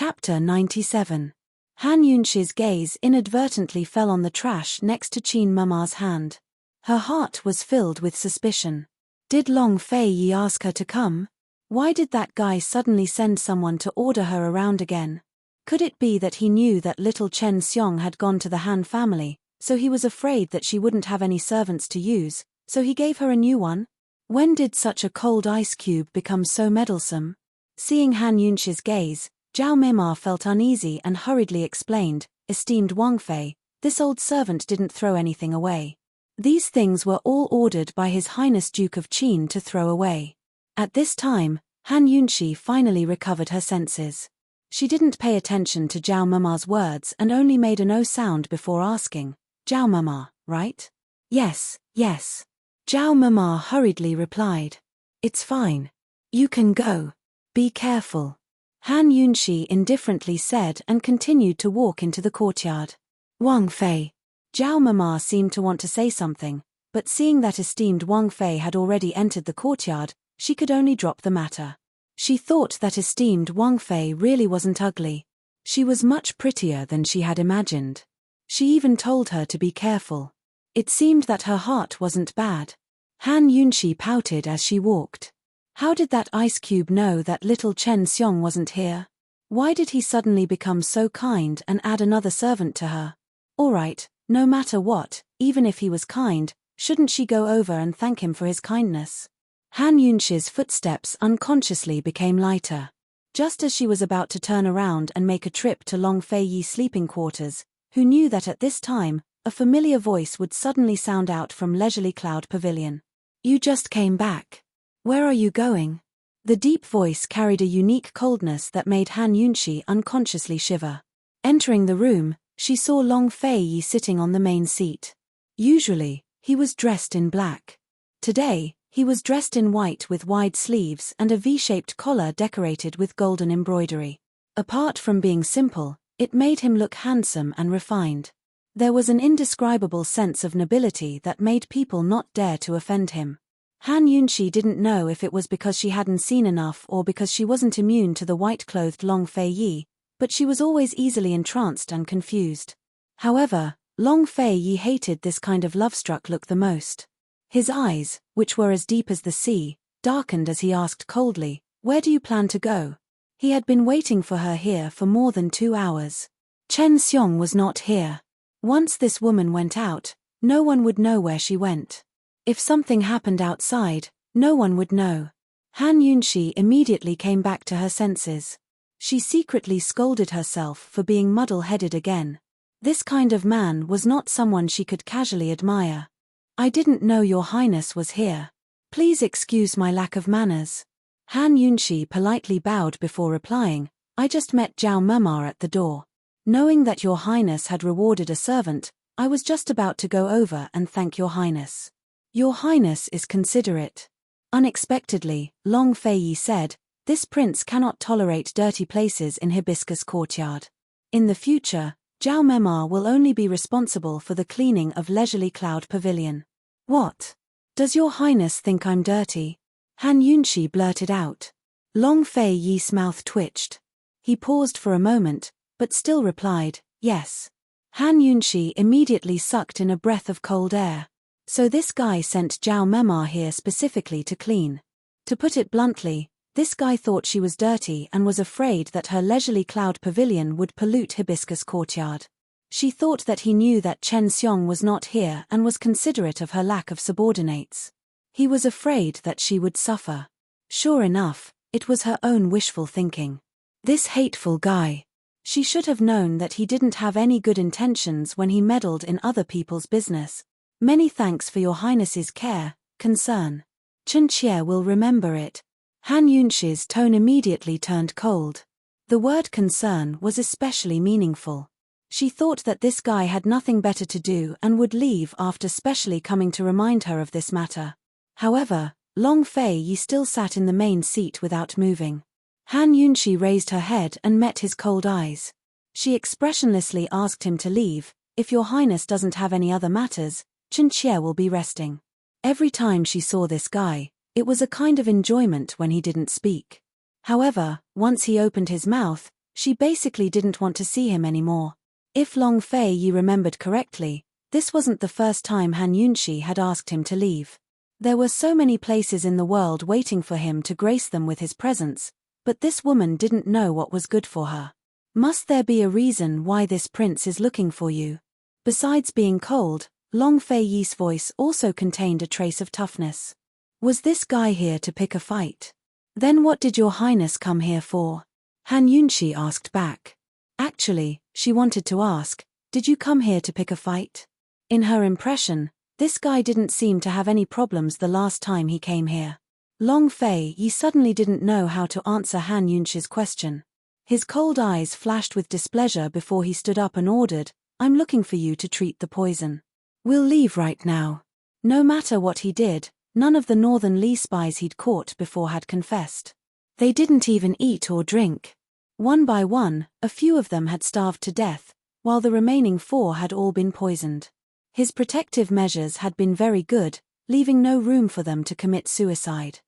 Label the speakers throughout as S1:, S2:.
S1: Chapter 97. Han Yunxi's gaze inadvertently fell on the trash next to Qin Mama's hand. Her heart was filled with suspicion. Did Long Fei Yi ask her to come? Why did that guy suddenly send someone to order her around again? Could it be that he knew that little Chen Xiong had gone to the Han family, so he was afraid that she wouldn't have any servants to use, so he gave her a new one? When did such a cold ice cube become so meddlesome? Seeing Han Yunxi's gaze, Zhao Meimar felt uneasy and hurriedly explained, "Esteemed Wang Fei, this old servant didn't throw anything away. These things were all ordered by His Highness Duke of Qin to throw away." At this time, Han Yunxi finally recovered her senses. She didn't pay attention to Zhao Meimar's words and only made a no sound before asking, "Zhao Meimar, right?" Yes. Zhao Meimar hurriedly replied. "It's fine. You can go. Be careful," Han Yunxi indifferently said and continued to walk into the courtyard. "Wang Fei." Zhao Meimar seemed to want to say something, but seeing that esteemed Wang Fei had already entered the courtyard, she could only drop the matter. She thought that esteemed Wang Fei really wasn't ugly. She was much prettier than she had imagined. She even told her to be careful. It seemed that her heart wasn't bad. Han Yunxi pouted as she walked. How did that ice cube know that little Chen Xiong wasn't here? Why did he suddenly become so kind and add another servant to her? Alright, no matter what, even if he was kind, shouldn't she go over and thank him for his kindness? Han Yunxi's footsteps unconsciously became lighter. Just as she was about to turn around and make a trip to Long Fei Yi's sleeping quarters, who knew that at this time, a familiar voice would suddenly sound out from Leisurely Cloud Pavilion. "You just came back. Where are you going?" The deep voice carried a unique coldness that made Han Yunxi unconsciously shiver. Entering the room, she saw Long Fei Yi sitting on the main seat. Usually, he was dressed in black. Today, he was dressed in white with wide sleeves and a V-shaped collar decorated with golden embroidery. Apart from being simple, it made him look handsome and refined. There was an indescribable sense of nobility that made people not dare to offend him. Han Yunxi didn't know if it was because she hadn't seen enough or because she wasn't immune to the white-clothed Long Fei Yi, but she was always easily entranced and confused. However, Long Fei Yi hated this kind of love-struck look the most. His eyes, which were as deep as the sea, darkened as he asked coldly, "Where do you plan to go?" He had been waiting for her here for more than 2 hours. Chen Xiong was not here. Once this woman went out, no one would know where she went. If something happened outside, no one would know. Han Yunxi immediately came back to her senses. She secretly scolded herself for being muddle-headed again. This kind of man was not someone she could casually admire. "I didn't know your highness was here. Please excuse my lack of manners." Han Yunxi politely bowed before replying, "I just met Zhao Meimar at the door. Knowing that your highness had rewarded a servant, I was just about to go over and thank your highness." "Your highness is considerate." Unexpectedly, Long Fei Yi said, "This prince cannot tolerate dirty places in Hibiscus Courtyard. In the future, Zhao Meimar will only be responsible for the cleaning of Leisurely Cloud Pavilion." "What? Does your highness think I'm dirty?" Han Yunxi blurted out. Long Fei Yi's mouth twitched. He paused for a moment, but still replied, "Yes." Han Yunxi immediately sucked in a breath of cold air. So this guy sent Zhao Meimar here specifically to clean. To put it bluntly, this guy thought she was dirty and was afraid that her Leisurely Cloud Pavilion would pollute Hibiscus Courtyard. She thought that he knew that Chen Xiong was not here and was considerate of her lack of subordinates. He was afraid that she would suffer. Sure enough, it was her own wishful thinking. This hateful guy. She should have known that he didn't have any good intentions when he meddled in other people's business. "Many thanks for your highness's care, concern. Chen Xie will remember it." Han Yunxi's tone immediately turned cold. The word concern was especially meaningful. She thought that this guy had nothing better to do and would leave after specially coming to remind her of this matter. However, Long Fei Yi still sat in the main seat without moving. Han Yunxi raised her head and met his cold eyes. She expressionlessly asked him to leave. "If your highness doesn't have any other matters, Chen Xie will be resting." Every time she saw this guy, it was a kind of enjoyment when he didn't speak. However, once he opened his mouth, She basically didn't want to see him anymore. If Long Fei Yi remembered correctly, this wasn't the first time Han Yunxi had asked him to leave. There were so many places in the world waiting for him to grace them with his presence, but this woman didn't know what was good for her. Must there be a reason why this prince is looking for you? Besides being cold, Long Fei Yi's voice also contained a trace of toughness. Was this guy here to pick a fight? Then what did your highness come here for? Han Yunxi asked back. Actually, she wanted to ask, did you come here to pick a fight? In her impression, this guy didn't seem to have any problems the last time he came here. Long Fei Yi suddenly didn't know how to answer Han Yunxi's question. His cold eyes flashed with displeasure before he stood up and ordered, I'm looking for you to treat the poison. We'll leave right now. No matter what he did, none of the Northern Li spies he'd caught before had confessed. They didn't even eat or drink. One by one, a few of them had starved to death, while the remaining 4 had all been poisoned. His protective measures had been very good, leaving no room for them to commit suicide.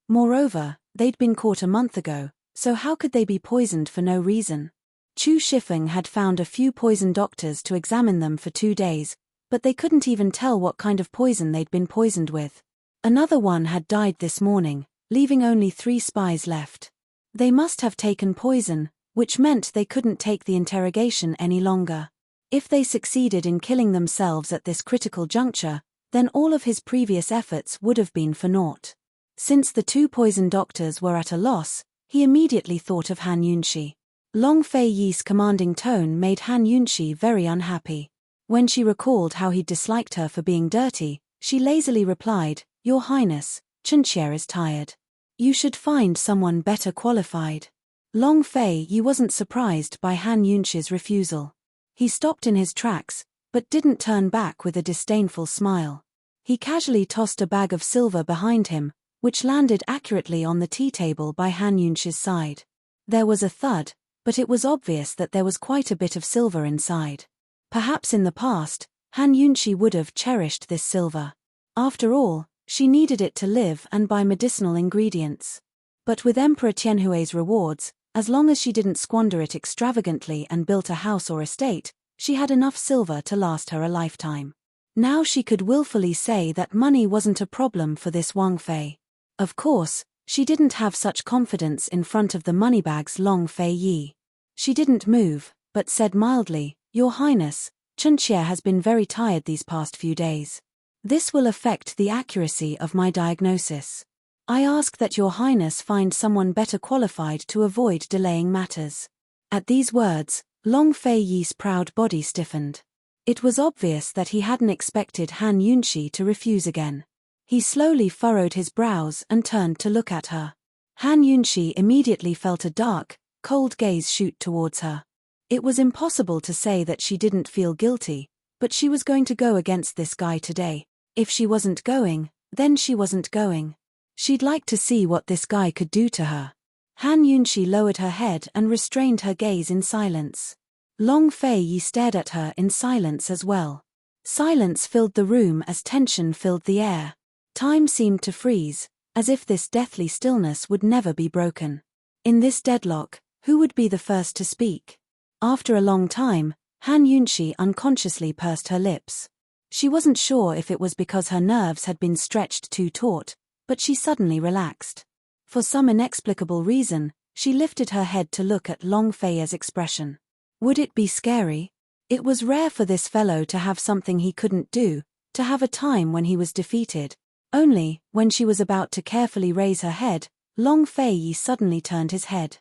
S1: Moreover, they'd been caught a month ago, so how could they be poisoned for no reason? Chu Shifeng had found a few poison doctors to examine them for 2 days, but they couldn't even tell what kind of poison they'd been poisoned with. Another one had died this morning, leaving only 3 spies left. They must have taken poison, which meant they couldn't take the interrogation any longer. If they succeeded in killing themselves at this critical juncture, then all of his previous efforts would have been for naught. Since the 2 poison doctors were at a loss, he immediately thought of Han Yunxi. Long Fei Yi's commanding tone made Han Yunxi very unhappy. When she recalled how he disliked her for being dirty, she lazily replied, Your Highness, Chunxie is tired. You should find someone better qualified. Long Fei Yi wasn't surprised by Han Yunxi's refusal. He stopped in his tracks, but didn't turn back with a disdainful smile. He casually tossed a bag of silver behind him, which landed accurately on the tea table by Han Yunxi's side. There was a thud, but it was obvious that there was quite a bit of silver inside. Perhaps in the past, Han Yunxi would have cherished this silver. After all, she needed it to live and buy medicinal ingredients. But with Emperor Tianhui's rewards, as long as she didn't squander it extravagantly and built a house or estate, she had enough silver to last her a lifetime. Now she could willfully say that money wasn't a problem for this Wang Fei. Of course, she didn't have such confidence in front of the moneybags Long Fei Yi. She didn't move, but said mildly, Your Highness, Chunxie has been very tired these past few days. This will affect the accuracy of my diagnosis. I ask that Your Highness find someone better qualified to avoid delaying matters. At these words, Long Fei Yi's proud body stiffened. It was obvious that he hadn't expected Han Yunxi to refuse again. He slowly furrowed his brows and turned to look at her. Han Yunxi immediately felt a dark, cold gaze shoot towards her. It was impossible to say that she didn't feel guilty, but she was going to go against this guy today. If she wasn't going, then she wasn't going. She'd like to see what this guy could do to her. Han Yunxi lowered her head and restrained her gaze in silence. Long Fei Yi stared at her in silence as well. Silence filled the room as tension filled the air. Time seemed to freeze, as if this deathly stillness would never be broken. In this deadlock, who would be the first to speak? After a long time, Han Yunxi unconsciously pursed her lips. She wasn't sure if it was because her nerves had been stretched too taut, but she suddenly relaxed. For some inexplicable reason, she lifted her head to look at Long Fei Yi's expression. Would it be scary? It was rare for this fellow to have something he couldn't do, to have a time when he was defeated. Only, when she was about to carefully raise her head, Long Fei Yi suddenly turned his head.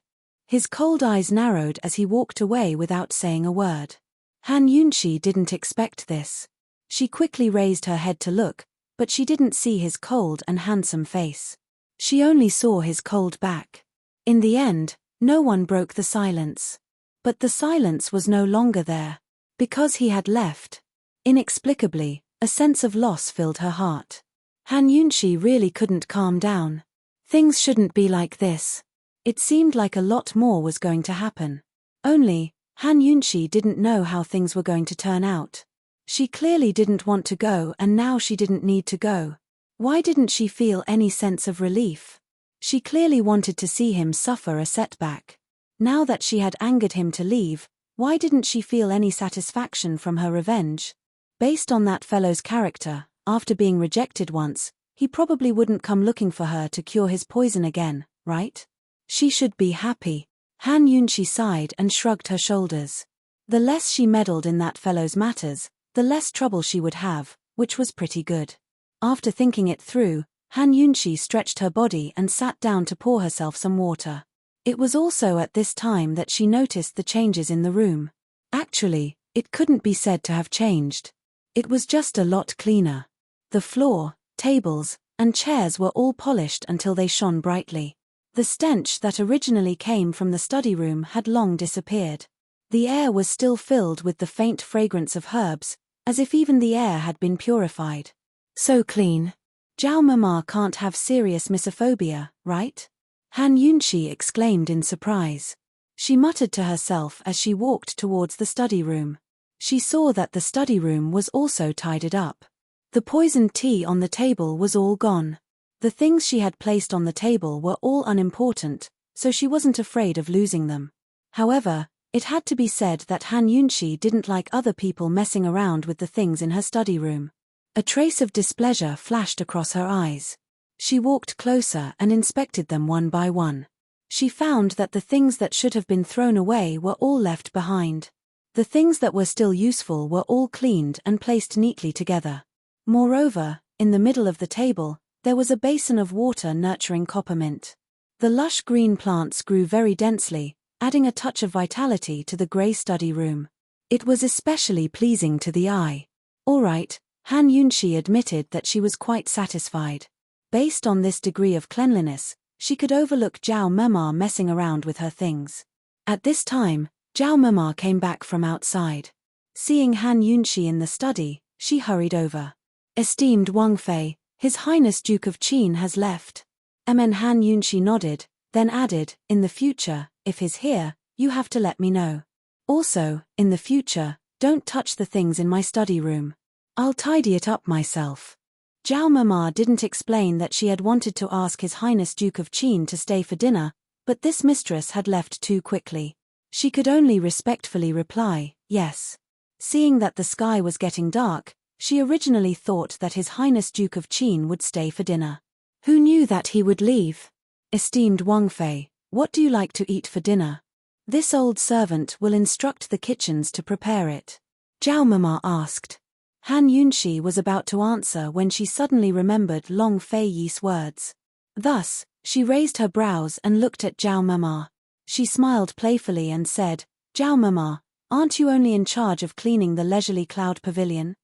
S1: His cold eyes narrowed as he walked away without saying a word. Han Yunxi didn't expect this. She quickly raised her head to look, but she didn't see his cold and handsome face. She only saw his cold back. In the end, no one broke the silence. But the silence was no longer there. Because he had left. Inexplicably, a sense of loss filled her heart. Han Yunxi really couldn't calm down. Things shouldn't be like this. It seemed like a lot more was going to happen. Only, Han Yunxi didn't know how things were going to turn out. She clearly didn't want to go and now she didn't need to go. Why didn't she feel any sense of relief? She clearly wanted to see him suffer a setback. Now that she had angered him to leave, why didn't she feel any satisfaction from her revenge? Based on that fellow's character, after being rejected once, he probably wouldn't come looking for her to cure his poison again, right? She should be happy. Han Yunshi sighed and shrugged her shoulders. The less she meddled in that fellow's matters, the less trouble she would have, which was pretty good. After thinking it through, Han Yunshi stretched her body and sat down to pour herself some water. It was also at this time that she noticed the changes in the room. Actually, it couldn't be said to have changed. It was just a lot cleaner. The floor, tables, and chairs were all polished until they shone brightly. The stench that originally came from the study room had long disappeared. The air was still filled with the faint fragrance of herbs, as if even the air had been purified. So clean. Zhao Mama can't have serious misophobia, right? Han Yunshi exclaimed in surprise. She muttered to herself as she walked towards the study room. She saw that the study room was also tidied up. The poisoned tea on the table was all gone. The things she had placed on the table were all unimportant, so she wasn't afraid of losing them. However, it had to be said that Han Yunshi didn't like other people messing around with the things in her study room. A trace of displeasure flashed across her eyes. She walked closer and inspected them one by one. She found that the things that should have been thrown away were all left behind. The things that were still useful were all cleaned and placed neatly together. Moreover, in the middle of the table, there was a basin of water nurturing coppermint. The lush green plants grew very densely, adding a touch of vitality to the grey study room. It was especially pleasing to the eye. All right, Han Yunshi admitted that she was quite satisfied. Based on this degree of cleanliness, she could overlook Zhao Mama messing around with her things. At this time, Zhao Mama came back from outside. Seeing Han Yunshi in the study, she hurried over. Esteemed Wang Fei, His Highness Duke of Qin has left. Han Yunshi nodded, then added, in the future, if he's here, you have to let me know. Also, in the future, don't touch the things in my study room. I'll tidy it up myself. Zhao Mama didn't explain that she had wanted to ask His Highness Duke of Qin to stay for dinner, but this mistress had left too quickly. She could only respectfully reply, yes. Seeing that the sky was getting dark, she originally thought that His Highness Duke of Qin would stay for dinner. Who knew that he would leave? Esteemed Wang Fei, what do you like to eat for dinner? This old servant will instruct the kitchens to prepare it. Zhao Mama asked. Han Yunshi was about to answer when she suddenly remembered Long Fei Yi's words. Thus, she raised her brows and looked at Zhao Mama. She smiled playfully and said, Zhao Mama, aren't you only in charge of cleaning the leisurely cloud pavilion?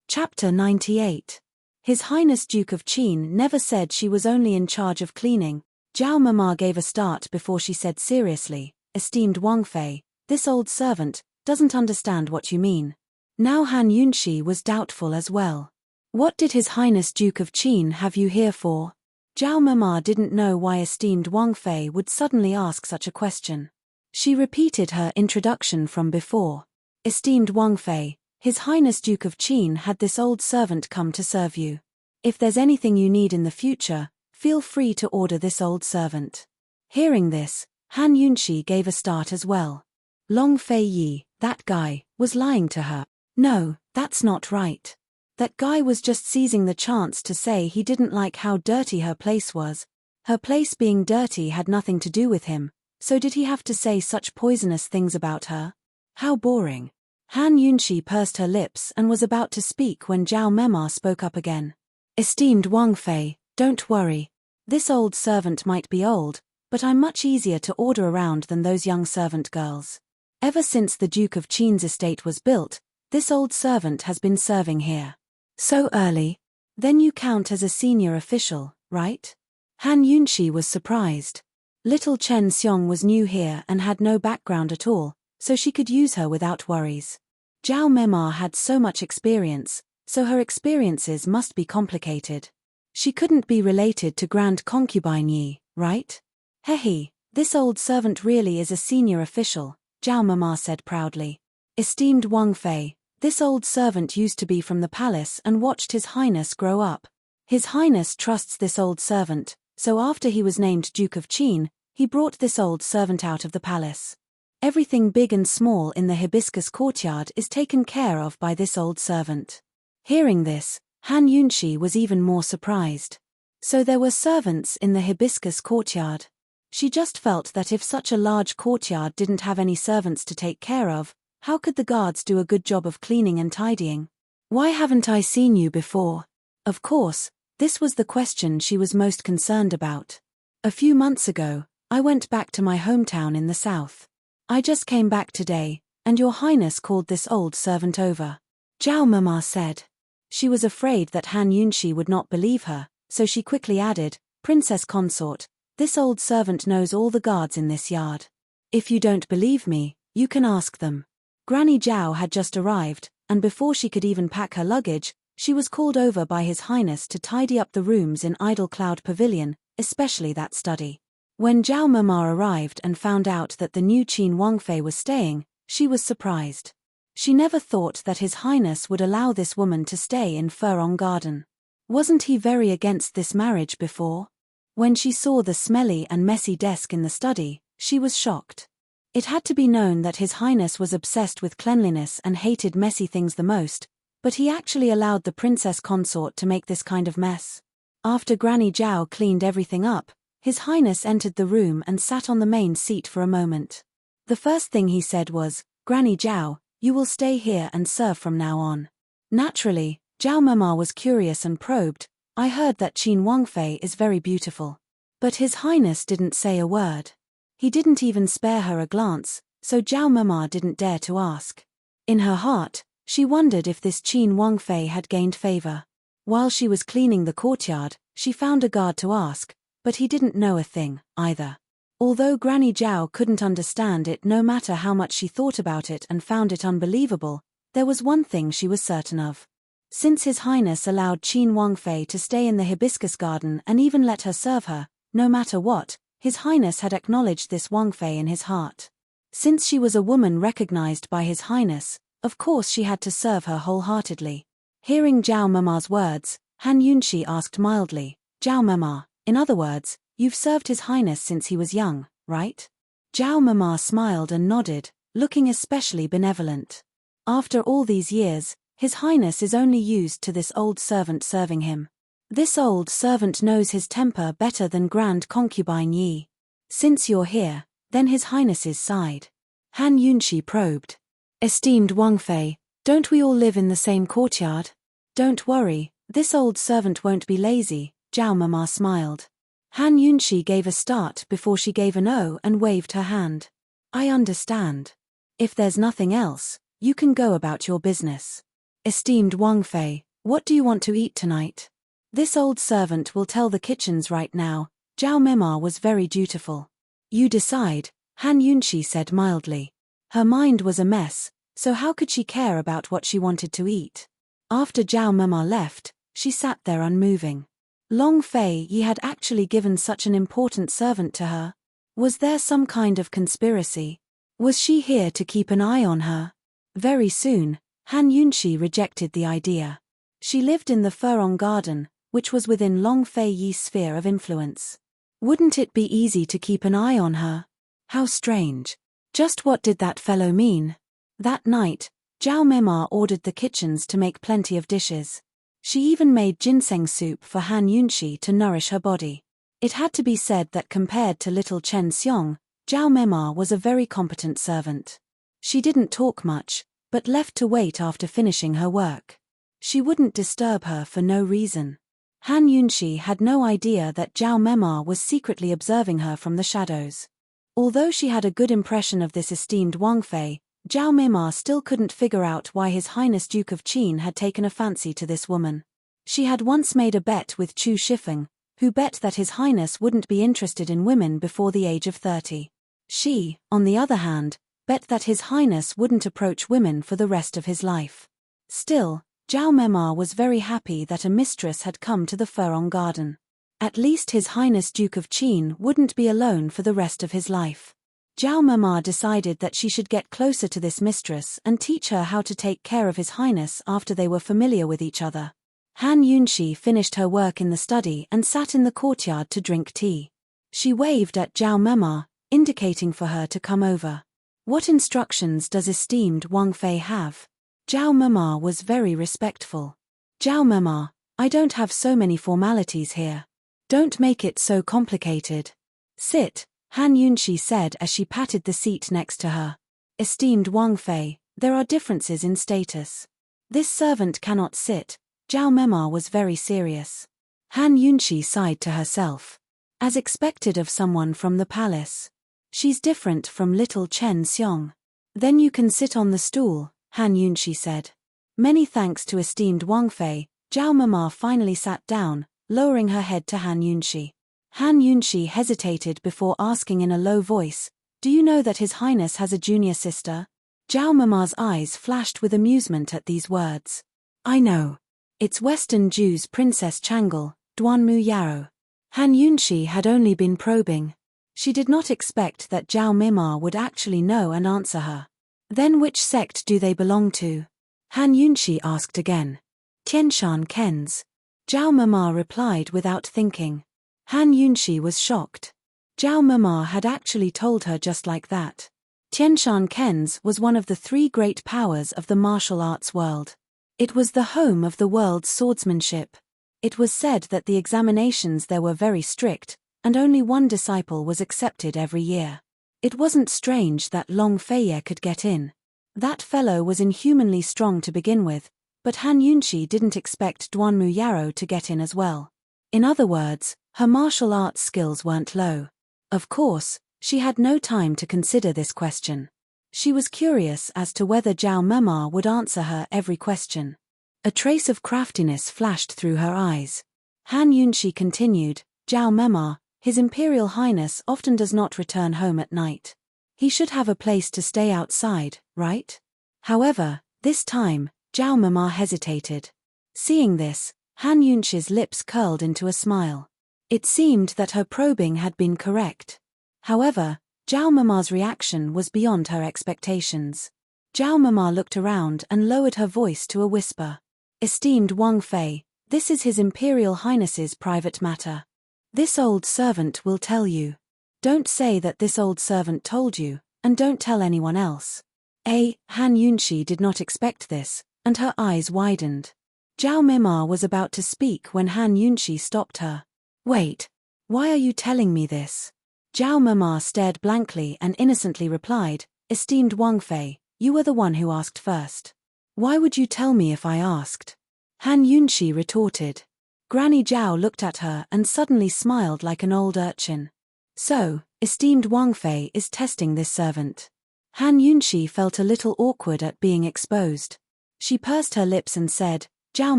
S1: Chapter 98. His Highness Duke of Qin never said she was only in charge of cleaning. Zhao Mama gave a start before she said seriously, Esteemed Wang Fei, this old servant doesn't understand what you mean. Now Han Yunshi was doubtful as well. What did His Highness Duke of Qin have you here for? Zhao Mama didn't know why esteemed Wang Fei would suddenly ask such a question. She repeated her introduction from before. Esteemed Wang Fei, His Highness Duke of Qin had this old servant come to serve you. If there's anything you need in the future, feel free to order this old servant. Hearing this, Han Yunshi gave a start as well. Long Fei Yi, that guy, was lying to her. No, that's not right. That guy was just seizing the chance to say he didn't like how dirty her place was. Her place being dirty had nothing to do with him, so did he have to say such poisonous things about her? How boring. Han Yunshi pursed her lips and was about to speak when Zhao Mema spoke up again. Esteemed Wang Fei, don't worry. This old servant might be old, but I'm much easier to order around than those young servant girls. Ever since the Duke of Qin's estate was built, this old servant has been serving here. So early? Then you count as a senior official, right? Han Yunshi was surprised. Little Chen Xiong was new here and had no background at all, so she could use her without worries. Zhao Mema had so much experience, so her experiences must be complicated. She couldn't be related to Grand Concubine Yi, right? Hehe, this old servant really is a senior official, Zhao Mema said proudly. Esteemed Wang Fei, this old servant used to be from the palace and watched His Highness grow up. His Highness trusts this old servant, So after he was named Duke of Qin, he brought this old servant out of the palace. Everything big and small in the hibiscus courtyard is taken care of by this old servant. Hearing this, Han Yunshi was even more surprised. So there were servants in the hibiscus courtyard. She just felt that if such a large courtyard didn't have any servants to take care of, how could the guards do a good job of cleaning and tidying? Why haven't I seen you before? Of course, this was the question she was most concerned about. A few months ago, I went back to my hometown in the south. I just came back today, and your highness called this old servant over. Zhao Mama said. She was afraid that Han Yunshi would not believe her, so she quickly added, Princess Consort, this old servant knows all the guards in this yard. If you don't believe me, you can ask them. Granny Zhao had just arrived, and before she could even pack her luggage, she was called over by His Highness to tidy up the rooms in Idle Cloud Pavilion, especially that study. When Zhao Mama arrived and found out that the new Qin Wangfei was staying, she was surprised. She never thought that His Highness would allow this woman to stay in Furong Garden. Wasn't he very against this marriage before? When she saw the smelly and messy desk in the study, she was shocked. It had to be known that His Highness was obsessed with cleanliness and hated messy things the most, but he actually allowed the Princess Consort to make this kind of mess. After Granny Zhao cleaned everything up, His Highness entered the room and sat on the main seat for a moment. The first thing he said was, Granny Zhao, you will stay here and serve from now on. Naturally, Zhao Mama was curious and probed, I heard that Qin Wangfei is very beautiful. But His Highness didn't say a word. He didn't even spare her a glance, so Zhao Mama didn't dare to ask. In her heart, she wondered if this Qin Wangfei had gained favor. While she was cleaning the courtyard, she found a guard to ask, but he didn't know a thing, either. Although Granny Zhao couldn't understand it no matter how much she thought about it and found it unbelievable, there was one thing she was certain of. Since His Highness allowed Qin Wangfei to stay in the hibiscus garden and even let her serve her, no matter what, His Highness had acknowledged this Wangfei in his heart. Since she was a woman recognized by His Highness, of course she had to serve her wholeheartedly. Hearing Zhao Mama's words, Han Yunshi asked mildly, Zhao Mama, in other words, you've served His Highness since he was young, right? Zhao Mama smiled and nodded, looking especially benevolent. After all these years, His Highness is only used to this old servant serving him. This old servant knows his temper better than Grand Concubine Yi. Since you're here, then His Highness's side. Han Yunshi probed. Esteemed Wangfei, don't we all live in the same courtyard? Don't worry, this old servant won't be lazy, Zhao Mama smiled. Han Yunshi gave a start before she gave an O and waved her hand. I understand. If there's nothing else, you can go about your business. Esteemed Wangfei, what do you want to eat tonight? This old servant will tell the kitchens right now. Zhao Mema was very dutiful. You decide, Han Yunshi said mildly. Her mind was a mess, so how could she care about what she wanted to eat? After Zhao Mema left, she sat there unmoving. Long Fei Yi had actually given such an important servant to her. Was there some kind of conspiracy? Was she here to keep an eye on her? Very soon, Han Yunshi rejected the idea. She lived in the Furong Garden, which was within Long Fei Yi's sphere of influence. Wouldn't it be easy to keep an eye on her? How strange. Just what did that fellow mean? That night, Zhao Mema ordered the kitchens to make plenty of dishes. She even made ginseng soup for Han Yunshi to nourish her body. It had to be said that compared to little Chen Xiong, Zhao Mema was a very competent servant. She didn't talk much, but left to wait after finishing her work. She wouldn't disturb her for no reason. Han Yunshi had no idea that Zhao Mema was secretly observing her from the shadows. Although she had a good impression of this esteemed Wangfei, Zhao Mema still couldn't figure out why His Highness Duke of Qin had taken a fancy to this woman. She had once made a bet with Chu Shifeng, who bet that His Highness wouldn't be interested in women before the age of 30. She, on the other hand, bet that His Highness wouldn't approach women for the rest of his life. Still, Zhao Mema was very happy that a mistress had come to the Furong Garden. At least His Highness Duke of Qin wouldn't be alone for the rest of his life. Zhao Mema decided that she should get closer to this mistress and teach her how to take care of His Highness after they were familiar with each other. Han Yunxi finished her work in the study and sat in the courtyard to drink tea. She waved at Zhao Mema, indicating for her to come over. What instructions does esteemed Wang Fei have? Zhao Mema was very respectful. Zhao Mema, I don't have so many formalities here. Don't make it so complicated. Sit, Han Yunxi said as she patted the seat next to her. Esteemed Wang Fei, there are differences in status. This servant cannot sit. Zhao Mema was very serious. Han Yunxi sighed to herself. As expected of someone from the palace. She's different from little Chen Xiong. Then you can sit on the stool, Han Yunxi said. Many thanks to esteemed Wang Fei, Zhao Mema finally sat down, lowering her head to Han Yunxi. Han Yunxi hesitated before asking in a low voice, do you know that His Highness has a junior sister? Zhao Mema's eyes flashed with amusement at these words. I know. It's Western Jew's Princess Changle, Duanmu Yaro. Han Yunxi had only been probing. She did not expect that Zhao Mema would actually know and answer her. Then which sect do they belong to? Han Yunxi asked again. Tianshan Kens. Zhao Mema replied without thinking. Han Yunxi was shocked. Zhao Mema had actually told her just like that. Tianshan Kens was one of the three great powers of the martial arts world. It was the home of the world's swordsmanship. It was said that the examinations there were very strict, and only one disciple was accepted every year. It wasn't strange that Long Feiye could get in. That fellow was inhumanly strong to begin with, but Han Yunxi didn't expect Duanmu Yaro to get in as well. In other words, her martial arts skills weren't low. Of course, she had no time to consider this question. She was curious as to whether Zhao Mema would answer her every question. A trace of craftiness flashed through her eyes. Han Yunxi continued, Zhao Mema, His Imperial Highness often does not return home at night. He should have a place to stay outside, right? However, this time, Zhao Mema hesitated. Seeing this, Han Yunxi's lips curled into a smile. It seemed that her probing had been correct. However, Zhao Mema's reaction was beyond her expectations. Zhao Mema looked around and lowered her voice to a whisper. Esteemed Wang Fei, this is His Imperial Highness's private matter. This old servant will tell you. Don't say that this old servant told you, and don't tell anyone else. Han Yunxi did not expect this, and her eyes widened. Zhao Mema was about to speak when Han Yunxi stopped her. Wait, why are you telling me this? Zhao Mema stared blankly and innocently replied, Esteemed Wang Fei, you were the one who asked first. Why would you tell me if I asked? Han Yunxi retorted. Granny Zhao looked at her and suddenly smiled like an old urchin. So, esteemed Wang Fei is testing this servant. Han Yunxi felt a little awkward at being exposed. She pursed her lips and said, Zhao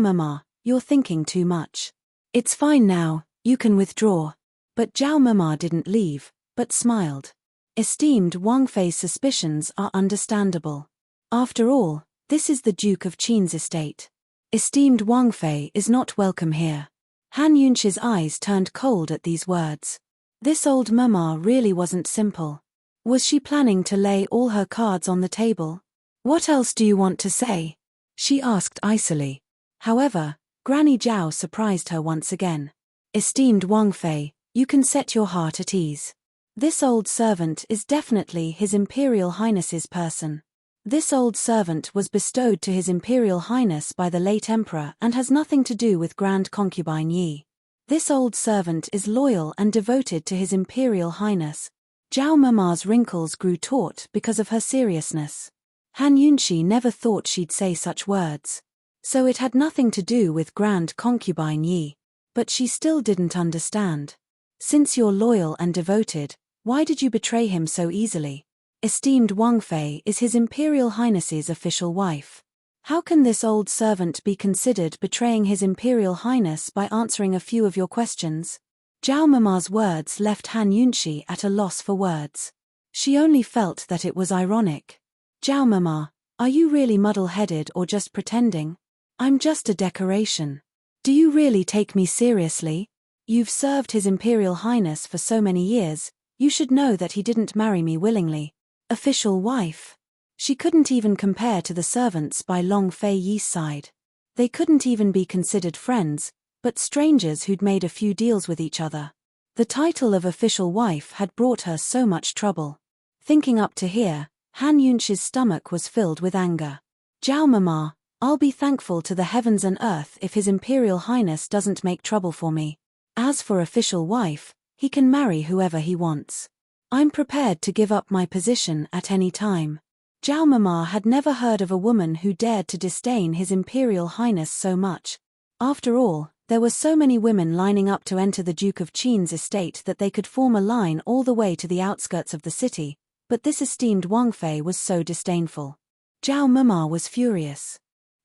S1: Mema, you're thinking too much. It's fine now, you can withdraw. But Zhao Mema didn't leave, but smiled. Esteemed Wang Fei's suspicions are understandable. After all, this is the Duke of Qin's estate. Esteemed Wang Fei is not welcome here. Han Yunxi's eyes turned cold at these words. This old Mema really wasn't simple. Was she planning to lay all her cards on the table? What else do you want to say? She asked icily. However, Granny Zhao surprised her once again. Esteemed Wang Fei, you can set your heart at ease. This old servant is definitely His Imperial Highness's person. This old servant was bestowed to His Imperial Highness by the late Emperor and has nothing to do with Grand Concubine Yi. This old servant is loyal and devoted to His Imperial Highness. Zhao Mema's wrinkles grew taut because of her seriousness. Han Yunxi never thought she'd say such words. So it had nothing to do with Grand Concubine Yi. But she still didn't understand. Since you're loyal and devoted, why did you betray him so easily? Esteemed Wang Fei is His Imperial Highness's official wife. How can this old servant be considered betraying His Imperial Highness by answering a few of your questions? Zhao Mema's words left Han Yunxi at a loss for words. She only felt that it was ironic. Zhao Mema, are you really muddle-headed or just pretending? I'm just a decoration. Do you really take me seriously? You've served His Imperial Highness for so many years, you should know that he didn't marry me willingly. Official wife. She couldn't even compare to the servants by Long Fei Yi's side. They couldn't even be considered friends, but strangers who'd made a few deals with each other. The title of official wife had brought her so much trouble. Thinking up to here, Han Yunchi's stomach was filled with anger. Zhao Mama, I'll be thankful to the heavens and earth if His Imperial Highness doesn't make trouble for me. As for official wife, he can marry whoever he wants. I'm prepared to give up my position at any time. Zhao Mama had never heard of a woman who dared to disdain His Imperial Highness so much. After all, there were so many women lining up to enter the Duke of Qin's estate that they could form a line all the way to the outskirts of the city, but this esteemed Wang Fei was so disdainful. Zhao Mama was furious.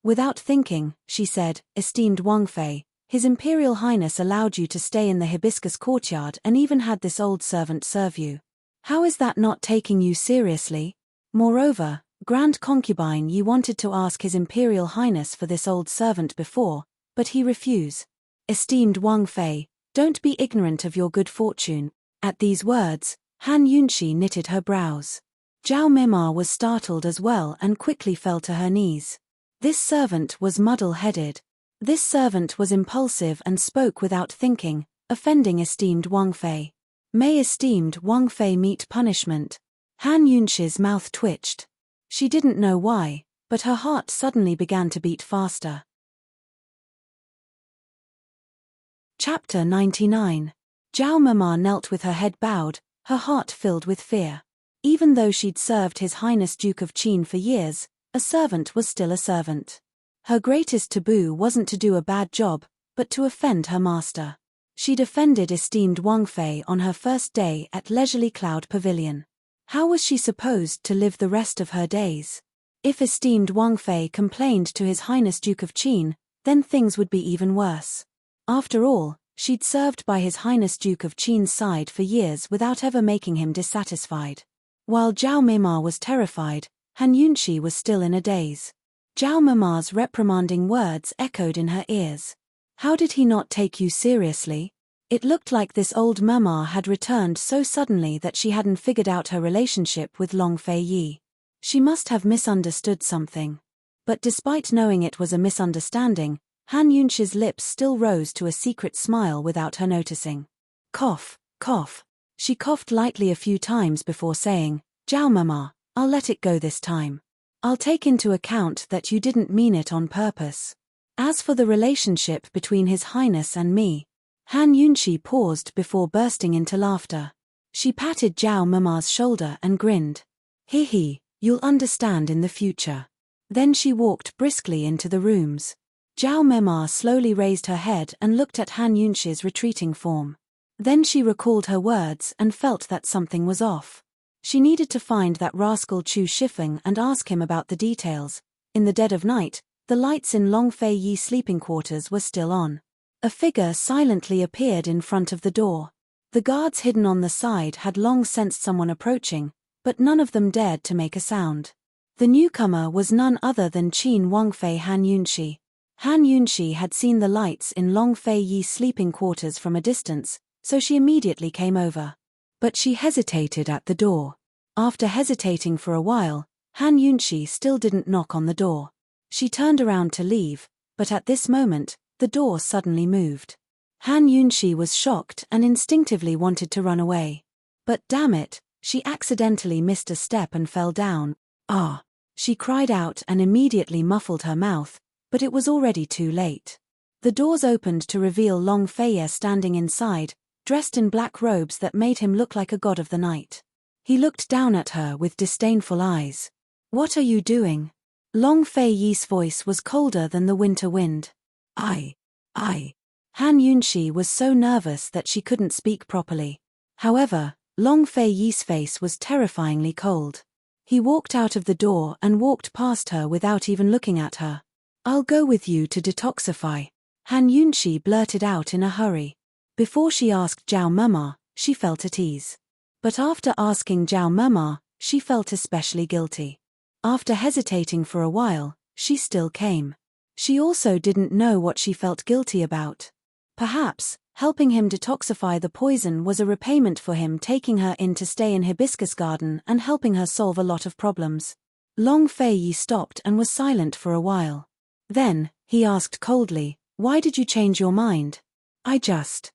S1: Without thinking, she said, "Esteemed Wang Fei, His Imperial Highness allowed you to stay in the hibiscus courtyard and even had this old servant serve you. How is that not taking you seriously? Moreover, Grand Concubine, you wanted to ask His Imperial Highness for this old servant before, but he refused. Esteemed Wang Fei, don't be ignorant of your good fortune." At these words, Han Yunchi knitted her brows. Zhao Mima was startled as well and quickly fell to her knees. This servant was muddle-headed. This servant was impulsive and spoke without thinking, offending esteemed Wang Fei. May esteemed Wang Fei meet punishment. Han Yunchi's mouth twitched. She didn't know why, but her heart suddenly began to beat faster. Chapter 99. Zhao Mama knelt with her head bowed, her heart filled with fear. Even though she'd served His Highness Duke of Qin for years, a servant was still a servant. Her greatest taboo wasn't to do a bad job, but to offend her master. She'd offended esteemed Wang Fei on her first day at Leisurely Cloud Pavilion. How was she supposed to live the rest of her days? If esteemed Wang Fei complained to His Highness Duke of Qin, then things would be even worse. After all, she'd served by His Highness Duke of Qin's side for years without ever making him dissatisfied. While Zhao Mima was terrified, Han Yunchi was still in a daze. Zhao Mama's reprimanding words echoed in her ears. How did he not take you seriously? It looked like this old Mama had returned so suddenly that she hadn't figured out her relationship with Long Fei Yi. She must have misunderstood something. But despite knowing it was a misunderstanding, Han Yunchi's lips still rose to a secret smile without her noticing. Cough, cough. She coughed lightly a few times before saying, "Zhao Mama, I'll let it go this time. I'll take into account that you didn't mean it on purpose. As for the relationship between His Highness and me..." Han Yunchi paused before bursting into laughter. She patted Zhao Mama's shoulder and grinned. "Hee, you'll understand in the future." Then she walked briskly into the rooms. Zhao Mima slowly raised her head and looked at Han Yunchi's retreating form. Then she recalled her words and felt that something was off. She needed to find that rascal Chu Shifeng and ask him about the details. In the dead of night, the lights in Long Fei Yi's sleeping quarters were still on. A figure silently appeared in front of the door. The guards hidden on the side had long sensed someone approaching, but none of them dared to make a sound. The newcomer was none other than Qin Wang Fei Han Yunchi. Han Yunchi had seen the lights in Long Fei Yi's sleeping quarters from a distance, so she immediately came over. But she hesitated at the door. After hesitating for a while, Han Yunchi still didn't knock on the door. She turned around to leave, but at this moment, the door suddenly moved. Han Yunchi was shocked and instinctively wanted to run away. But damn it, she accidentally missed a step and fell down. "Ah!" She cried out and immediately muffled her mouth, but it was already too late. The doors opened to reveal Long Fei Yi standing inside, dressed in black robes that made him look like a god of the night. He looked down at her with disdainful eyes. "What are you doing?" Long Fei Yi's voice was colder than the winter wind. I. Han Yunchi was so nervous that she couldn't speak properly. However, Long Fei Yi's face was terrifyingly cold. He walked out of the door and walked past her without even looking at her. "I'll go with you to detoxify," Han Yunchi blurted out in a hurry. Before she asked Zhao Mima, she felt at ease. But after asking Zhao Mima, she felt especially guilty. After hesitating for a while, she still came. She also didn't know what she felt guilty about. Perhaps, helping him detoxify the poison was a repayment for him taking her in to stay in Hibiscus Garden and helping her solve a lot of problems. Long Fei Yi stopped and was silent for a while. Then, He asked coldly, "Why did you change your mind?" I just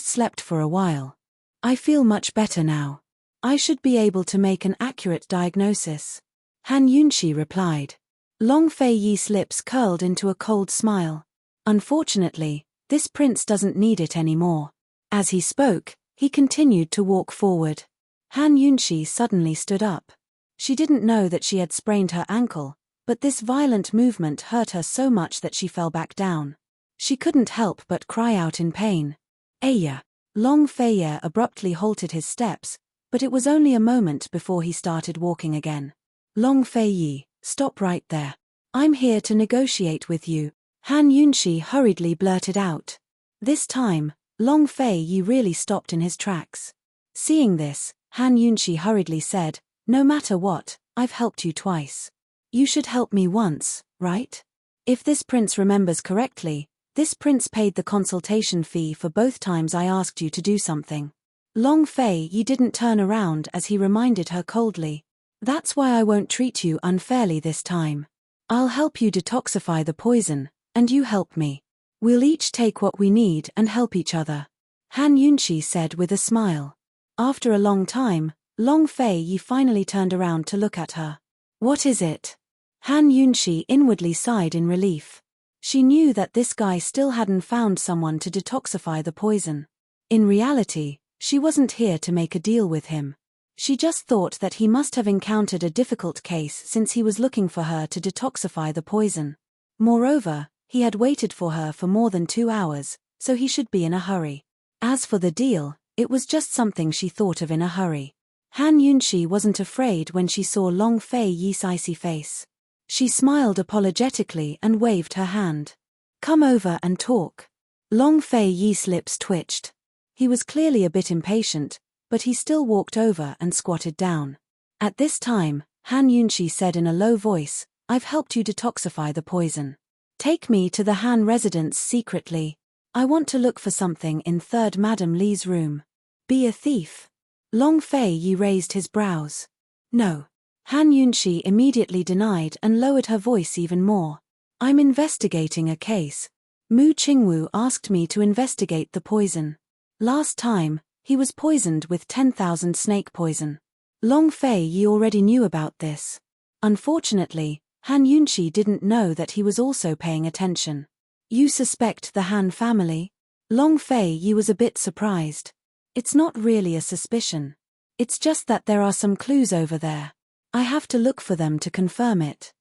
S1: slept for a while. I feel much better now. I should be able to make an accurate diagnosis." Han Yunshi replied. Long Fei Yi's lips curled into a cold smile. Unfortunately, this prince doesn't need it anymore. As he spoke, he continued to walk forward. Han Yunshi suddenly stood up. She didn't know that she had sprained her ankle, but this violent movement hurt her so much that she fell back down. She couldn't help but cry out in pain. "Aya!" Long Fei Yi abruptly halted his steps, but it was only a moment before he started walking again. "Long Fei Yi, stop right there. I'm here to negotiate with you," Han Yunshi hurriedly blurted out. This time, Long Fei Yi really stopped in his tracks. Seeing this, Han Yunshi hurriedly said, "No matter what, I've helped you twice. You should help me once, right? If this prince remembers correctly, this prince paid the consultation fee for both times I asked you to do something." Long Fei Yi didn't turn around as he reminded her coldly. "That's why I won't treat you unfairly this time. I'll help you detoxify the poison, and you help me. We'll each take what we need and help each other," Han Yunshi said with a smile. After a long time, Long Fei Yi finally turned around to look at her. "What is it?" Han Yunshi inwardly sighed in relief. She knew that this guy still hadn't found someone to detoxify the poison. In reality, she wasn't here to make a deal with him. She just thought that he must have encountered a difficult case since he was looking for her to detoxify the poison. Moreover, he had waited for her for more than 2 hours, so he should be in a hurry. As for the deal, it was just something she thought of in a hurry. Han Yunshi wasn't afraid when she saw Long Fei Yi's icy face. She smiled apologetically and waved her hand. "Come over and talk." Long Fei Yi's lips twitched. He was clearly a bit impatient, but he still walked over and squatted down. At this time, Han Yunshi said in a low voice, "I've helped you detoxify the poison. Take me to the Han residence secretly. I want to look for something in 3rd Madame Li's room." "Be a thief?" Long Fei Yi raised his brows. "No." Han Yunshi immediately denied and lowered her voice even more. "I'm investigating a case. Mu Qingwu asked me to investigate the poison. Last time, he was poisoned with 10,000 snake poison." Long Fei Yi already knew about this. Unfortunately, Han Yunshi didn't know that he was also paying attention. "You suspect the Han family?" Long Fei Yi was a bit surprised. "It's not really a suspicion. It's just that there are some clues over there. I have to look for them to confirm it,"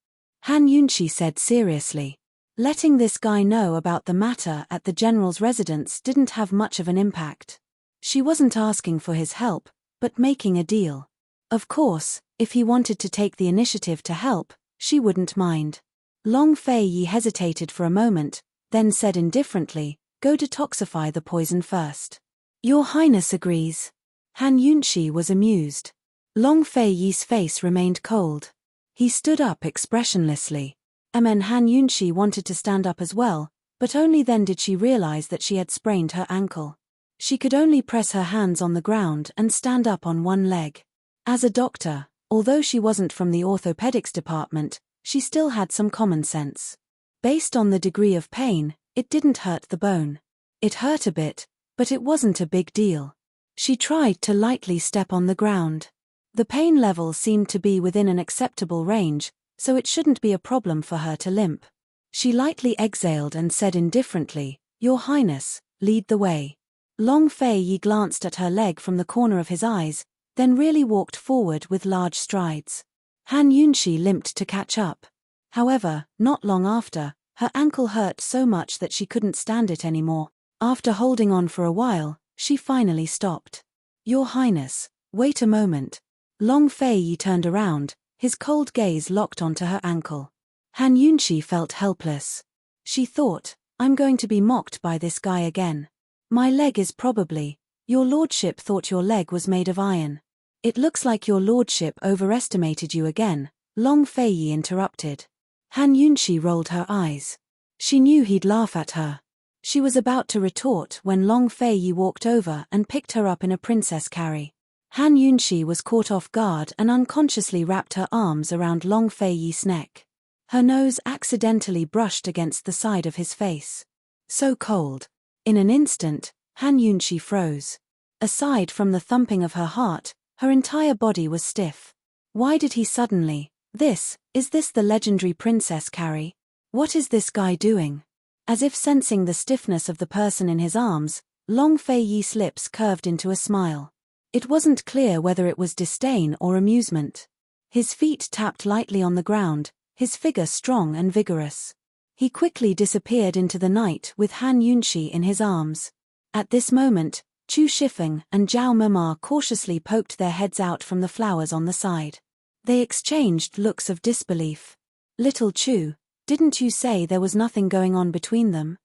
S1: Han Yunshi said seriously. Letting this guy know about the matter at the general's residence didn't have much of an impact. She wasn't asking for his help, but making a deal. Of course, if he wanted to take the initiative to help, she wouldn't mind. Long Fei Yi hesitated for a moment, then said indifferently, "Go detoxify the poison first." "Your Highness agrees." Han Yunshi was amused. Long Fei Yi's face remained cold. He stood up expressionlessly. Han Yunshi wanted to stand up as well, but only then did she realize that she had sprained her ankle. She could only press her hands on the ground and stand up on one leg. As a doctor, although she wasn't from the orthopedics department, she still had some common sense. Based on the degree of pain, it didn't hurt the bone. It hurt a bit, but it wasn't a big deal. She tried to lightly step on the ground. The pain level seemed to be within an acceptable range, so it shouldn't be a problem for her to limp. She lightly exhaled and said indifferently, "Your Highness, lead the way." Long Fei Yi glanced at her leg from the corner of his eyes, then really walked forward with large strides. Han Yunshi limped to catch up. However, not long after, her ankle hurt so much that she couldn't stand it anymore. After holding on for a while, she finally stopped. "Your Highness, wait a moment." Long Fei Yi turned around, his cold gaze locked onto her ankle. Han Yunshi felt helpless. She thought, "I'm going to be mocked by this guy again. My leg is probably, your lordship thought your leg was made of iron." "It looks like your lordship overestimated you again," Long Fei Yi interrupted. Han Yunshi rolled her eyes. She knew he'd laugh at her. She was about to retort when Long Fei Yi walked over and picked her up in a princess carry. Han Yunshi was caught off guard and unconsciously wrapped her arms around Long Fei Yi's neck. Her nose accidentally brushed against the side of his face. So cold. In an instant, Han Yunshi froze. Aside from the thumping of her heart, her entire body was stiff. Why did he suddenly? Is this the legendary Princess Carrie? What is this guy doing? As if sensing the stiffness of the person in his arms, Long Fei Yi's lips curved into a smile. It wasn't clear whether it was disdain or amusement. His feet tapped lightly on the ground, his figure strong and vigorous. He quickly disappeared into the night with Han Yunshi in his arms. At this moment, Chu Shifeng and Zhao Mama cautiously poked their heads out from the flowers on the side. They exchanged looks of disbelief. Little Chu, didn't you say there was nothing going on between them?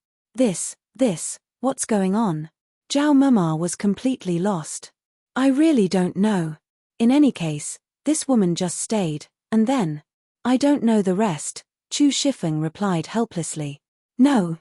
S1: What's going on? Zhao Mama was completely lost. I really don't know. In any case, this woman just stayed, and then. I don't know the rest, Chu Shifeng replied helplessly. No,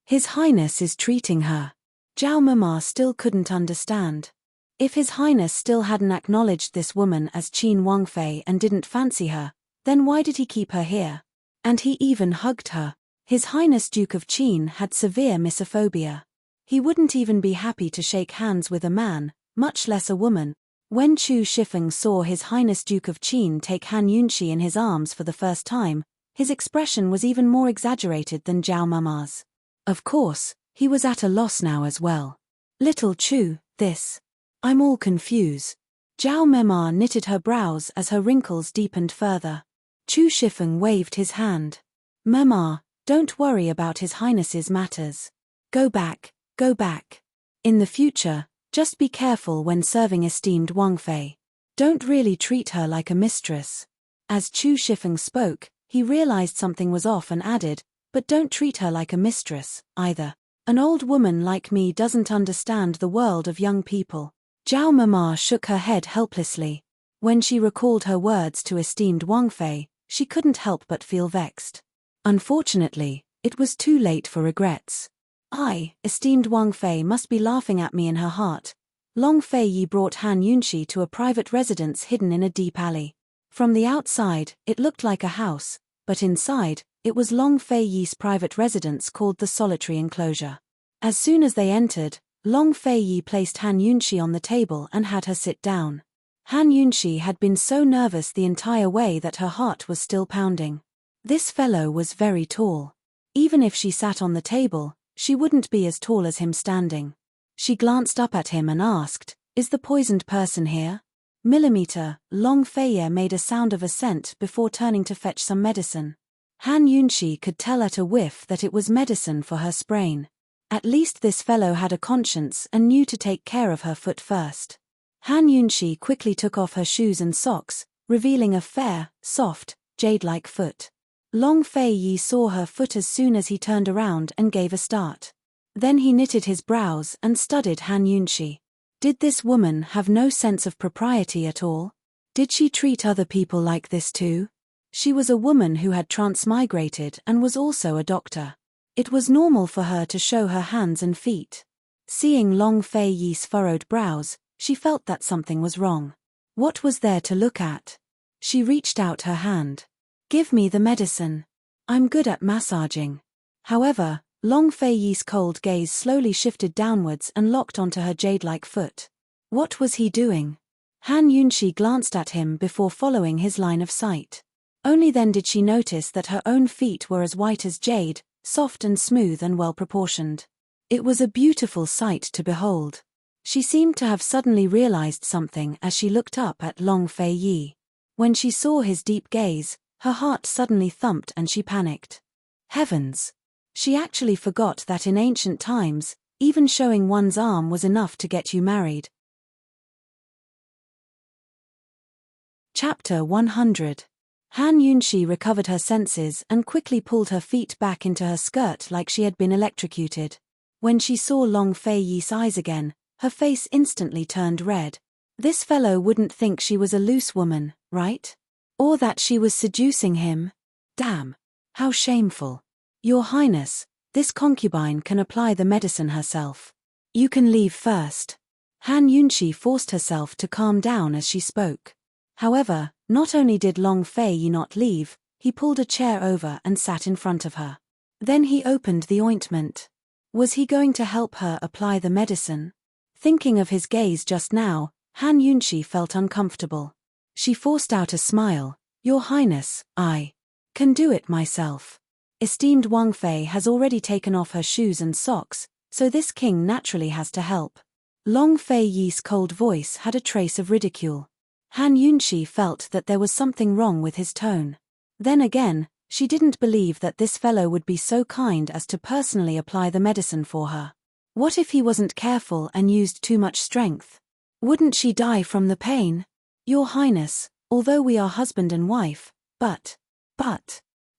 S1: His Highness is treating her. Zhao Mama still couldn't understand. If His Highness still hadn't acknowledged this woman as Qin Wangfei and didn't fancy her, then why did he keep her here? And he even hugged her. His Highness Duke of Qin had severe misophobia. He wouldn't even be happy to shake hands with a man, much less a woman. When Chu Shifeng saw His Highness Duke of Qin take Han Yunshi in his arms for the first time, his expression was even more exaggerated than Zhao Mama's. Of course, he was at a loss now as well. Little Chu, I'm all confused. Zhao Mama knitted her brows as her wrinkles deepened further. Chu Shifeng waved his hand. Mama, don't worry about His Highness's matters. Go back. In the future, just be careful when serving esteemed Wangfei. Don't really treat her like a mistress. As Chu Shifeng spoke, he realized something was off and added, but don't treat her like a mistress, either. An old woman like me doesn't understand the world of young people. Zhao Mama shook her head helplessly. When she recalled her words to esteemed Wangfei, she couldn't help but feel vexed. Unfortunately, it was too late for regrets. Esteemed Wangfei must be laughing at me in her heart. Long Fei Yi brought Han Yunshi to a private residence hidden in a deep alley. From the outside, it looked like a house, but inside, it was Long Fei Yi's private residence called the Solitary Enclosure. As soon as they entered, Long Fei Yi placed Han Yunshi on the table and had her sit down. Han Yunshi had been so nervous the entire way that her heart was still pounding. This fellow was very tall. Even if she sat on the table, she wouldn't be as tall as him standing. She glanced up at him and asked, "Is the poisoned person here?" Millimeter, Long Fei Yi made a sound of assent before turning to fetch some medicine. Han Yunshi could tell at a whiff that it was medicine for her sprain. At least this fellow had a conscience and knew to take care of her foot first. Han Yunshi quickly took off her shoes and socks, revealing a fair, soft, jade-like foot. Long Fei Yi saw her foot as soon as he turned around and gave a start. Then he knitted his brows and studied Han Yunshi. Did this woman have no sense of propriety at all? Did she treat other people like this too? She was a woman who had transmigrated and was also a doctor. It was normal for her to show her hands and feet. Seeing Long Fei Yi's furrowed brows, she felt that something was wrong. What was there to look at? She reached out her hand. "Give me the medicine. I'm good at massaging." However, Long Fei Yi's cold gaze slowly shifted downwards and locked onto her jade-like foot. What was he doing? Han Yunshi glanced at him before following his line of sight. Only then did she notice that her own feet were as white as jade, soft and smooth and well-proportioned. It was a beautiful sight to behold. She seemed to have suddenly realized something as she looked up at Long Fei Yi. When she saw his deep gaze, her heart suddenly thumped and she panicked. Heavens! She actually forgot that in ancient times, even showing one's arm was enough to get you married. Chapter 100. Han Yunshi recovered her senses and quickly pulled her feet back into her skirt like she had been electrocuted. When she saw Long Fei Yi's eyes again, her face instantly turned red. This fellow wouldn't think she was a loose woman, right? Or that she was seducing him? Damn! How shameful. Your Highness, this concubine can apply the medicine herself. You can leave first. Han Yunshi forced herself to calm down as she spoke. However, not only did Long Fei Yi not leave, He pulled a chair over and sat in front of her. Then he opened the ointment. Was he going to help her apply the medicine? Thinking of his gaze just now, Han Yunshi felt uncomfortable. She forced out a smile. Your Highness, I can do it myself. Esteemed Wang Fei has already taken off her shoes and socks, so this king naturally has to help. Long Fei Yi's cold voice had a trace of ridicule. Han Yunshi felt that there was something wrong with his tone. Then again, she didn't believe that this fellow would be so kind as to personally apply the medicine for her. What if he wasn't careful and used too much strength? Wouldn't she die from the pain? Your Highness, although we are husband and wife, but.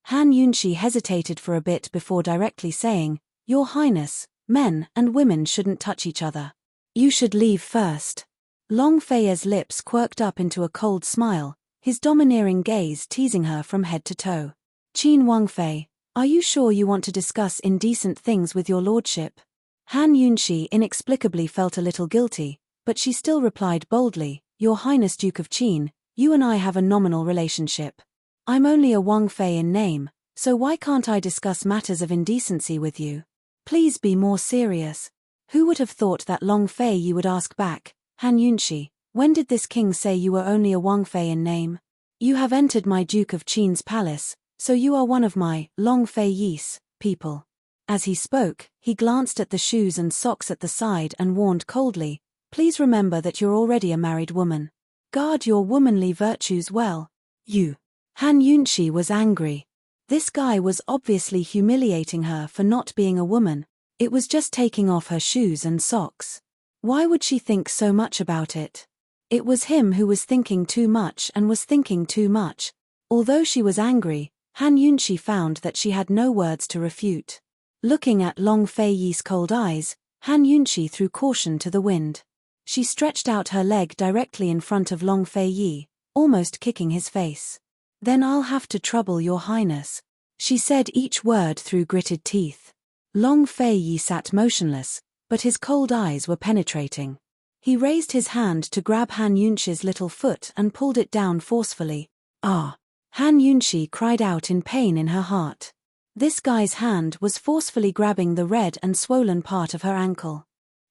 S1: Han Yunshi hesitated for a bit before directly saying, Your Highness, men and women shouldn't touch each other. You should leave first. Long Fei's lips quirked up into a cold smile, his domineering gaze teasing her from head to toe. Qin Wang Fei, are you sure you want to discuss indecent things with your lordship? Han Yunshi inexplicably felt a little guilty, but she still replied boldly, Your Highness Duke of Qin, you and I have a nominal relationship. I'm only a Wang Fei in name, so why can't I discuss matters of indecency with you? Please be more serious. Who would have thought that Long Fei Yi would ask back, Han Yunshi, when did this king say you were only a Wang Fei in name? You have entered my Duke of Qin's palace, so you are one of my Long Fei Yi's people. As he spoke, he glanced at the shoes and socks at the side and warned coldly, Please remember that you're already a married woman. Guard your womanly virtues well. You. Han Yunshi was angry. This guy was obviously humiliating her for not being a woman. It was just taking off her shoes and socks. Why would she think so much about it? It was him who was thinking too much and was thinking too much. Although she was angry, Han Yunshi found that she had no words to refute. Looking at Long Fei Yi's cold eyes, Han Yunshi threw caution to the wind. She stretched out her leg directly in front of Long Fei Yi, almost kicking his face. Then I'll have to trouble your highness. She said each word through gritted teeth. Long Fei Yi sat motionless, but his cold eyes were penetrating. He raised his hand to grab Han Yunshi's little foot and pulled it down forcefully. Ah! Han Yunshi cried out in pain in her heart. This guy's hand was forcefully grabbing the red and swollen part of her ankle.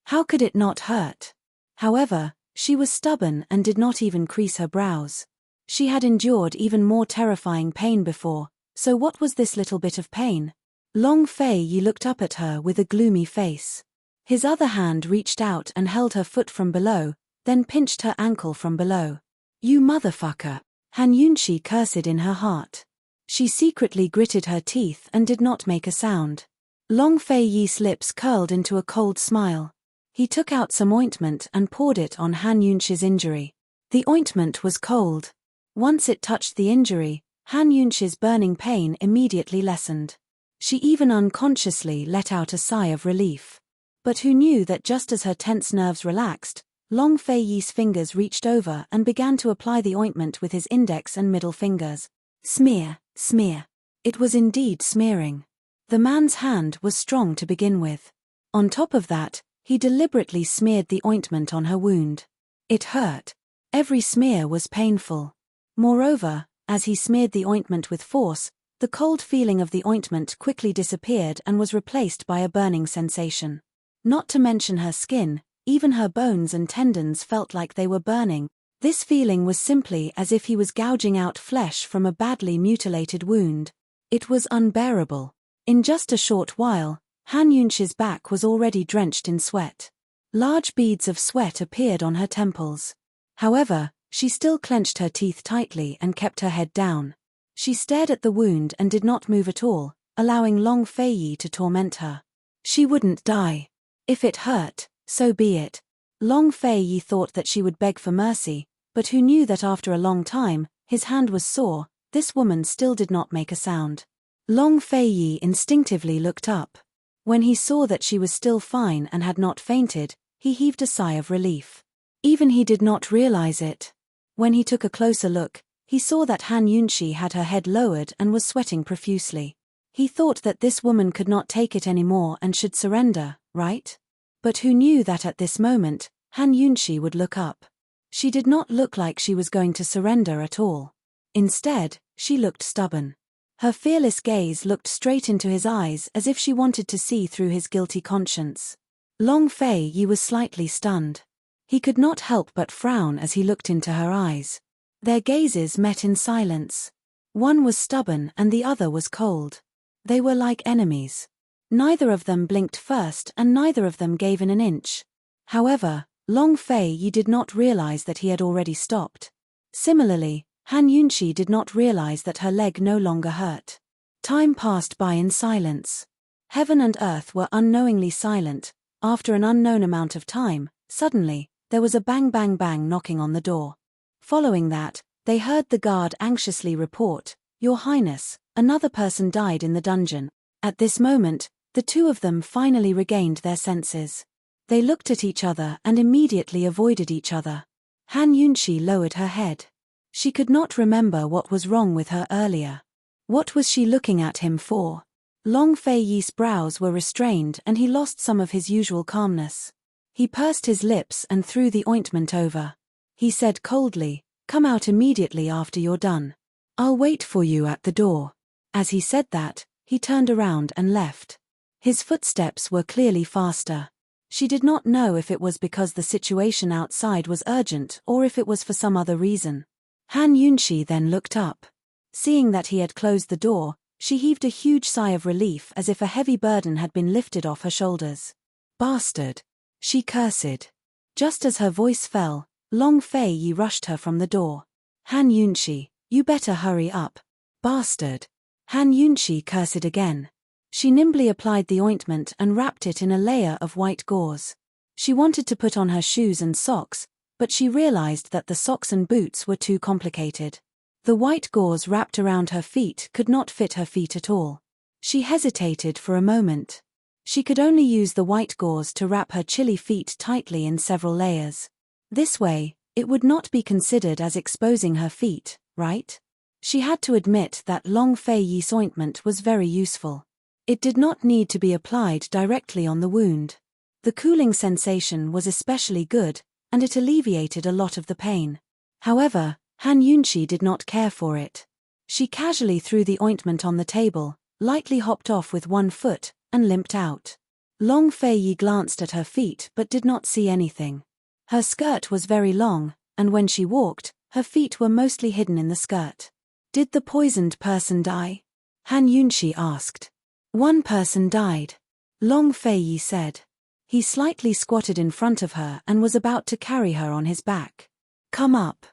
S1: How could it not hurt? However, she was stubborn and did not even crease her brows. She had endured even more terrifying pain before, so what was this little bit of pain? Long Fei Yi looked up at her with a gloomy face. His other hand reached out and held her foot from below, then pinched her ankle from below. You motherfucker! Han Yunshi cursed in her heart. She secretly gritted her teeth and did not make a sound. Long Fei Yi's lips curled into a cold smile. He took out some ointment and poured it on Han Yunshi's injury. The ointment was cold. Once it touched the injury, Han Yunshi's burning pain immediately lessened. She even unconsciously let out a sigh of relief. But who knew that just as her tense nerves relaxed, Long Fei Yi's fingers reached over and began to apply the ointment with his index and middle fingers. Smear, smear. It was indeed smearing. The man's hand was strong to begin with. On top of that, he deliberately smeared the ointment on her wound. It hurt. Every smear was painful. Moreover, as he smeared the ointment with force, the cold feeling of the ointment quickly disappeared and was replaced by a burning sensation. Not to mention her skin, even her bones and tendons felt like they were burning. This feeling was simply as if he was gouging out flesh from a badly mutilated wound. It was unbearable. In just a short while, Han Yunshi's back was already drenched in sweat. Large beads of sweat appeared on her temples. However, she still clenched her teeth tightly and kept her head down. She stared at the wound and did not move at all, allowing Long Fei Yi to torment her. She wouldn't die. If it hurt, so be it. Long Fei Yi thought that she would beg for mercy, but who knew that after a long time, his hand was sore, this woman still did not make a sound. Long Fei Yi instinctively looked up. When he saw that she was still fine and had not fainted, he heaved a sigh of relief. Even he did not realize it. When he took a closer look, he saw that Han Yunshi had her head lowered and was sweating profusely. He thought that this woman could not take it anymore and should surrender, right? But who knew that at this moment, Han Yunshi would look up. She did not look like she was going to surrender at all. Instead, she looked stubborn. Her fearless gaze looked straight into his eyes as if she wanted to see through his guilty conscience. Long Fei Yi was slightly stunned. He could not help but frown as he looked into her eyes. Their gazes met in silence. One was stubborn and the other was cold. They were like enemies. Neither of them blinked first and neither of them gave in an inch. However, Long Fei Yi did not realize that he had already stopped. Similarly, Han Yunqi did not realize that her leg no longer hurt. Time passed by in silence. Heaven and earth were unknowingly silent. After an unknown amount of time, suddenly, there was a bang bang bang knocking on the door. Following that, they heard the guard anxiously report, "Your Highness, another person died in the dungeon." At this moment, the two of them finally regained their senses. They looked at each other and immediately avoided each other. Han Yunqi lowered her head. She could not remember what was wrong with her earlier. What was she looking at him for? Long Fei Yi's brows were restrained and he lost some of his usual calmness. He pursed his lips and threw the ointment over. He said coldly, "Come out immediately after you're done. I'll wait for you at the door." As he said that, he turned around and left. His footsteps were clearly faster. She did not know if it was because the situation outside was urgent or if it was for some other reason. Han Yunqi then looked up. Seeing that he had closed the door, she heaved a huge sigh of relief as if a heavy burden had been lifted off her shoulders. "Bastard!" she cursed. Just as her voice fell, Long Fei Yi rushed her from the door. "Han Yunqi, you better hurry up. Bastard!" Han Yunqi cursed again. She nimbly applied the ointment and wrapped it in a layer of white gauze. She wanted to put on her shoes and socks, but she realized that the socks and boots were too complicated. The white gauze wrapped around her feet could not fit her feet at all. She hesitated for a moment. She could only use the white gauze to wrap her chilly feet tightly in several layers. This way, it would not be considered as exposing her feet, right? She had to admit that Long Fei Yi's ointment was very useful. It did not need to be applied directly on the wound. The cooling sensation was especially good, and it alleviated a lot of the pain. However, Han Yunqi did not care for it. She casually threw the ointment on the table, lightly hopped off with one foot, and limped out. Long Fei Yi glanced at her feet but did not see anything. Her skirt was very long, and when she walked, her feet were mostly hidden in the skirt. "Did the poisoned person die?" Han Yunqi asked. "One person died," Long Fei Yi said. He slightly squatted in front of her and was about to carry her on his back. "Come up."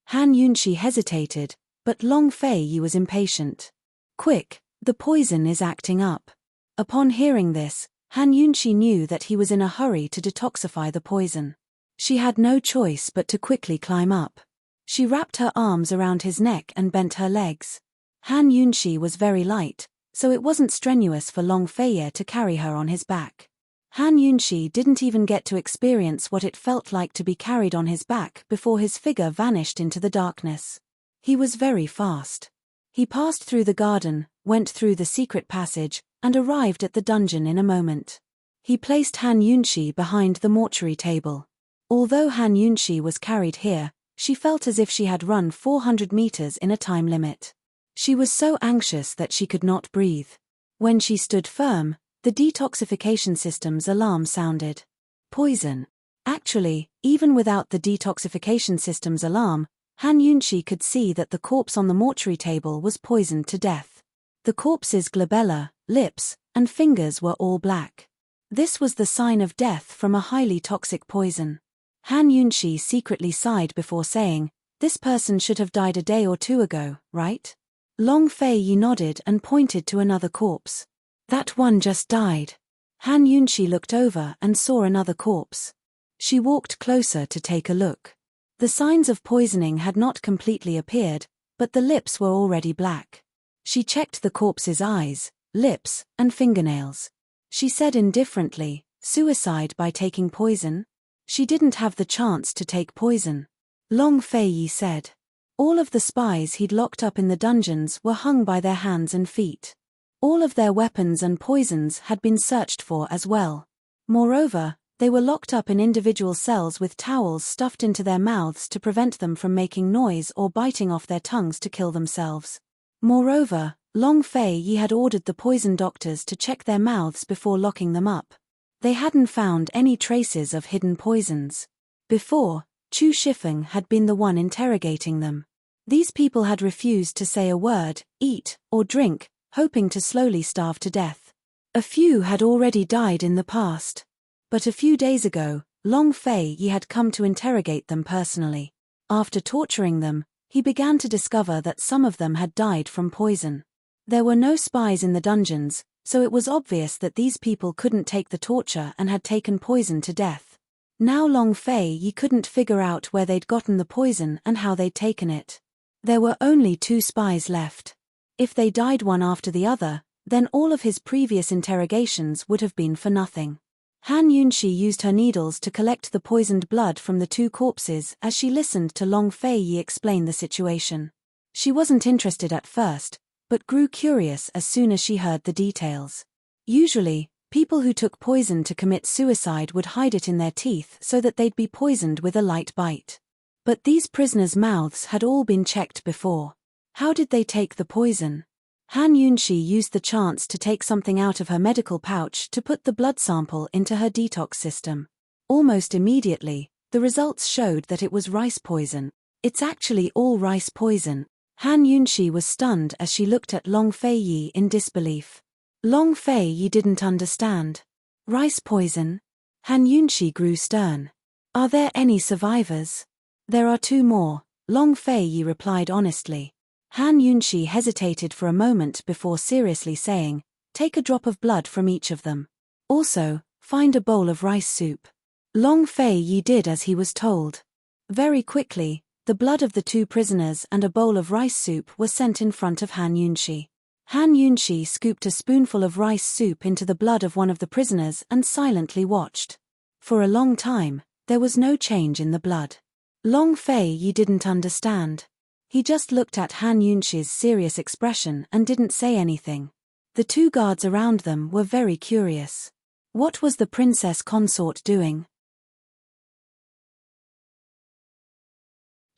S1: Han Yunqi hesitated, but Long Fei Yi was impatient. "Quick, the poison is acting up." Upon hearing this, Han Yunqi knew that he was in a hurry to detoxify the poison. She had no choice but to quickly climb up. She wrapped her arms around his neck and bent her legs. Han Yunqi was very light, so it wasn't strenuous for Long Fei Yi to carry her on his back. Han Yunqi didn't even get to experience what it felt like to be carried on his back before his figure vanished into the darkness. He was very fast. He passed through the garden, went through the secret passage, and arrived at the dungeon in a moment. He placed Han Yunqi behind the mortuary table. Although Han Yunqi was carried here, she felt as if she had run 400 meters in a time limit. She was so anxious that she could not breathe. When she stood firm, the detoxification system's alarm sounded. Poison. Actually, even without the detoxification system's alarm, Han Yunqi could see that the corpse on the mortuary table was poisoned to death. The corpse's glabella, lips, and fingers were all black. This was the sign of death from a highly toxic poison. Han Yunqi secretly sighed before saying, "This person should have died a day or two ago, right?" Long Fei Yi nodded and pointed to another corpse. "That one just died." Han Yunqi looked over and saw another corpse. She walked closer to take a look. The signs of poisoning had not completely appeared, but the lips were already black. She checked the corpse's eyes, lips, and fingernails. She said indifferently, "Suicide by taking poison?" She didn't have the chance to take poison. Long Fei Yi said. All of the spies he'd locked up in the dungeons were hung by their hands and feet. All of their weapons and poisons had been searched for as well. Moreover, they were locked up in individual cells with towels stuffed into their mouths to prevent them from making noise or biting off their tongues to kill themselves. Moreover, Long Fei Yi had ordered the poison doctors to check their mouths before locking them up. They hadn't found any traces of hidden poisons. Before, Chu Shifeng had been the one interrogating them. These people had refused to say a word, eat, or drink, hoping to slowly starve to death. A few had already died in the past. But a few days ago, Long Fei Yi had come to interrogate them personally. After torturing them, he began to discover that some of them had died from poison. There were no spies in the dungeons, so it was obvious that these people couldn't take the torture and had taken poison to death. Now Long Fei Yi couldn't figure out where they'd gotten the poison and how they'd taken it. There were only 2 spies left. If they died one after the other, then all of his previous interrogations would have been for nothing. Han Yunxi used her needles to collect the poisoned blood from the 2 corpses as she listened to Long Fei Yi explain the situation. She wasn't interested at first, but grew curious as soon as she heard the details. Usually, people who took poison to commit suicide would hide it in their teeth so that they'd be poisoned with a light bite. But these prisoners' mouths had all been checked before. How did they take the poison? Han Yunxi used the chance to take something out of her medical pouch to put the blood sample into her detox system. Almost immediately, the results showed that it was rice poison. It's actually all rice poison. Han Yunxi was stunned as she looked at Long Fei Yi in disbelief. Long Fei Yi didn't understand. Rice poison? Han Yunxi grew stern. Are there any survivors? There are 2 more, Long Fei Yi replied honestly. Han Yunxi hesitated for a moment before seriously saying, take a drop of blood from each of them. Also, find a bowl of rice soup. Long Fei Yi did as he was told. Very quickly, the blood of the 2 prisoners and a bowl of rice soup were sent in front of Han Yunxi. Han Yunxi scooped a spoonful of rice soup into the blood of one of the prisoners and silently watched. For a long time, there was no change in the blood. Long Fei Yi didn't understand. He just looked at Han Yunxi's serious expression and didn't say anything. The 2 guards around them were very curious. What was the Princess Consort doing?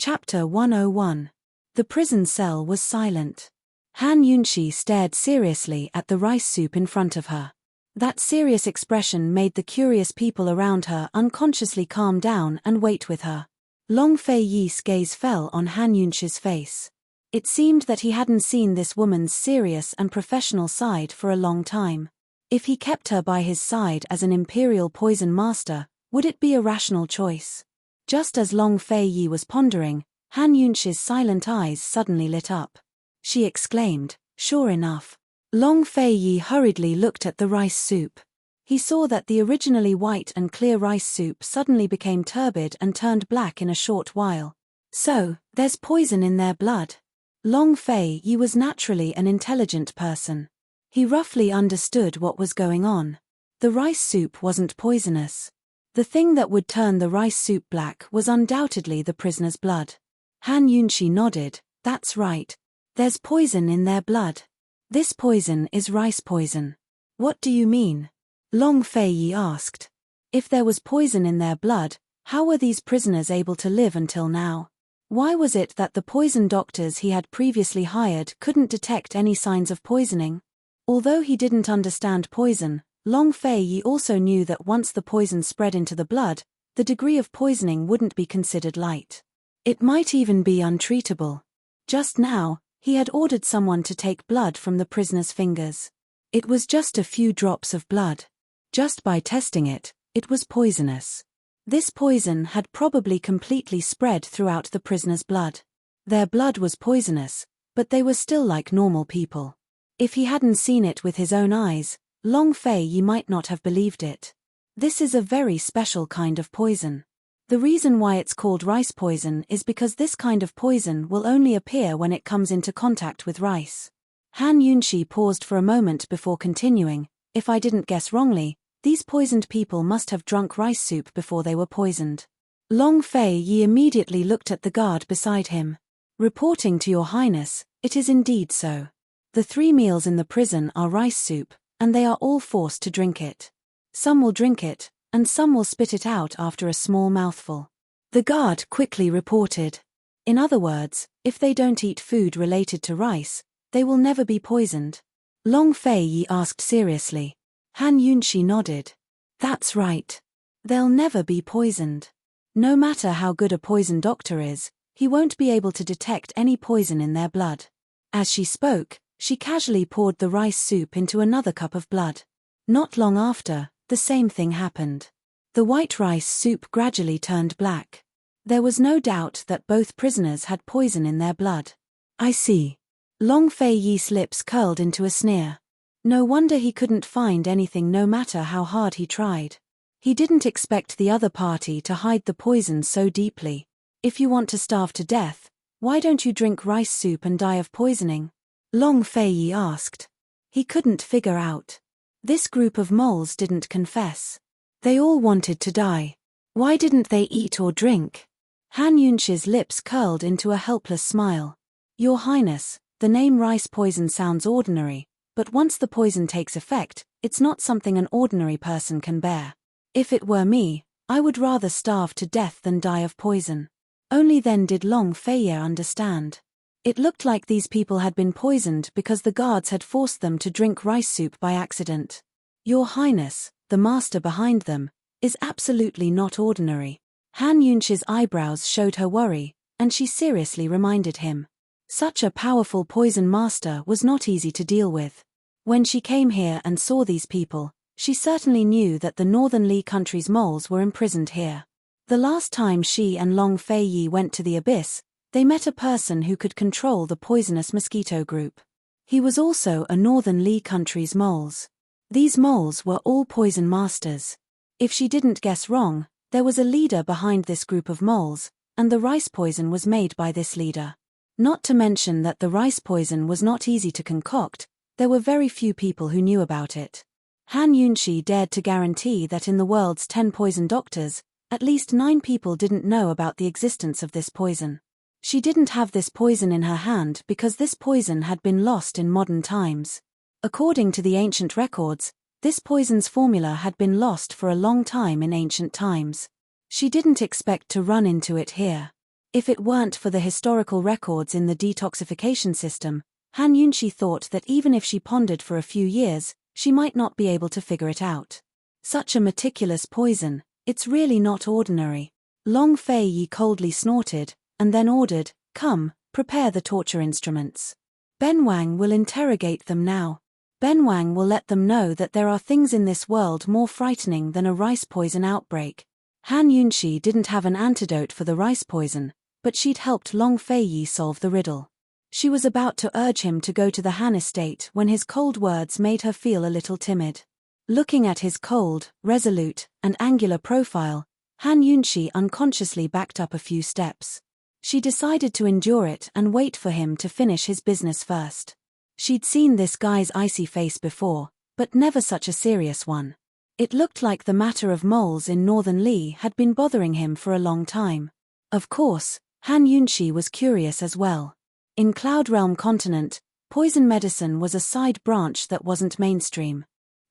S1: Chapter 101. The prison cell was silent. Han Yunxi stared seriously at the rice soup in front of her. That serious expression made the curious people around her unconsciously calm down and wait with her. Long Fei Yi's gaze fell on Han Yunxi's face. It seemed that he hadn't seen this woman's serious and professional side for a long time. If he kept her by his side as an imperial poison master, would it be a rational choice? Just as Long Fei Yi was pondering, Han Yunxi's silent eyes suddenly lit up. She exclaimed, sure enough. Long Fei Yi hurriedly looked at the rice soup. He saw that the originally white and clear rice soup suddenly became turbid and turned black in a short while. So, there's poison in their blood. Long Fei Yi was naturally an intelligent person. He roughly understood what was going on. The rice soup wasn't poisonous. The thing that would turn the rice soup black was undoubtedly the prisoner's blood. Han Yunxi nodded, that's right. There's poison in their blood. This poison is rice poison. What do you mean? Long Fei Yi asked. If there was poison in their blood, how were these prisoners able to live until now? Why was it that the poison doctors he had previously hired couldn't detect any signs of poisoning? Although he didn't understand poison, Long Fei Yi also knew that once the poison spread into the blood, the degree of poisoning wouldn't be considered light. It might even be untreatable. Just now, he had ordered someone to take blood from the prisoner's fingers. It was just a few drops of blood. Just by testing it, it was poisonous. This poison had probably completely spread throughout the prisoner's blood. Their blood was poisonous, but they were still like normal people. If he hadn't seen it with his own eyes, Long Fei Yi might not have believed it. This is a very special kind of poison. The reason why it's called rice poison is because this kind of poison will only appear when it comes into contact with rice. Han Yunxi paused for a moment before continuing, if I didn't guess wrongly, these poisoned people must have drunk rice soup before they were poisoned. Long Fei Yi immediately looked at the guard beside him. Reporting to your highness, it is indeed so. The 3 meals in the prison are rice soup, and they are all forced to drink it. Some will drink it, and some will spit it out after a small mouthful. The guard quickly reported. In other words, if they don't eat food related to rice, They will never be poisoned? Long Fei Yi asked seriously. Han Yunshi nodded. That's right. They'll never be poisoned. No matter how good a poison doctor is, he won't be able to detect any poison in their blood. As she spoke, she casually poured the rice soup into another cup of blood. Not long after, the same thing happened. The white rice soup gradually turned black. There was no doubt that both prisoners had poison in their blood. I see. Long Fei Yi's lips curled into a sneer. No wonder he couldn't find anything no matter how hard he tried. He didn't expect the other party to hide the poison so deeply. If you want to starve to death, why don't you drink rice soup and die of poisoning? Long Fei Yi asked. He couldn't figure out. This group of moles didn't confess. They all wanted to die. Why didn't they eat or drink? Han Yunshi's lips curled into a helpless smile. Your Highness, the name rice poison sounds ordinary, but once the poison takes effect, it's not something an ordinary person can bear. If it were me, I would rather starve to death than die of poison. Only then did Long Fei Yi understand. It looked like these people had been poisoned because the guards had forced them to drink rice soup by accident. Your Highness, the master behind them, is absolutely not ordinary. Han Yunshi's eyebrows showed her worry, and she seriously reminded him. Such a powerful poison master was not easy to deal with. When she came here and saw these people, she certainly knew that the Northern Li country's moles were imprisoned here. The last time she and Long Fei Yi went to the abyss, they met a person who could control the poisonous mosquito group. He was also a Northern Li country's moles. These moles were all poison masters. If she didn't guess wrong, there was a leader behind this group of moles, and the rice poison was made by this leader. Not to mention that the rice poison was not easy to concoct, there were very few people who knew about it. Han Yunshi dared to guarantee that in the world's 10 poison doctors, at least 9 people didn't know about the existence of this poison. She didn't have this poison in her hand because this poison had been lost in modern times. According to the ancient records, this poison's formula had been lost for a long time in ancient times. She didn't expect to run into it here. If it weren't for the historical records in the detoxification system, Han Yunshi thought that even if she pondered for a few years, she might not be able to figure it out. Such a meticulous poison, it's really not ordinary. Long Fei Yi coldly snorted, and then ordered, "Come, prepare the torture instruments. Ben Wang will interrogate them now. Ben Wang will let them know that there are things in this world more frightening than a rice poison outbreak." Han Yunshi didn't have an antidote for the rice poison, but she'd helped Long Fei Yi solve the riddle. She was about to urge him to go to the Han estate when his cold words made her feel a little timid. Looking at his cold, resolute, and angular profile, Han Yunshi unconsciously backed up a few steps. She decided to endure it and wait for him to finish his business first. She'd seen this guy's icy face before, but never such a serious one. It looked like the matter of moles in Northern Li had been bothering him for a long time. Of course, Han Yunshi was curious as well. In Cloud Realm continent, poison medicine was a side branch that wasn't mainstream.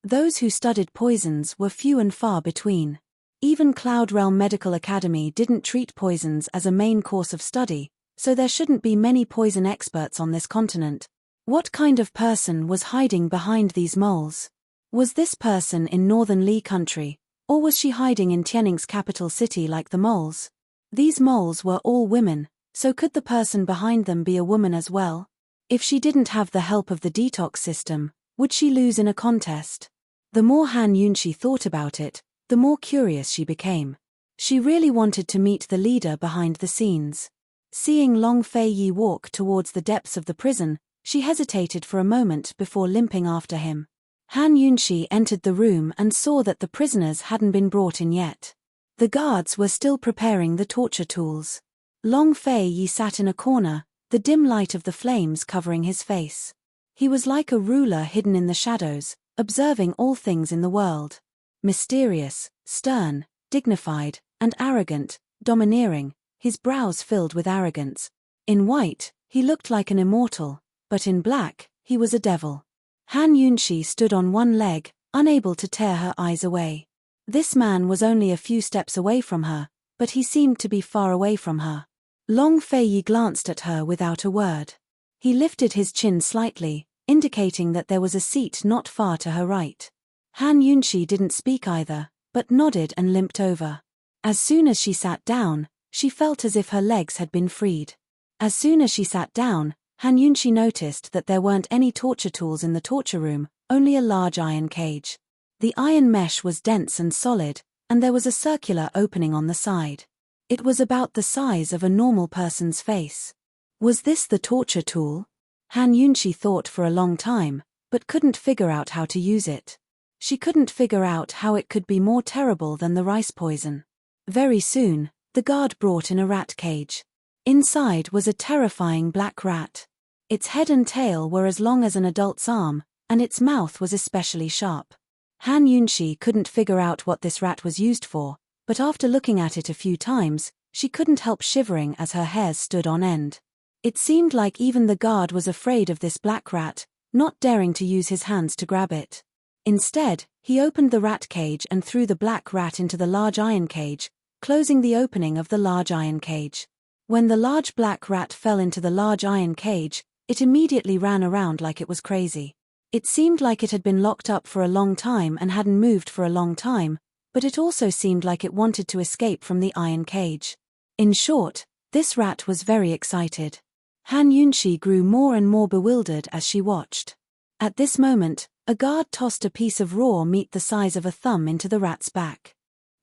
S1: Those who studied poisons were few and far between. Even Cloud Realm Medical Academy didn't treat poisons as a main course of study, so there shouldn't be many poison experts on this continent. What kind of person was hiding behind these moles? Was this person in Northern Li country, or was she hiding in Tianning's capital city like the moles? These moles were all women, so could the person behind them be a woman as well? If she didn't have the help of the detox system, would she lose in a contest? The more Han Yunshi thought about it, the more curious she became. She really wanted to meet the leader behind the scenes. Seeing Long Fei Yi walk towards the depths of the prison, she hesitated for a moment before limping after him. Han Yunshi entered the room and saw that the prisoners hadn't been brought in yet. The guards were still preparing the torture tools. Long Fei Yi sat in a corner, the dim light of the flames covering his face. He was like a ruler hidden in the shadows, observing all things in the world. Mysterious, stern, dignified, and arrogant, domineering, his brows filled with arrogance. In white, he looked like an immortal, but in black, he was a devil. Han Yunshi stood on one leg, unable to tear her eyes away. This man was only a few steps away from her, but he seemed to be far away from her. Long Fei Yi glanced at her without a word. He lifted his chin slightly, indicating that there was a seat not far to her right. Han Yunshi didn't speak either, but nodded and limped over. As soon as she sat down, she felt as if her legs had been freed. As soon as she sat down, Han Yunshi noticed that there weren't any torture tools in the torture room, only a large iron cage. The iron mesh was dense and solid, and there was a circular opening on the side. It was about the size of a normal person's face. Was this the torture tool? Han Yunshi thought for a long time, but couldn't figure out how to use it. She couldn't figure out how it could be more terrible than the rice poison. Very soon, the guard brought in a rat cage. Inside was a terrifying black rat. Its head and tail were as long as an adult's arm, and its mouth was especially sharp. Han Yunshi couldn't figure out what this rat was used for, but after looking at it a few times, she couldn't help shivering as her hairs stood on end. It seemed like even the guard was afraid of this black rat, not daring to use his hands to grab it. Instead, he opened the rat cage and threw the black rat into the large iron cage, closing the opening of the large iron cage. When the large black rat fell into the large iron cage, it immediately ran around like it was crazy. It seemed like it had been locked up for a long time and hadn't moved for a long time, but it also seemed like it wanted to escape from the iron cage. In short, this rat was very excited. Han Yunshi grew more and more bewildered as she watched. At this moment, a guard tossed a piece of raw meat the size of a thumb into the rat's back.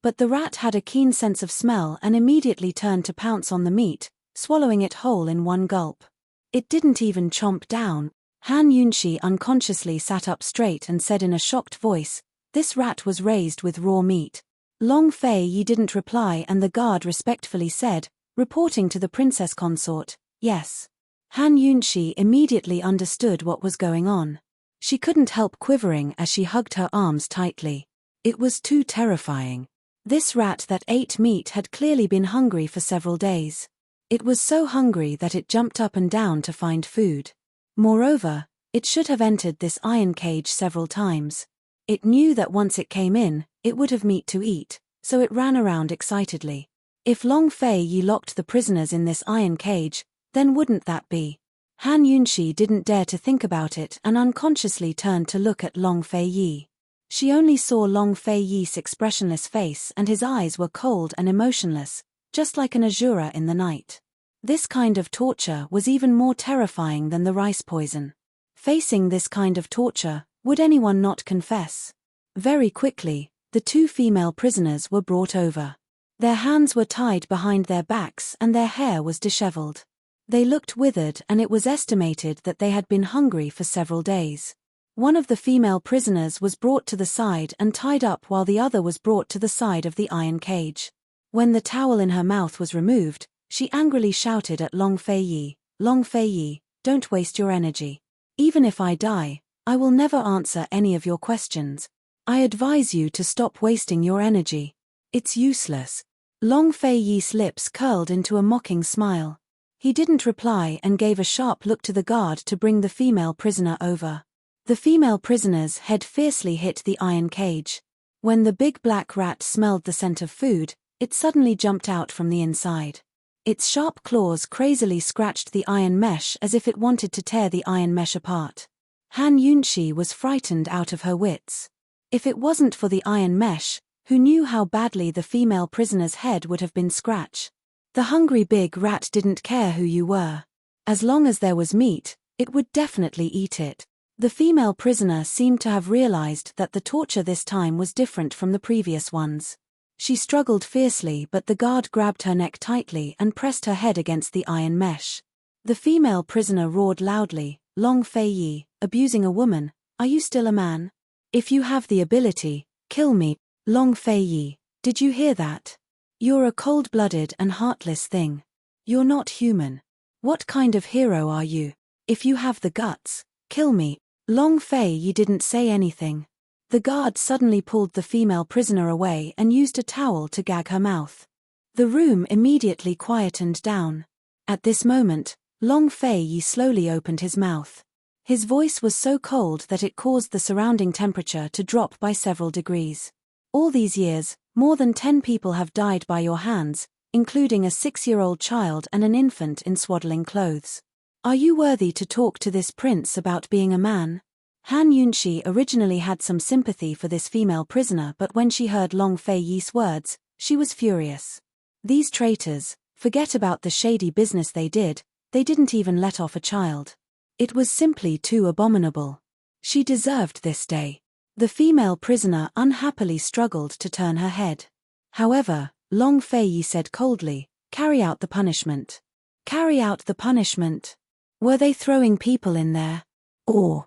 S1: But the rat had a keen sense of smell and immediately turned to pounce on the meat, swallowing it whole in one gulp. It didn't even chomp down. Han Yunshi unconsciously sat up straight and said in a shocked voice, "This rat was raised with raw meat." Long Fei Yi didn't reply and the guard respectfully said, reporting to the princess consort, "Yes." Han Yunshi immediately understood what was going on. She couldn't help quivering as she hugged her arms tightly. It was too terrifying. This rat that ate meat had clearly been hungry for several days. It was so hungry that it jumped up and down to find food. Moreover, it should have entered this iron cage several times. It knew that once it came in, it would have meat to eat, so it ran around excitedly. If Long Fei Yi locked the prisoners in this iron cage, then wouldn't that be? Han Yunshi didn't dare to think about it and unconsciously turned to look at Long Fei Yi. She only saw Long Fei Yi's expressionless face and his eyes were cold and emotionless, just like an azura in the night. This kind of torture was even more terrifying than the rice poison. Facing this kind of torture, would anyone not confess? Very quickly, the two female prisoners were brought over. Their hands were tied behind their backs and their hair was disheveled. They looked withered and it was estimated that they had been hungry for several days. One of the female prisoners was brought to the side and tied up while the other was brought to the side of the iron cage. When the towel in her mouth was removed, she angrily shouted at Long Fei Yi, "Long Fei Yi, don't waste your energy. Even if I die, I will never answer any of your questions. I advise you to stop wasting your energy. It's useless." Long Fei Yi's lips curled into a mocking smile. He didn't reply and gave a sharp look to the guard to bring the female prisoner over. The female prisoner's head fiercely hit the iron cage. When the big black rat smelled the scent of food, it suddenly jumped out from the inside. Its sharp claws crazily scratched the iron mesh as if it wanted to tear the iron mesh apart. Han Yunshi was frightened out of her wits. If it wasn't for the iron mesh, who knew how badly the female prisoner's head would have been scratched? The hungry big rat didn't care who you were. As long as there was meat, it would definitely eat it. The female prisoner seemed to have realized that the torture this time was different from the previous ones. She struggled fiercely but the guard grabbed her neck tightly and pressed her head against the iron mesh. The female prisoner roared loudly, "Long Fei Yi, abusing a woman, are you still a man? If you have the ability, kill me." Long Fei Yi, did you hear that? You're a cold-blooded and heartless thing. You're not human. What kind of hero are you? If you have the guts, kill me. Long Fei Yi didn't say anything. The guard suddenly pulled the female prisoner away and used a towel to gag her mouth. The room immediately quietened down. At this moment, Long Fei Yi slowly opened his mouth. His voice was so cold that it caused the surrounding temperature to drop by several degrees. All these years, more than 10 people have died by your hands, including a 6-year-old child and an infant in swaddling clothes. Are you worthy to talk to this prince about being a man? Han Yunshi originally had some sympathy for this female prisoner, but when she heard Long Fei Yi's words, she was furious. These traitors, forget about the shady business they didn't even let off a child. It was simply too abominable. She deserved this day. The female prisoner unhappily struggled to turn her head. However, Long Fei Yi said coldly, "Carry out the punishment." Carry out the punishment? Were they throwing people in there? Or?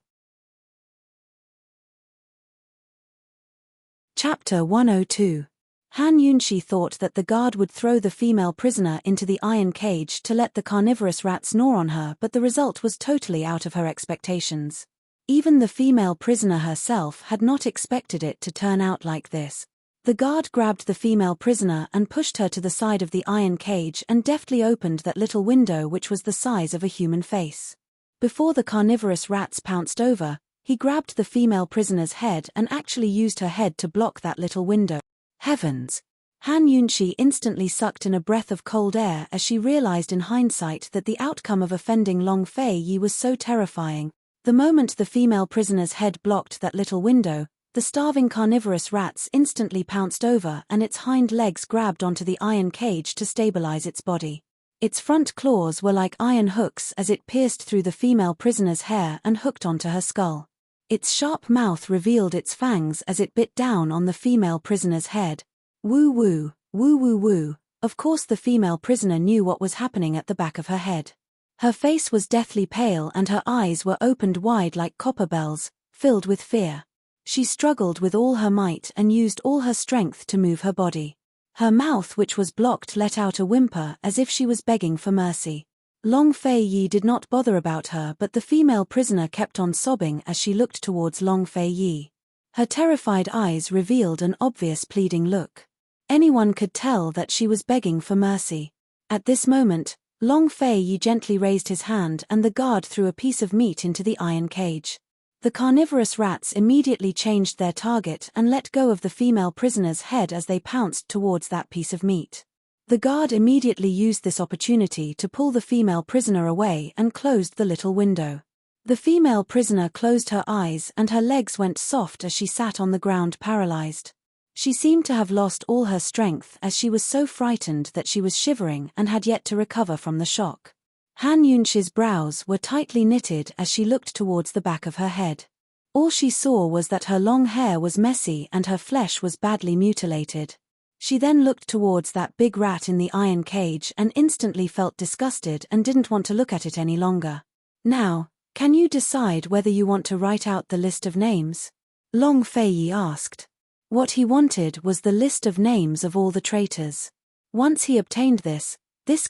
S1: Chapter 102. Han Yunshi thought that the guard would throw the female prisoner into the iron cage to let the carnivorous rats gnaw on her, but the result was totally out of her expectations. Even the female prisoner herself had not expected it to turn out like this. The guard grabbed the female prisoner and pushed her to the side of the iron cage and deftly opened that little window which was the size of a human face. Before the carnivorous rats pounced over, he grabbed the female prisoner's head and actually used her head to block that little window. Heavens! Han Yunshi instantly sucked in a breath of cold air as she realized in hindsight that the outcome of offending Long Fei Yi was so terrifying. The moment the female prisoner's head blocked that little window, the starving carnivorous rats instantly pounced over and its hind legs grabbed onto the iron cage to stabilize its body. Its front claws were like iron hooks as it pierced through the female prisoner's hair and hooked onto her skull. Its sharp mouth revealed its fangs as it bit down on the female prisoner's head. Woo woo, woo woo woo. Of course the female prisoner knew what was happening at the back of her head. Her face was deathly pale and her eyes were opened wide like copper bells, filled with fear. She struggled with all her might and used all her strength to move her body. Her mouth, which was blocked, let out a whimper as if she was begging for mercy. Long Fei Yi did not bother about her, but the female prisoner kept on sobbing as she looked towards Long Fei Yi. Her terrified eyes revealed an obvious pleading look. Anyone could tell that she was begging for mercy. At this moment, Long Fei Yi gently raised his hand and the guard threw a piece of meat into the iron cage. The carnivorous rats immediately changed their target and let go of the female prisoner's head as they pounced towards that piece of meat. The guard immediately used this opportunity to pull the female prisoner away and closed the little window. The female prisoner closed her eyes and her legs went soft as she sat on the ground paralyzed. She seemed to have lost all her strength as she was so frightened that she was shivering and had yet to recover from the shock. Han Yunshi's brows were tightly knitted as she looked towards the back of her head. All she saw was that her long hair was messy and her flesh was badly mutilated. She then looked towards that big rat in the iron cage and instantly felt disgusted and didn't want to look at it any longer. "Now, can you decide whether you want to write out the list of names?" Long Fei Yi asked. What he wanted was the list of names of all the traitors. Once he obtained this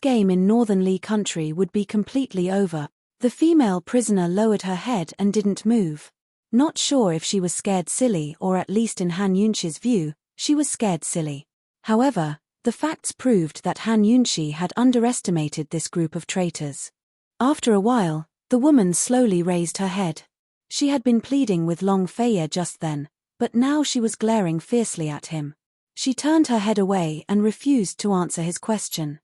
S1: game in Northern Li country would be completely over. The female prisoner lowered her head and didn't move. Not sure if she was scared silly, or at least in Han Yunshi's view, she was scared silly. However, the facts proved that Han Yunshi had underestimated this group of traitors. After a while, the woman slowly raised her head. She had been pleading with Long Fei Yi just then, but now she was glaring fiercely at him. She turned her head away and refused to answer his question.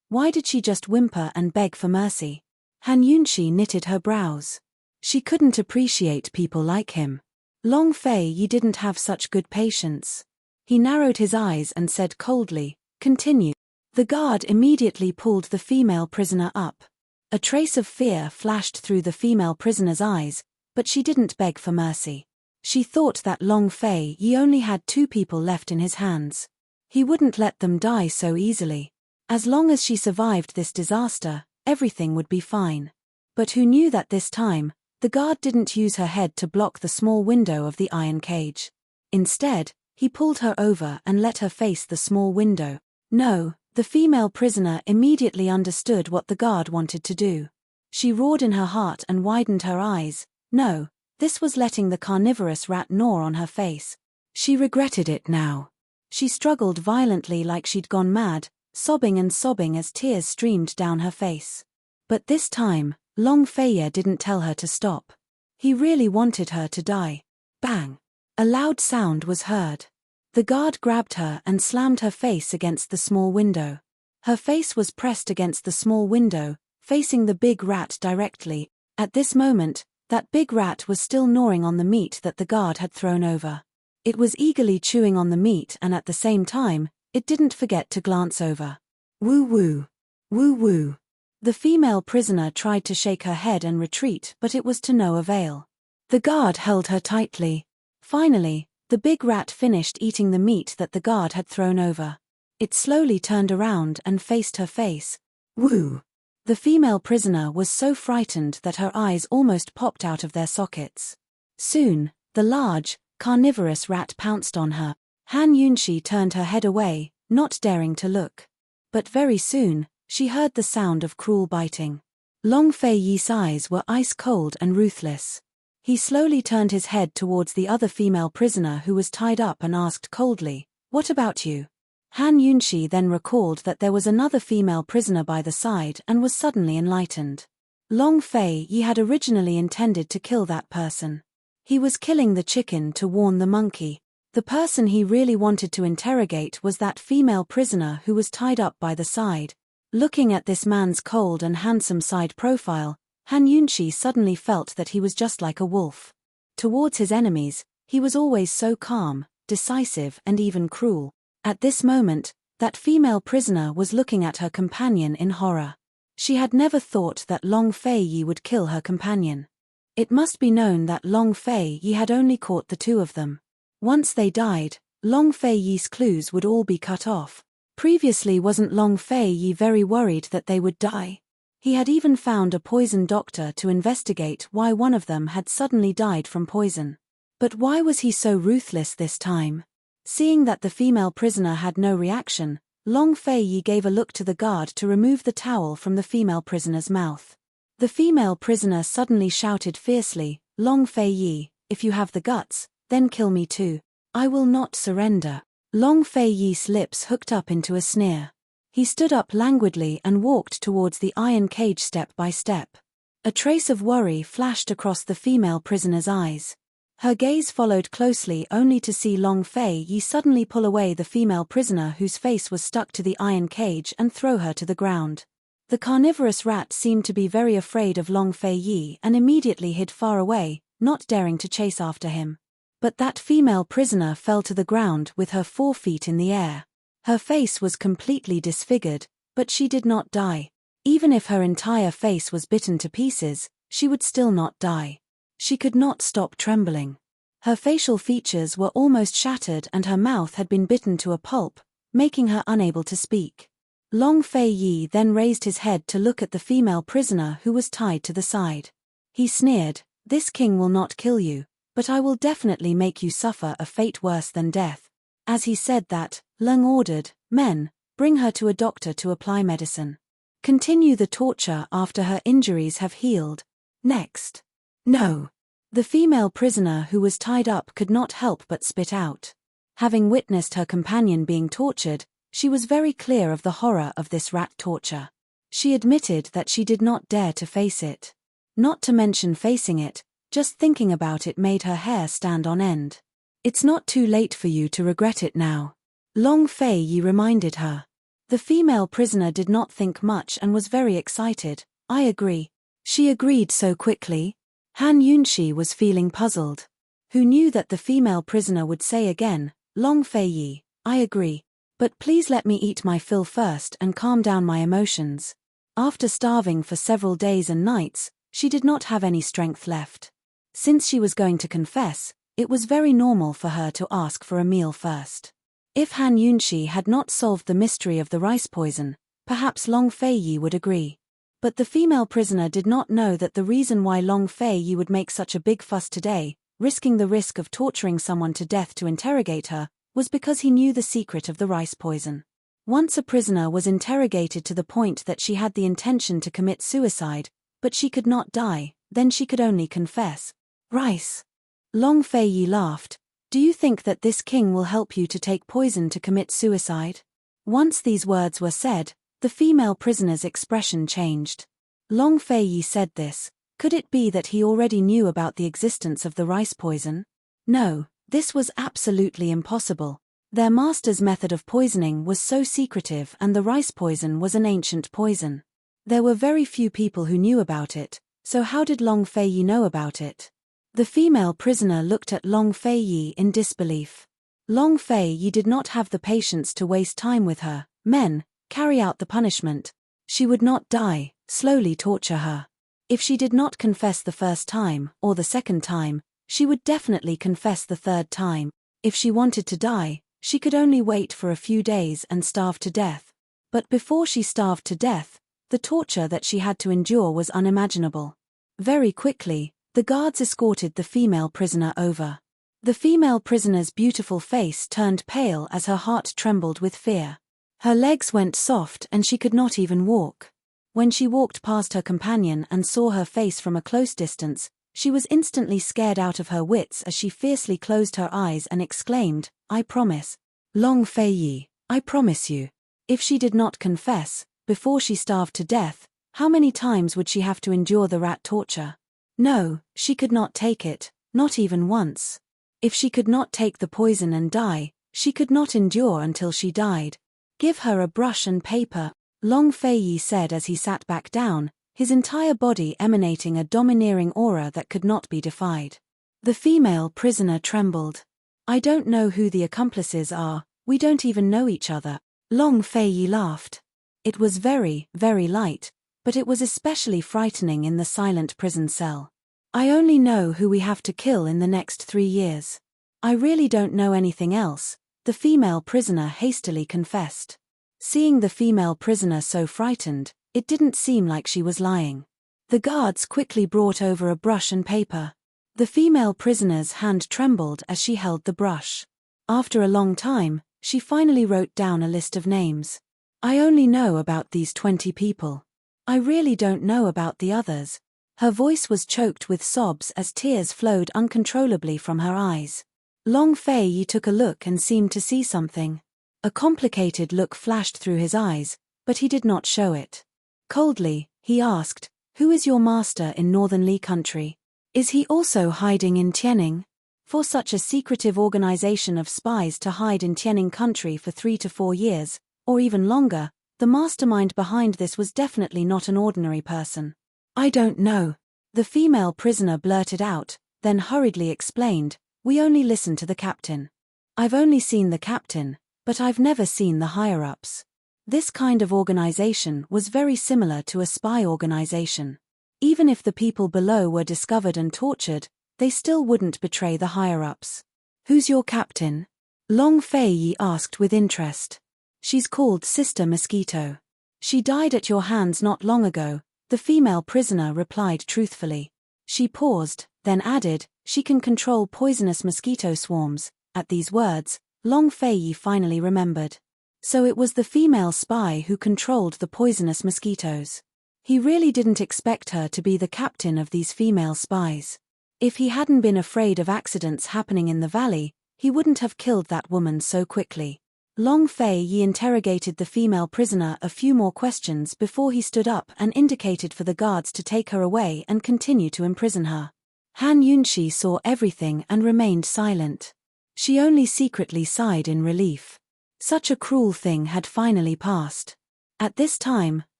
S1: Why did she just whimper and beg for mercy? Han Yunshi knitted her brows. She couldn't appreciate people like him. Long Fei Yi didn't have such good patience. He narrowed his eyes and said coldly, "Continue." The guard immediately pulled the female prisoner up. A trace of fear flashed through the female prisoner's eyes, but she didn't beg for mercy. She thought that Long Fei Yi only had 2 people left in his hands. He wouldn't let them die so easily. As long as she survived this disaster, everything would be fine. But who knew that this time, the guard didn't use her head to block the small window of the iron cage. Instead, he pulled her over and let her face the small window. No, the female prisoner immediately understood what the guard wanted to do. She roared in her heart and widened her eyes. No, this was letting the carnivorous rat gnaw on her face. She regretted it now. She struggled violently like she'd gone mad, sobbing and sobbing as tears streamed down her face. But this time, Long Fei Yi didn't tell her to stop. He really wanted her to die. Bang! A loud sound was heard. The guard grabbed her and slammed her face against the small window. Her face was pressed against the small window, facing the big rat directly. At this moment, that big rat was still gnawing on the meat that the guard had thrown over. It was eagerly chewing on the meat, and at the same time, it didn't forget to glance over. Woo woo. Woo woo. The female prisoner tried to shake her head and retreat, but it was to no avail. The guard held her tightly. Finally, the big rat finished eating the meat that the guard had thrown over. It slowly turned around and faced her face. Woo! The female prisoner was so frightened that her eyes almost popped out of their sockets. Soon, the large, carnivorous rat pounced on her. Han Yunshi turned her head away, not daring to look. But very soon, she heard the sound of cruel biting. Long Fei Yi's eyes were ice-cold and ruthless. He slowly turned his head towards the other female prisoner who was tied up and asked coldly, "What about you?" Han Yunshi then recalled that there was another female prisoner by the side and was suddenly enlightened. Long Fei Yi had originally intended to kill that person. He was killing the chicken to warn the monkey. The person he really wanted to interrogate was that female prisoner who was tied up by the side. Looking at this man's cold and handsome side profile, Han Yunshi suddenly felt that he was just like a wolf. Towards his enemies, he was always so calm, decisive and even cruel. At this moment, that female prisoner was looking at her companion in horror. She had never thought that Long Fei Yi would kill her companion. It must be known that Long Fei Yi had only caught the two of them. Once they died, Long Fei Yi's clues would all be cut off. Previously, wasn't Long Fei Yi very worried that they would die? He had even found a poison doctor to investigate why one of them had suddenly died from poison. But why was he so ruthless this time? Seeing that the female prisoner had no reaction, Long Fei Yi gave a look to the guard to remove the towel from the female prisoner's mouth. The female prisoner suddenly shouted fiercely, "Long Fei Yi, if you have the guts, then kill me too. I will not surrender." Long Fei Yi's lips hooked up into a sneer. He stood up languidly and walked towards the iron cage step by step. A trace of worry flashed across the female prisoner's eyes. Her gaze followed closely only to see Long Fei Yi suddenly pull away the female prisoner whose face was stuck to the iron cage and throw her to the ground. The carnivorous rat seemed to be very afraid of Long Fei Yi and immediately hid far away, not daring to chase after him. But that female prisoner fell to the ground with her 4 feet in the air. Her face was completely disfigured, but she did not die. Even if her entire face was bitten to pieces, she would still not die. She could not stop trembling. Her facial features were almost shattered and her mouth had been bitten to a pulp, making her unable to speak. Long Fei Yi then raised his head to look at the female prisoner who was tied to the side. He sneered, "This king will not kill you, but I will definitely make you suffer a fate worse than death." As he said that, Leng ordered, "Men, bring her to a doctor to apply medicine. Continue the torture after her injuries have healed." Next. No. The female prisoner who was tied up could not help but spit out. Having witnessed her companion being tortured, she was very clear of the horror of this rat torture. She admitted that she did not dare to face it. Not to mention facing it, just thinking about it made her hair stand on end. "It's not too late for you to regret it now," Long Fei Yi reminded her. The female prisoner did not think much and was very excited. "I agree." She agreed so quickly. Han Yunshi was feeling puzzled. Who knew that the female prisoner would say again, "Long Fei Yi, I agree. But please let me eat my fill first and calm down my emotions." After starving for several days and nights, she did not have any strength left. Since she was going to confess, it was very normal for her to ask for a meal first. If Han Yunshi had not solved the mystery of the rice poison, perhaps Long Fei Yi would agree. But the female prisoner did not know that the reason why Long Fei Yi would make such a big fuss today, risking the risk of torturing someone to death to interrogate her, was because he knew the secret of the rice poison. Once a prisoner was interrogated to the point that she had the intention to commit suicide, but she could not die, then she could only confess. "Rice." Long Fei Yi laughed. "Do you think that this king will help you to take poison to commit suicide?" Once these words were said, the female prisoner's expression changed. Long Fei Yi said this. Could it be that he already knew about the existence of the rice poison? No, this was absolutely impossible. Their master's method of poisoning was so secretive and the rice poison was an ancient poison. There were very few people who knew about it, so how did Long Fei-yi know about it? The female prisoner looked at Long Fei-yi in disbelief. Long Fei-yi did not have the patience to waste time with her. Men, carry out the punishment. She would not die, slowly torture her. If she did not confess the first time, or the second time, she would definitely confess the third time. If she wanted to die, she could only wait for a few days and starve to death. But before she starved to death, the torture that she had to endure was unimaginable. Very quickly, the guards escorted the female prisoner over. The female prisoner's beautiful face turned pale as her heart trembled with fear. Her legs went soft and she could not even walk. When she walked past her companion and saw her face from a close distance, she was instantly scared out of her wits as she fiercely closed her eyes and exclaimed, "I promise. Long Fei-yi, I promise you." If she did not confess, before she starved to death, how many times would she have to endure the rat torture? No, she could not take it, not even once. If she could not take the poison and die, she could not endure until she died. "Give her a brush and paper," Long Fei-yi said as he sat back down, his entire body emanating a domineering aura that could not be defied. The female prisoner trembled. "I don't know who the accomplices are, we don't even know each other." Long Fei-yi laughed. It was very, very light, but it was especially frightening in the silent prison cell. "I only know who we have to kill in the next 3 years. I really don't know anything else," the female prisoner hastily confessed. Seeing the female prisoner so frightened, it didn't seem like she was lying. The guards quickly brought over a brush and paper. The female prisoner's hand trembled as she held the brush. After a long time, she finally wrote down a list of names. "I only know about these 20 people. I really don't know about the others." Her voice was choked with sobs as tears flowed uncontrollably from her eyes. Long Fei-yi took a look and seemed to see something. A complicated look flashed through his eyes, but he did not show it. Coldly, he asked, "Who is your master in Northern Li country? Is he also hiding in Tianning?" For such a secretive organization of spies to hide in Tianning country for 3 to 4 years, or even longer, the mastermind behind this was definitely not an ordinary person. "I don't know," the female prisoner blurted out, then hurriedly explained, "We only listen to the captain. I've only seen the captain, but I've never seen the higher-ups." This kind of organization was very similar to a spy organization. Even if the people below were discovered and tortured, they still wouldn't betray the higher-ups. "Who's your captain?" Long Fei-yi asked with interest. "She's called Sister Mosquito. She died at your hands not long ago," the female prisoner replied truthfully. She paused, then added, "She can control poisonous mosquito swarms." At these words, Long Fei-yi finally remembered. So it was the female spy who controlled the poisonous mosquitoes. He really didn't expect her to be the captain of these female spies. If he hadn't been afraid of accidents happening in the valley, he wouldn't have killed that woman so quickly. Long Fei-yi interrogated the female prisoner a few more questions before he stood up and indicated for the guards to take her away and continue to imprison her. Han Yunshi saw everything and remained silent. She only secretly sighed in relief. Such a cruel thing had finally passed. At this time,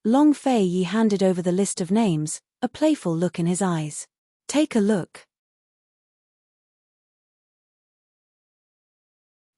S1: Long Fei-yi handed over the list of names, a playful look in his eyes. "Take a look."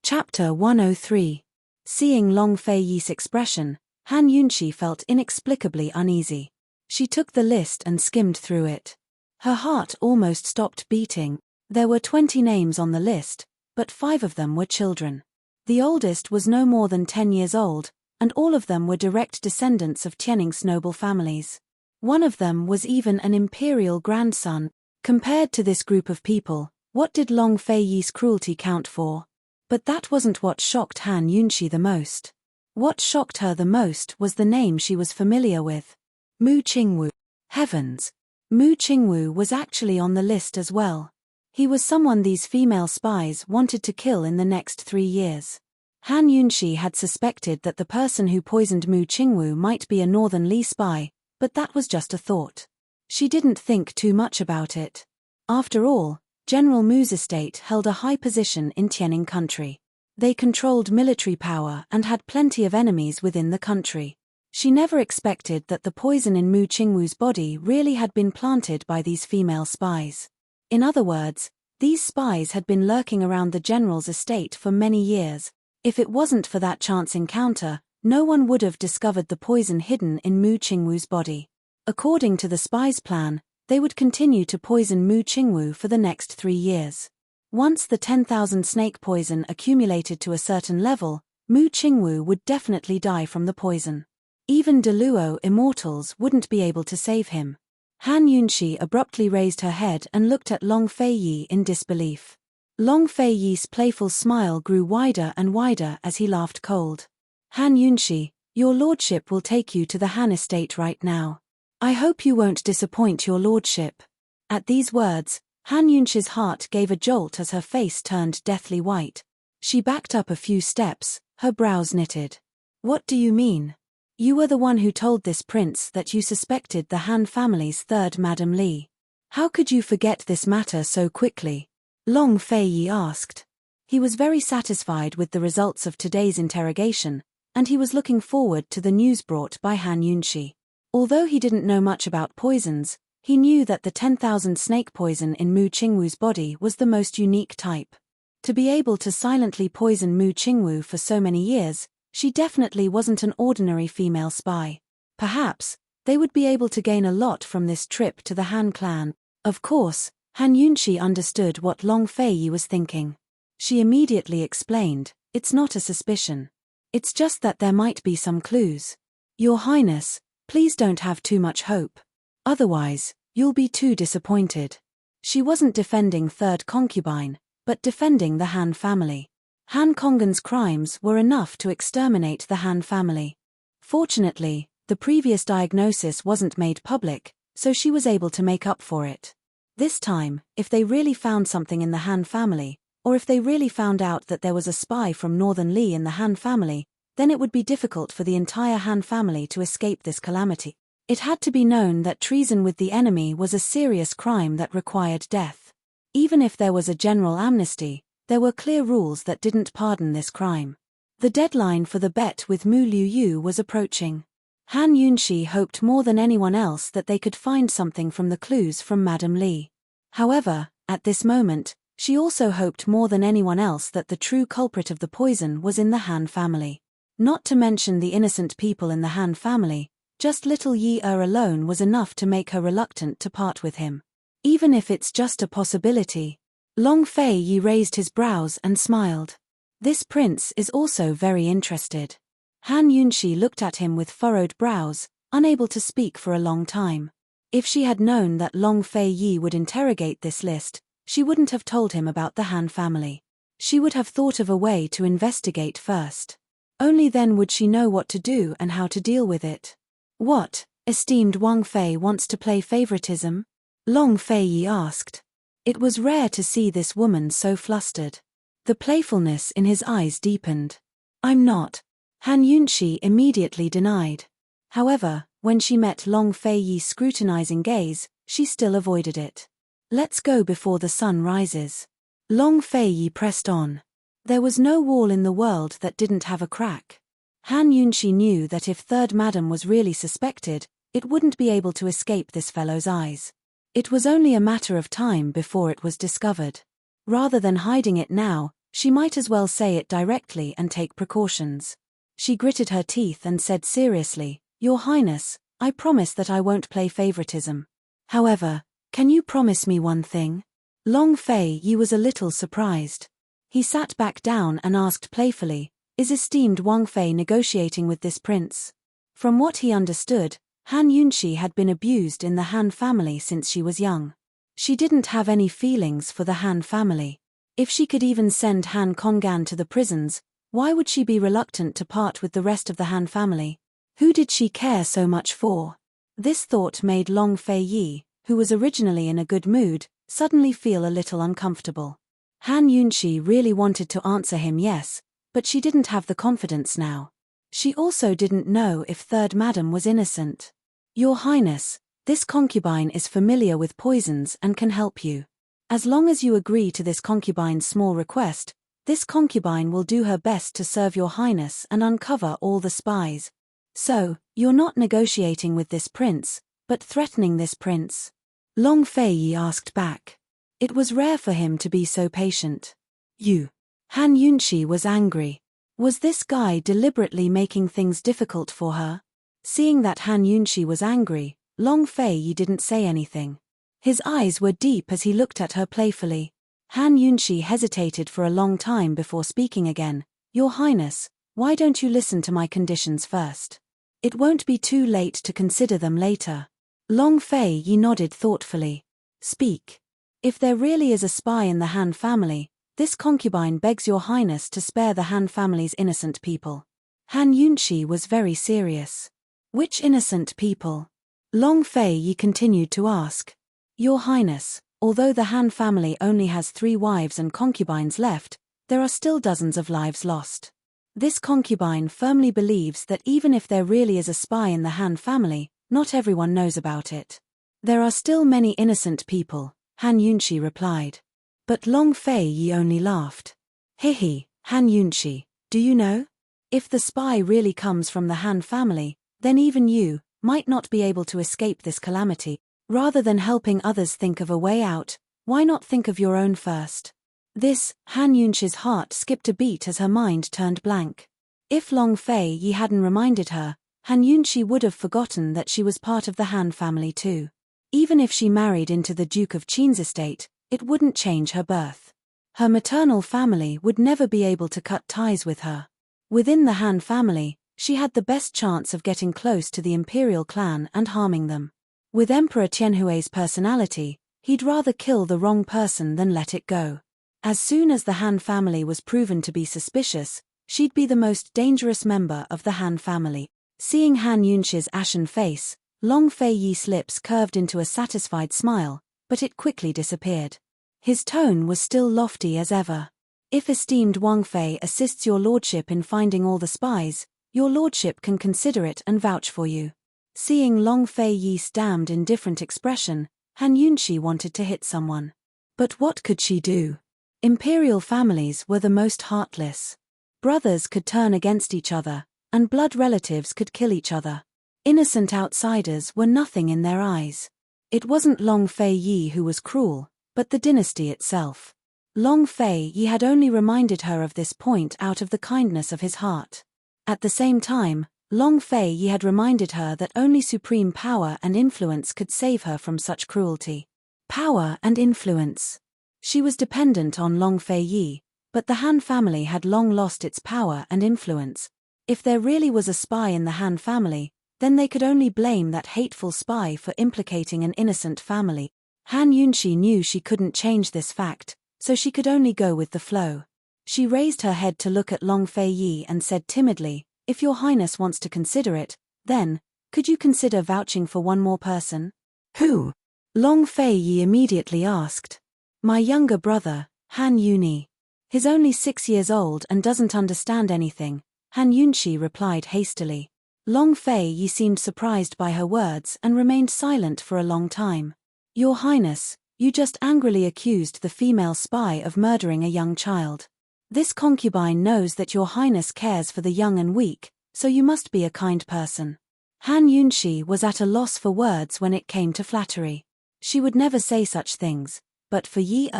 S1: Chapter 103. Seeing Long Fei-yi's expression, Han Yunshi felt inexplicably uneasy. She took the list and skimmed through it. Her heart almost stopped beating. There were 20 names on the list, but 5 of them were children. The oldest was no more than 10 years old, and all of them were direct descendants of Tianning's noble families. One of them was even an imperial grandson. Compared to this group of people, what did Long Fei-yi's cruelty count for? But that wasn't what shocked Han Yunshi the most. What shocked her the most was the name she was familiar with. Mu Qingwu. Heavens! Mu Qingwu was actually on the list as well. He was someone these female spies wanted to kill in the next 3 years. Han Yunshi had suspected that the person who poisoned Mu Qingwu might be a Northern Li spy, but that was just a thought. She didn't think too much about it. After all, General Mu's estate held a high position in Tianning country. They controlled military power and had plenty of enemies within the country. She never expected that the poison in Mu Qingwu's body really had been planted by these female spies. In other words, these spies had been lurking around the general's estate for many years. If it wasn't for that chance encounter, no one would have discovered the poison hidden in Mu Qingwu's body. According to the spies' plan, they would continue to poison Mu Qingwu for the next 3 years. Once the 10,000 snake poison accumulated to a certain level, Mu Qingwu would definitely die from the poison. Even Deluo immortals wouldn't be able to save him. Han Yunxi abruptly raised her head and looked at Long Feiyi in disbelief. Long Feiyi's playful smile grew wider and wider as he laughed cold. Han Yunxi, your lordship will take you to the Han estate right now. I hope you won't disappoint your lordship. At these words, Han Yunxi's heart gave a jolt as her face turned deathly white. She backed up a few steps, her brows knitted. What do you mean? You were the one who told this prince that you suspected the Han family's third Madam Li. How could you forget this matter so quickly? Long Feiyi asked. He was very satisfied with the results of today's interrogation, and he was looking forward to the news brought by Han Yunxi. Although he didn't know much about poisons, he knew that the 10,000 snake poison in Mu Qingwu's body was the most unique type. To be able to silently poison Mu Qingwu for so many years, she definitely wasn't an ordinary female spy. Perhaps, they would be able to gain a lot from this trip to the Han clan. Of course, Han Yunxi understood what Long Feiyi was thinking. She immediately explained, it's not a suspicion. It's just that there might be some clues. Your Highness, please don't have too much hope. Otherwise, you'll be too disappointed. She wasn't defending third concubine, but defending the Han family. Han Konggan's crimes were enough to exterminate the Han family. Fortunately, the previous diagnosis wasn't made public, so she was able to make up for it. This time, if they really found something in the Han family, or if they really found out that there was a spy from Northern Li in the Han family, then it would be difficult for the entire Han family to escape this calamity. It had to be known that treason with the enemy was a serious crime that required death. Even if there was a general amnesty, there were clear rules that didn't pardon this crime. The deadline for the bet with Mu Liuyu was approaching. Han Yunxi hoped more than anyone else that they could find something from the clues from Madam Li. However, at this moment, she also hoped more than anyone else that the true culprit of the poison was in the Han family. Not to mention the innocent people in the Han family, just little Yi alone was enough to make her reluctant to part with him. Even if it's just a possibility. Long Feiyi raised his brows and smiled. This prince is also very interested. Han Yunxi looked at him with furrowed brows, unable to speak for a long time. If she had known that Long Feiyi would interrogate this list, she wouldn't have told him about the Han family. She would have thought of a way to investigate first. Only then would she know what to do and how to deal with it. What, esteemed Wang Fei wants to play favoritism? Long Feiyi asked. It was rare to see this woman so flustered. The playfulness in his eyes deepened. I'm not. Han Yunxi immediately denied. However, when she met Long Feiyi's scrutinizing gaze, she still avoided it. Let's go before the sun rises. Long Feiyi pressed on. There was no wall in the world that didn't have a crack. Han Yunxi knew that if Third Madam was really suspected, it wouldn't be able to escape this fellow's eyes. It was only a matter of time before it was discovered. Rather than hiding it now, she might as well say it directly and take precautions. She gritted her teeth and said seriously, Your Highness, I promise that I won't play favoritism. However, can you promise me one thing? Long Feiyi was a little surprised. He sat back down and asked playfully, Is esteemed Wang Fei negotiating with this prince? From what he understood, Han Yunxi had been abused in the Han family since she was young. She didn't have any feelings for the Han family. If she could even send Han Konggan to the prisons, why would she be reluctant to part with the rest of the Han family? Who did she care so much for? This thought made Long Feiyi, who was originally in a good mood, suddenly feel a little uncomfortable. Han Yunxi really wanted to answer him yes, but she didn't have the confidence now. She also didn't know if Third Madam was innocent. Your Highness, this concubine is familiar with poisons and can help you. As long as you agree to this concubine's small request, this concubine will do her best to serve Your Highness and uncover all the spies. So, you're not negotiating with this prince, but threatening this prince? Long Fei Yi asked back. It was rare for him to be so patient. You. Han Yunshi was angry. Was this guy deliberately making things difficult for her? Seeing that Han Yunshi was angry, Long Fei Yi didn't say anything. His eyes were deep as he looked at her playfully. Han Yunshi hesitated for a long time before speaking again. Your Highness, why don't you listen to my conditions first? It won't be too late to consider them later. Long Fei Yi nodded thoughtfully. Speak. If there really is a spy in the Han family, this concubine begs your Highness to spare the Han family's innocent people. Han Yunshi was very serious. Which innocent people? Long Fei Yi continued to ask. Your Highness, although the Han family only has 3 wives and concubines left, there are still dozens of lives lost. This concubine firmly believes that even if there really is a spy in the Han family, not everyone knows about it. There are still many innocent people, Han Yunshi replied. But Long Fei Yi only laughed. Hihi, Han Yunshi, do you know? If the spy really comes from the Han family, then even you might not be able to escape this calamity. Rather than helping others think of a way out, why not think of your own first? This, Han Yunshi's heart skipped a beat as her mind turned blank. If Long Fei Yi hadn't reminded her, Han Yunshi would have forgotten that she was part of the Han family too. Even if she married into the Duke of Qin's estate, it wouldn't change her birth. Her maternal family would never be able to cut ties with her. Within the Han family, she had the best chance of getting close to the imperial clan and harming them. With Emperor Tianhui's personality, he'd rather kill the wrong person than let it go. As soon as the Han family was proven to be suspicious, she'd be the most dangerous member of the Han family. Seeing Han Yunshi's ashen face, Long Fei Yi's lips curved into a satisfied smile, but it quickly disappeared. His tone was still lofty as ever. If esteemed Wang Fei assists your lordship in finding all the spies, your lordship can consider it and vouch for you. Seeing Long Fei Yi's damned indifferent expression, Han Yunshi wanted to hit someone. But what could she do? Imperial families were the most heartless. Brothers could turn against each other, and blood relatives could kill each other. Innocent outsiders were nothing in their eyes. It wasn't Long Fei Yi who was cruel, but the dynasty itself. Long Fei Yi had only reminded her of this point out of the kindness of his heart. At the same time, Long Fei Yi had reminded her that only supreme power and influence could save her from such cruelty. Power and influence. She was dependent on Long Fei Yi, but the Han family had long lost its power and influence. If there really was a spy in the Han family, then they could only blame that hateful spy for implicating an innocent family. Han Yunshi knew she couldn't change this fact, so she could only go with the flow. She raised her head to look at Long Fei Yi and said timidly, if your Highness wants to consider it, then, could you consider vouching for one more person? Who? Long Fei Yi immediately asked. My younger brother, Han Yuni. He's only 6 years old and doesn't understand anything, Han Yunshi replied hastily. Long Fei Yi seemed surprised by her words and remained silent for a long time. Your Highness, you just angrily accused the female spy of murdering a young child. This concubine knows that your Highness cares for the young and weak, so you must be a kind person. Han Yunshi was at a loss for words when it came to flattery. She would never say such things, but for Yi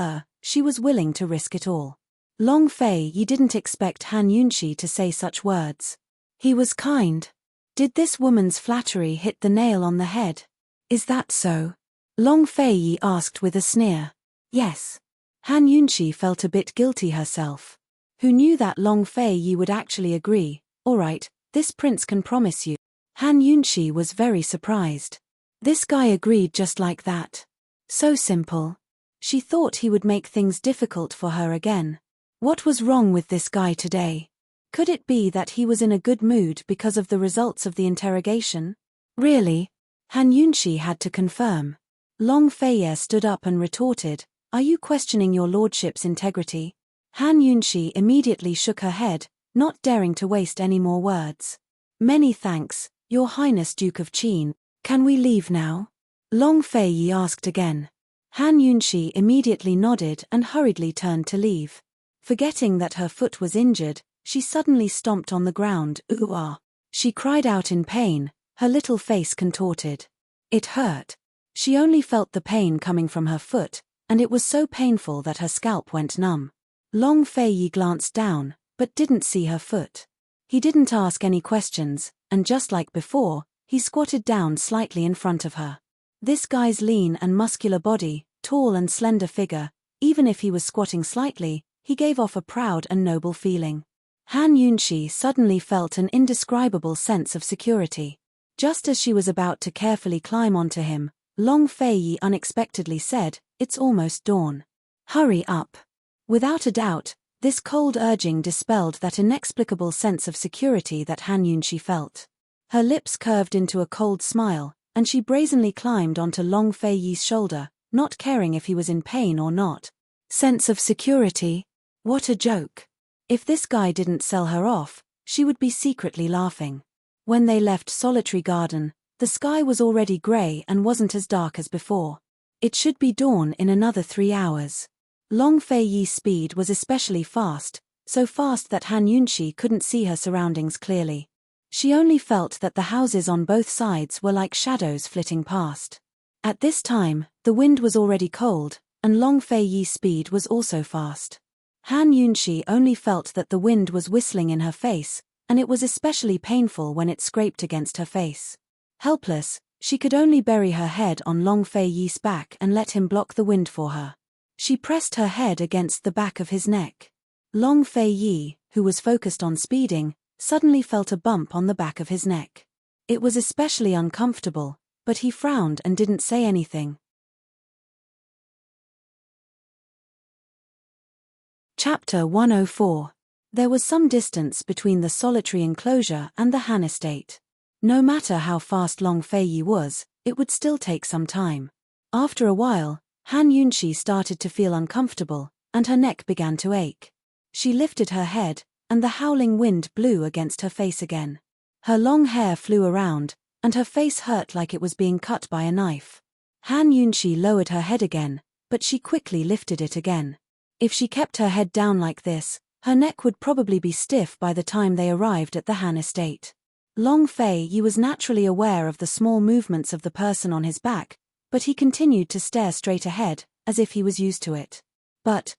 S1: she was willing to risk it all. Long Fei Yi didn't expect Han Yunshi to say such words. He was kind. Did this woman's flattery hit the nail on the head? Is that so? Long Fei Yi asked with a sneer. Yes. Han Yunshi felt a bit guilty herself. Who knew that Long Fei Yi would actually agree? All right, this prince can promise you. Han Yunshi was very surprised. This guy agreed just like that. So simple. She thought he would make things difficult for her again. What was wrong with this guy today? Could it be that he was in a good mood because of the results of the interrogation? Really? Han Yunshi had to confirm. Long Fei Yi stood up and retorted, are you questioning your lordship's integrity? Han Yunshi immediately shook her head, not daring to waste any more words. Many thanks, Your Highness Duke of Qin. Can we leave now? Long Fei Yi asked again. Han Yunshi immediately nodded and hurriedly turned to leave. Forgetting that her foot was injured, she suddenly stomped on the ground. Ooh ah. She cried out in pain, her little face contorted. It hurt. She only felt the pain coming from her foot, and it was so painful that her scalp went numb. Long Fei glanced down, but didn't see her foot. He didn't ask any questions, and just like before, he squatted down slightly in front of her. This guy's lean and muscular body, tall and slender figure, even if he was squatting slightly, he gave off a proud and noble feeling. Han Yunxi suddenly felt an indescribable sense of security. Just as she was about to carefully climb onto him, Long Fei unexpectedly said, "It's almost dawn. Hurry up." Without a doubt, this cold urging dispelled that inexplicable sense of security that Han Yunxi felt. Her lips curved into a cold smile, and she brazenly climbed onto Long Fei's shoulder, not caring if he was in pain or not. Sense of security? What a joke. If this guy didn't sell her off, she would be secretly laughing. When they left Solitary Garden, the sky was already grey and wasn't as dark as before. It should be dawn in another 3 hours. Long Fei's speed was especially fast, so fast that Han Yunxi couldn't see her surroundings clearly. She only felt that the houses on both sides were like shadows flitting past. At this time, the wind was already cold, and Long Fei's speed was also fast. Han Yunxi only felt that the wind was whistling in her face, and it was especially painful when it scraped against her face. Helpless, she could only bury her head on Long Fei's back and let him block the wind for her. She pressed her head against the back of his neck. Long Fei, who was focused on speeding, suddenly felt a bump on the back of his neck. It was especially uncomfortable, but he frowned and didn't say anything. Chapter 104. There was some distance between the solitary enclosure and the Han estate. No matter how fast Long Fei was, it would still take some time. After a while, Han Yunxi started to feel uncomfortable, and her neck began to ache. She lifted her head, and the howling wind blew against her face again. Her long hair flew around, and her face hurt like it was being cut by a knife. Han Yunxi lowered her head again, but she quickly lifted it again. If she kept her head down like this, her neck would probably be stiff by the time they arrived at the Han estate. Long Fei was naturally aware of the small movements of the person on his back, but he continued to stare straight ahead, as if he was used to it. But,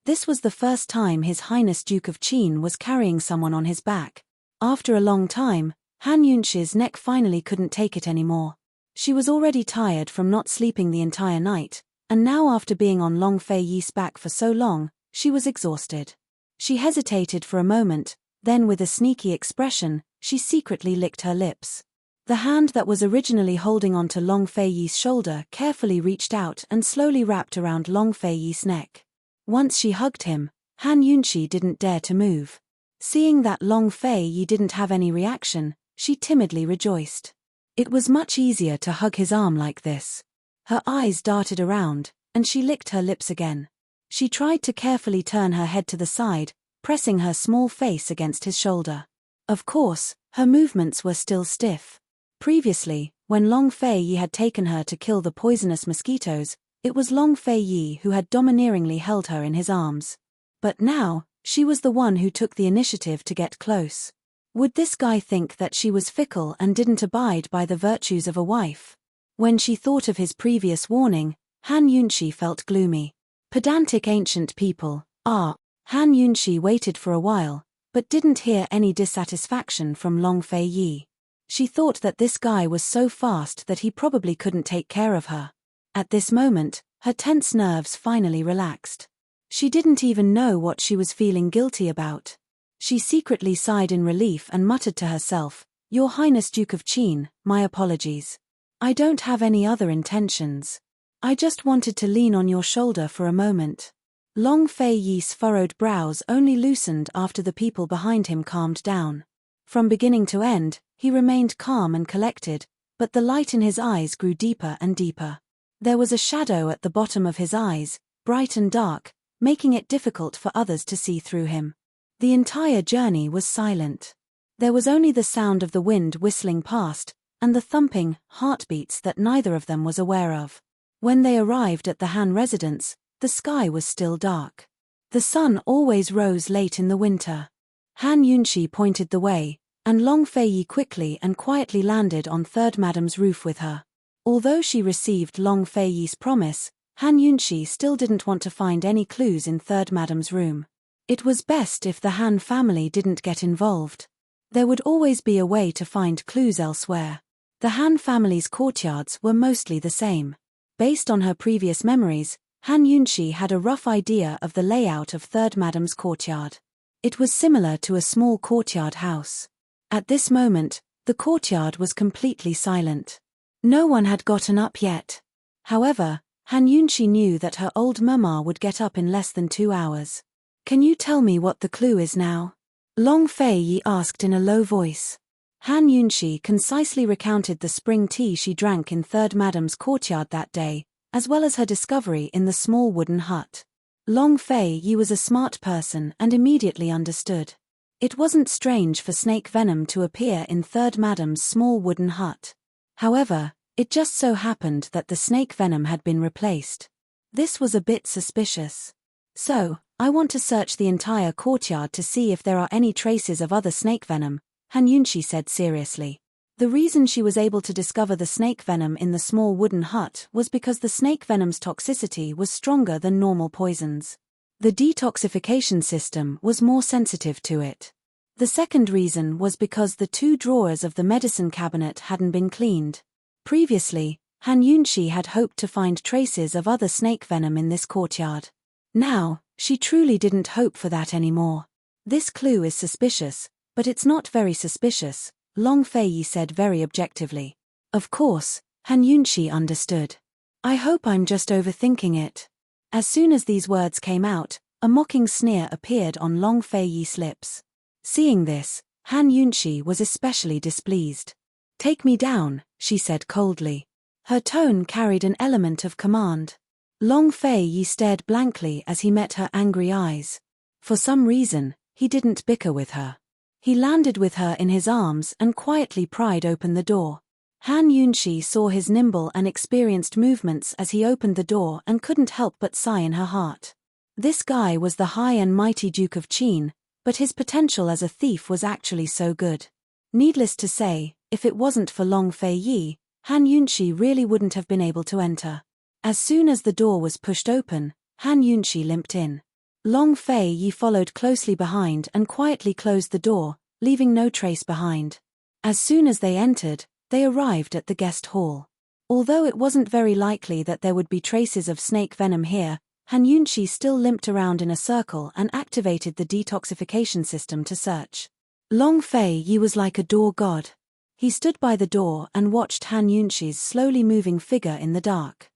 S1: this was the first time His Highness Duke of Qin was carrying someone on his back. After a long time, Han Yunxi's neck finally couldn't take it anymore. She was already tired from not sleeping the entire night, and now after being on Long Fei's back for so long, she was exhausted. She hesitated for a moment, then with a sneaky expression, she secretly licked her lips. The hand that was originally holding onto Long Fei's shoulder carefully reached out and slowly wrapped around Long Fei's neck. Once she hugged him, Han Yunxi didn't dare to move. Seeing that Long Fei didn't have any reaction, she timidly rejoiced. It was much easier to hug his arm like this. Her eyes darted around, and she licked her lips again. She tried to carefully turn her head to the side, pressing her small face against his shoulder. Of course, her movements were still stiff. Previously, when Long Fei had taken her to kill the poisonous mosquitoes, it was Long Fei who had domineeringly held her in his arms. But now, she was the one who took the initiative to get close. Would this guy think that she was fickle and didn't abide by the virtues of a wife? When she thought of his previous warning, Han Yunxi felt gloomy. Pedantic ancient people. Han Yunxi waited for a while, but didn't hear any dissatisfaction from Long Fei. She thought that this guy was so fast that he probably couldn't take care of her. At this moment, her tense nerves finally relaxed. She didn't even know what she was feeling guilty about. She secretly sighed in relief and muttered to herself, "Your Highness Duke of Qin, my apologies. I don't have any other intentions. I just wanted to lean on your shoulder for a moment." Long Fei's furrowed brows only loosened after the people behind him calmed down. From beginning to end, he remained calm and collected, but the light in his eyes grew deeper and deeper. There was a shadow at the bottom of his eyes, bright and dark, making it difficult for others to see through him. The entire journey was silent. There was only the sound of the wind whistling past, and the thumping heartbeats that neither of them was aware of. When they arrived at the Han residence, the sky was still dark. The sun always rose late in the winter. Han Yunxi pointed the way, and Long Fei quickly and quietly landed on Third Madam's roof with her. Although she received Long Fei's promise, Han Yunshi still didn't want to find any clues in Third Madam's room. It was best if the Han family didn't get involved. There would always be a way to find clues elsewhere. The Han family's courtyards were mostly the same. Based on her previous memories, Han Yunshi had a rough idea of the layout of Third Madam's courtyard. It was similar to a small courtyard house. At this moment, the courtyard was completely silent. No one had gotten up yet. However, Han Yunshi knew that her old mama would get up in less than 2 hours. "Can you tell me what the clue is now?" Long Fei asked in a low voice. Han Yunshi concisely recounted the spring tea she drank in Third Madam's courtyard that day, as well as her discovery in the small wooden hut. Long Fei was a smart person and immediately understood. It wasn't strange for snake venom to appear in Third Madam's small wooden hut. However, it just so happened that the snake venom had been replaced. This was a bit suspicious. "So, I want to search the entire courtyard to see if there are any traces of other snake venom," Han Yunshi said seriously. The reason she was able to discover the snake venom in the small wooden hut was because the snake venom's toxicity was stronger than normal poisons. The detoxification system was more sensitive to it. The second reason was because the 2 drawers of the medicine cabinet hadn't been cleaned. Previously, Han Yunshi had hoped to find traces of other snake venom in this courtyard. Now, she truly didn't hope for that anymore. "This clue is suspicious, but it's not very suspicious," Long Fei said very objectively. Of course, Han Yunshi understood. "I hope I'm just overthinking it." As soon as these words came out, a mocking sneer appeared on Long Fei's lips. Seeing this, Han Yunshi was especially displeased. "Take me down," she said coldly. Her tone carried an element of command. Long Fei stared blankly as he met her angry eyes. For some reason, he didn't bicker with her. He landed with her in his arms and quietly pried open the door. Han Yunshi saw his nimble and experienced movements as he opened the door and couldn't help but sigh in her heart. This guy was the high and mighty Duke of Qin, but his potential as a thief was actually so good. Needless to say, if it wasn't for Long Fei, Han Yunshi really wouldn't have been able to enter. As soon as the door was pushed open, Han Yunshi limped in. Long Fei followed closely behind and quietly closed the door, leaving no trace behind. As soon as they entered, they arrived at the guest hall. Although it wasn't very likely that there would be traces of snake venom here, Han Yunshi still limped around in a circle and activated the detoxification system to search. Long Fei was like a door god. He stood by the door and watched Han Yunshi's slowly moving figure in the dark.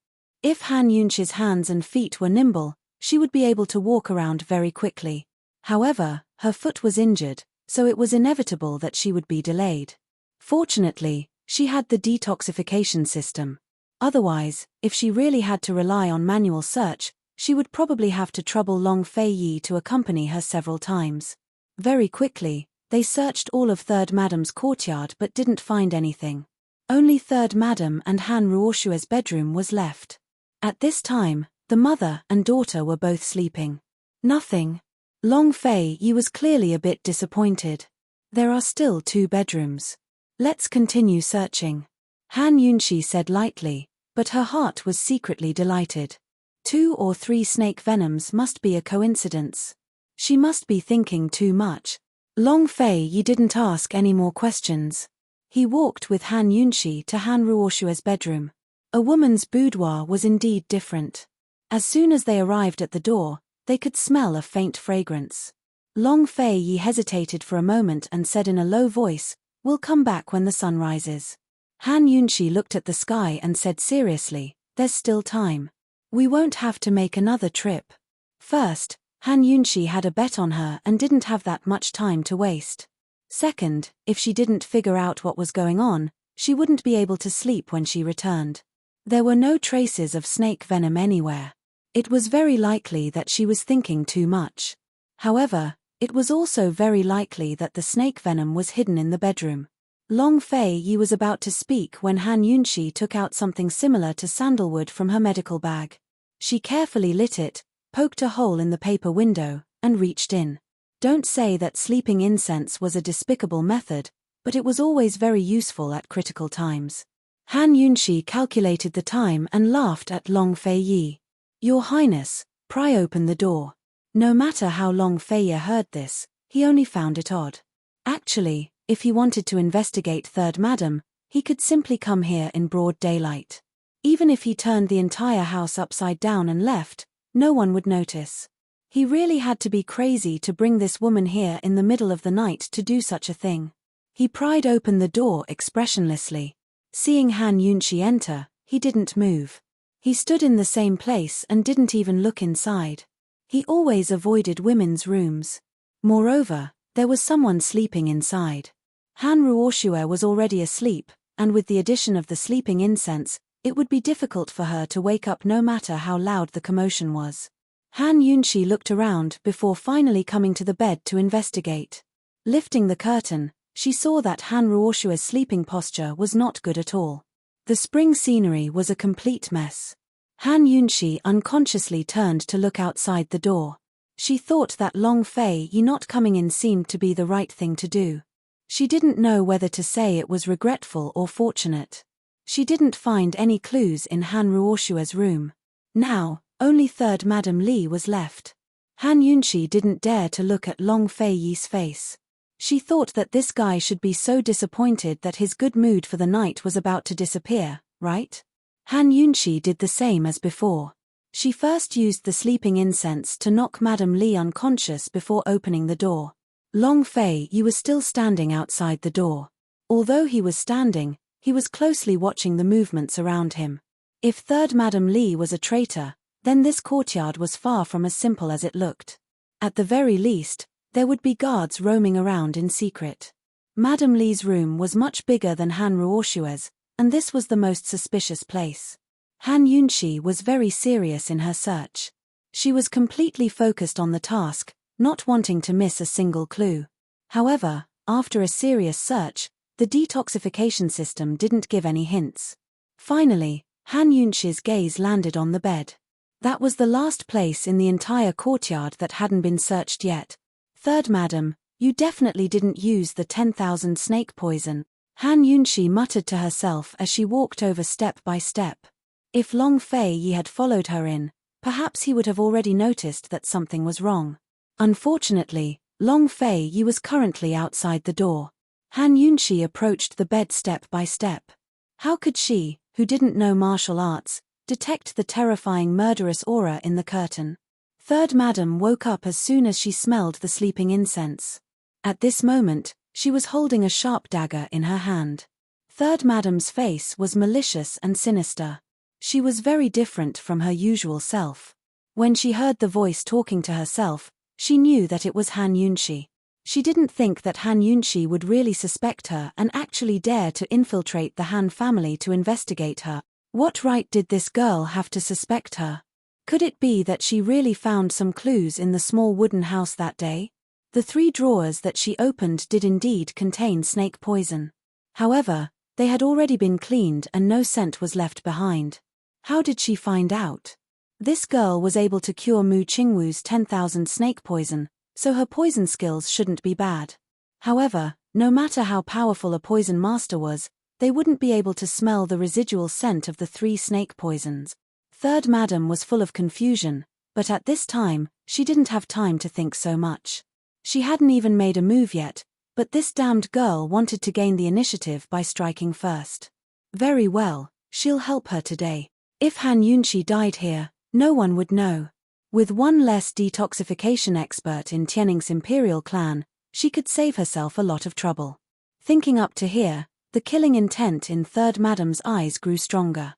S1: If Han Yunshi's hands and feet were nimble, she would be able to walk around very quickly. However, her foot was injured, so it was inevitable that she would be delayed. Fortunately, she had the detoxification system. Otherwise, if she really had to rely on manual search, she would probably have to trouble Long Fei to accompany her several times. Very quickly, they searched all of Third Madam's courtyard but didn't find anything. Only Third Madam and Han Ruoshua's bedroom was left. At this time, the mother and daughter were both sleeping. Nothing. Long Fei was clearly a bit disappointed. "There are still 2 bedrooms. Let's continue searching," Han Yunshi said lightly, but her heart was secretly delighted. 2 or 3 snake venoms must be a coincidence. She must be thinking too much. Long Fei didn't ask any more questions. He walked with Han Yunshi to Han Ruoshua's bedroom. A woman's boudoir was indeed different. As soon as they arrived at the door, they could smell a faint fragrance. Long Fei hesitated for a moment and said in a low voice, "We'll come back when the sun rises." Han Yunshi looked at the sky and said seriously, "There's still time. We won't have to make another trip." First, Han Yunshi had a bet on her and didn't have that much time to waste. Second, if she didn't figure out what was going on, she wouldn't be able to sleep when she returned. There were no traces of snake venom anywhere. It was very likely that she was thinking too much. However, it was also very likely that the snake venom was hidden in the bedroom. Long Fei was about to speak when Han Yunshi took out something similar to sandalwood from her medical bag. She carefully lit it, poked a hole in the paper window, and reached in. Don't say that sleeping incense was a despicable method, but it was always very useful at critical times. Han Yunshi calculated the time and laughed at Long Fei Yi. "Your Highness, pry open the door." No matter how Long Fei Yi heard this, he only found it odd. Actually, if he wanted to investigate Third Madam, he could simply come here in broad daylight. Even if he turned the entire house upside down and left, no one would notice. He really had to be crazy to bring this woman here in the middle of the night to do such a thing. He pried open the door expressionlessly. Seeing Han Yunshi enter, he didn't move. He stood in the same place and didn't even look inside. He always avoided women's rooms. Moreover, there was someone sleeping inside. Han Ruoxue was already asleep, and with the addition of the sleeping incense, it would be difficult for her to wake up no matter how loud the commotion was. Han Yunshi looked around before finally coming to the bed to investigate. Lifting the curtain, she saw that Han Ruoxue's sleeping posture was not good at all. The spring scenery was a complete mess. Han Yunshi unconsciously turned to look outside the door. She thought that Long Fei Yi not coming in seemed to be the right thing to do. She didn't know whether to say it was regretful or fortunate. She didn't find any clues in Han Ruoxue's room. Now, only Third Madam Li was left. Han Yunshi didn't dare to look at Long Fei Yi's face. She thought that this guy should be so disappointed that his good mood for the night was about to disappear, right? Han Yunshi did the same as before. She first used the sleeping incense to knock Madam Li unconscious before opening the door. Long Fei Yi was still standing outside the door. Although he was standing, he was closely watching the movements around him. If Third Madam Li was a traitor, then this courtyard was far from as simple as it looked. At the very least, there would be guards roaming around in secret. Madam Li's room was much bigger than Han Ruoxue's, and this was the most suspicious place. Han Yunshi was very serious in her search. She was completely focused on the task, not wanting to miss a single clue. However, after a serious search, the detoxification system didn't give any hints. Finally, Han Yunshi's gaze landed on the bed. That was the last place in the entire courtyard that hadn't been searched yet. "Third Madam, you definitely didn't use the 10,000 snake poison," Han Yunshi muttered to herself as she walked over step by step. If Long Fei Yi had followed her in, perhaps he would have already noticed that something was wrong. Unfortunately, Long Fei Yi was currently outside the door. Han Yunshi approached the bed step by step. How could she, who didn't know martial arts, detect the terrifying murderous aura in the curtain? Third Madam woke up as soon as she smelled the sleeping incense. At this moment, she was holding a sharp dagger in her hand. Third Madam's face was malicious and sinister. She was very different from her usual self. When she heard the voice talking to herself, she knew that it was Han Yunshi. She didn't think that Han Yunshi would really suspect her and actually dare to infiltrate the Han family to investigate her. What right did this girl have to suspect her? Could it be that she really found some clues in the small wooden house that day? The 3 drawers that she opened did indeed contain snake poison. However, they had already been cleaned and no scent was left behind. How did she find out? This girl was able to cure Mu Qingwu's 10,000 snake poison, so her poison skills shouldn't be bad. However, no matter how powerful a poison master was, they wouldn't be able to smell the residual scent of the 3 snake poisons. Third Madam was full of confusion, but at this time, she didn't have time to think so much. She hadn't even made a move yet, but this damned girl wanted to gain the initiative by striking first. Very well, she'll help her today. If Han Yunshi died here, no one would know. With one less detoxification expert in Tianning's imperial clan, she could save herself a lot of trouble. Thinking up to here, the killing intent in Third Madam's eyes grew stronger.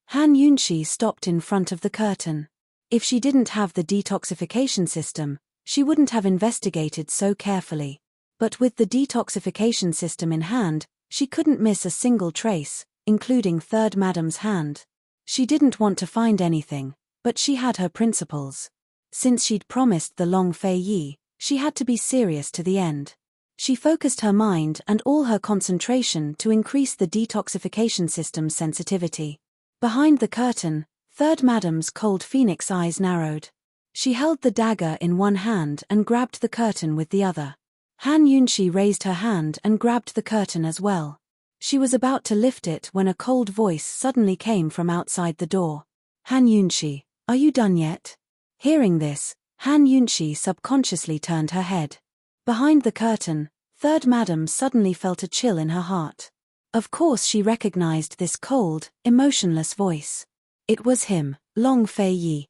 S1: Han Yunshi stopped in front of the curtain. If she didn't have the detoxification system, she wouldn't have investigated so carefully. But with the detoxification system in hand, she couldn't miss a single trace, including Third Madam's hand. She didn't want to find anything, but she had her principles. Since she'd promised the Long Fei Yi, she had to be serious to the end. She focused her mind and all her concentration to increase the detoxification system's sensitivity. Behind the curtain, Third Madam's cold phoenix eyes narrowed. She held the dagger in one hand and grabbed the curtain with the other. Han Yunshi raised her hand and grabbed the curtain as well. She was about to lift it when a cold voice suddenly came from outside the door. Han Yunshi, are you done yet? Hearing this, Han Yunshi subconsciously turned her head. Behind the curtain, Third Madam suddenly felt a chill in her heart. Of course she recognized this cold, emotionless voice. It was him, Long Fei Yi.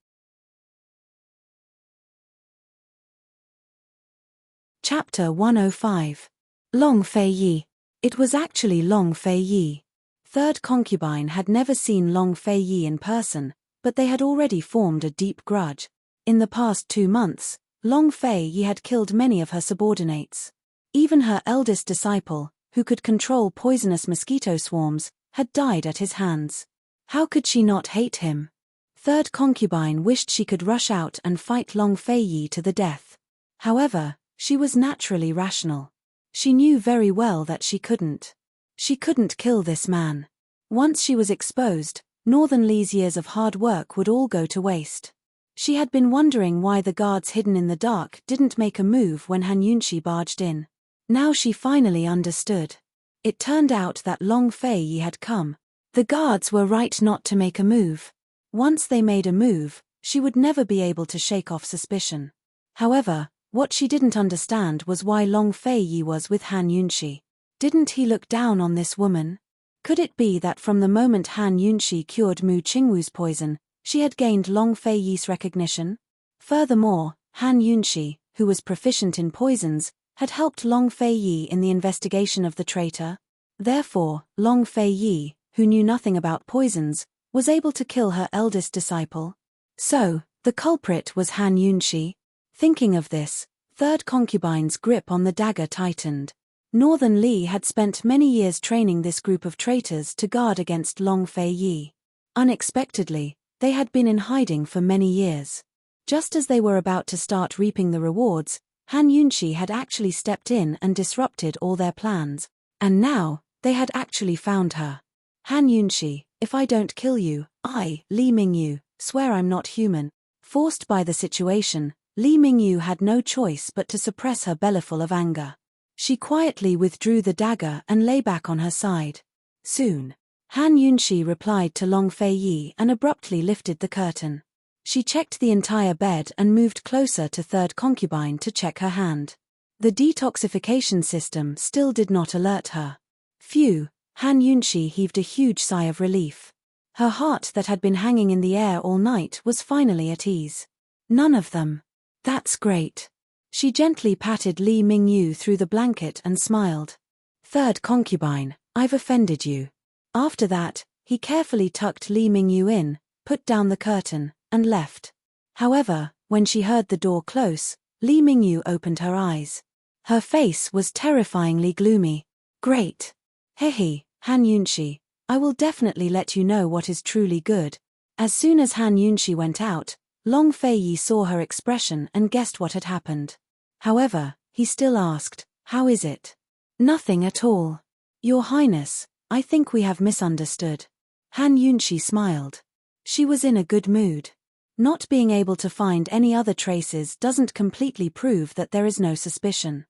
S1: Chapter 105. Long Fei Yi. It was actually Long Fei Yi. Third concubine had never seen Long Fei Yi in person, but they had already formed a deep grudge. In the past 2 months, Long Fei Yi had killed many of her subordinates. Even her eldest disciple, who could control poisonous mosquito swarms, had died at his hands. How could she not hate him? Third concubine wished she could rush out and fight Long Fei Yi to the death. However, she was naturally rational. She knew very well that she couldn't. She couldn't kill this man. Once she was exposed, Northern Li's years of hard work would all go to waste. She had been wondering why the guards hidden in the dark didn't make a move when Han Yunshi barged in. Now she finally understood. It turned out that Long Fei Yi had come. The guards were right not to make a move. Once they made a move, she would never be able to shake off suspicion. However, what she didn't understand was why Long Fei Yi was with Han Yunshi. Didn't he look down on this woman? Could it be that from the moment Han Yunshi cured Mu Qingwu's poison, she had gained Long Fei Yi's recognition? Furthermore, Han Yunshi, who was proficient in poisons, had helped Long Fei Yi in the investigation of the traitor. Therefore, Long Fei Yi, who knew nothing about poisons, was able to kill her eldest disciple. So, the culprit was Han Yunshi. Thinking of this, Third concubine's grip on the dagger tightened. Northern Li had spent many years training this group of traitors to guard against Long Fei Yi. Unexpectedly, they had been in hiding for many years. Just as they were about to start reaping the rewards, Han Yunshi had actually stepped in and disrupted all their plans. And now, they had actually found her. Han Yunshi, if I don't kill you, I, Li Mingyu, swear I'm not human. Forced by the situation, Li Mingyu had no choice but to suppress her bellyful of anger. She quietly withdrew the dagger and lay back on her side. Soon, Han Yunshi replied to Long Fei Yi and abruptly lifted the curtain. She checked the entire bed and moved closer to Third concubine to check her hand. The detoxification system still did not alert her. Phew, Han Yunshi heaved a huge sigh of relief. Her heart that had been hanging in the air all night was finally at ease. None of them. That's great. She gently patted Li Mingyu through the blanket and smiled. Third concubine, I've offended you. After that, he carefully tucked Li Mingyu in, put down the curtain, and left. However, when she heard the door close, Li Mingyu opened her eyes. Her face was terrifyingly gloomy. Great. Hehe, Han Yunshi, I will definitely let you know what is truly good. As soon as Han Yunshi went out, Long Fei Yi saw her expression and guessed what had happened. However, he still asked, how is it? Nothing at all. Your Highness, I think we have misunderstood. Han Yunshi smiled. She was in a good mood. Not being able to find any other traces doesn't completely prove that there is no suspicion.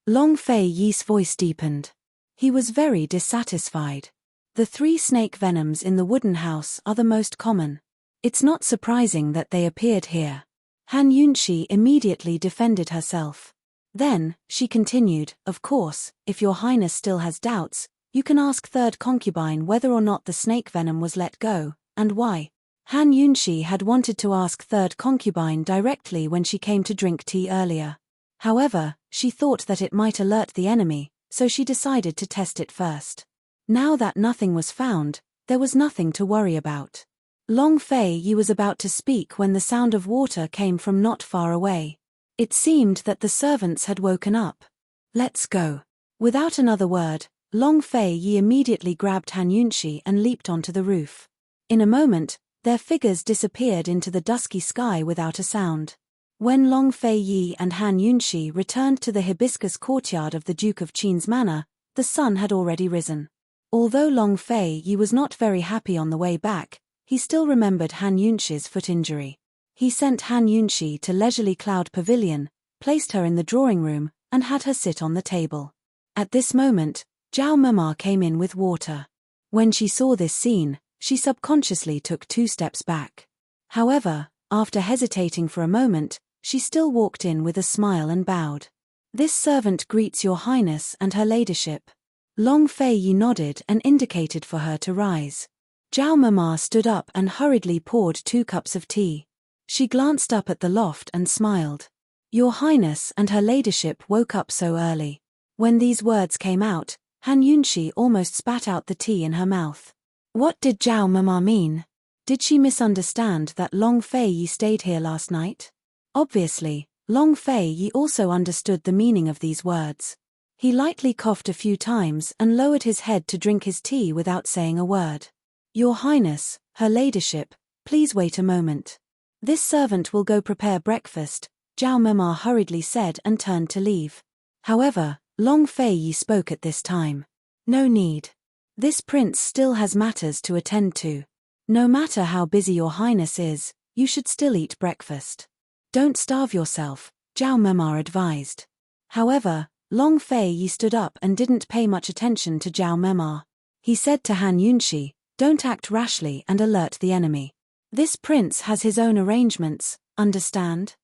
S1: Long Fei Yi's voice deepened. He was very dissatisfied. The 3 snake venoms in the wooden house are the most common. It's not surprising that they appeared here. Han Yunshi immediately defended herself. Then, she continued, of course, if your highness still has doubts, you can ask Third concubine whether or not the snake venom was let go, and why. Han Yunshi had wanted to ask Third concubine directly when she came to drink tea earlier. However, she thought that it might alert the enemy, so she decided to test it first. Now that nothing was found, there was nothing to worry about. Long Fei Yi was about to speak when the sound of water came from not far away. It seemed that the servants had woken up. Let's go. Without another word, Long Fei Yi immediately grabbed Han Yunshi and leaped onto the roof. In a moment, their figures disappeared into the dusky sky without a sound. When Long Fei Yi and Han Yunshi returned to the hibiscus courtyard of the Duke of Qin's manor, the sun had already risen. Although Long Fei Yi was not very happy on the way back, he still remembered Han Yunshi's foot injury. He sent Han Yunshi to Leisurely Cloud Pavilion, placed her in the drawing room, and had her sit on the table. At this moment, Zhao Mama came in with water. When she saw this scene, she subconsciously took 2 steps back. However, after hesitating for a moment, she still walked in with a smile and bowed. "This servant greets your highness and her ladyship." Long Fei Yi nodded and indicated for her to rise. Zhao Mama stood up and hurriedly poured 2 cups of tea. She glanced up at the loft and smiled. "Your highness and her ladyship woke up so early." When these words came out, Han Yunxi almost spat out the tea in her mouth. What did Zhao Mama mean? Did she misunderstand that Long Fei Yi stayed here last night? Obviously, Long Fei Yi also understood the meaning of these words. He lightly coughed a few times and lowered his head to drink his tea without saying a word. "Your highness, her ladyship, please wait a moment. This servant will go prepare breakfast," Zhao Mama hurriedly said and turned to leave. However, Long Fei Yi spoke at this time. "No need. This prince still has matters to attend to. No matter how busy your highness is, you should still eat breakfast. Don't starve yourself," Zhao Mama advised. However, Long Fei Yi stood up and didn't pay much attention to Zhao Mama. He said to Han Yunxi, "Don't act rashly and alert the enemy. This prince has his own arrangements, understand?"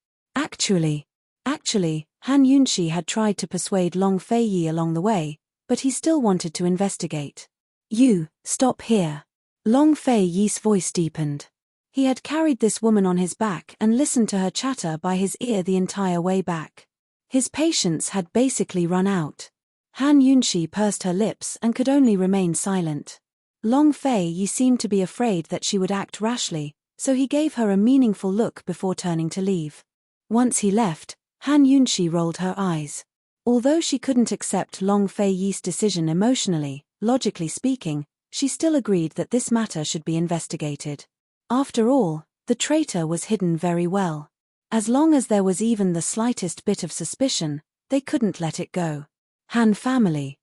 S1: Actually, Han Yunxi had tried to persuade Long Fei Yi along the way, but he still wanted to investigate. "You, stop here." Long Fei Yi's voice deepened. He had carried this woman on his back and listened to her chatter by his ear the entire way back. His patience had basically run out. Han Yunxi pursed her lips and could only remain silent. Long Fei Yi seemed to be afraid that she would act rashly, so he gave her a meaningful look before turning to leave. Once he left, Han Yunxi rolled her eyes. Although she couldn't accept Long Fei Yi's decision emotionally, logically speaking, she still agreed that this matter should be investigated. After all, the traitor was hidden very well. As long as there was even the slightest bit of suspicion, they couldn't let it go. Han family.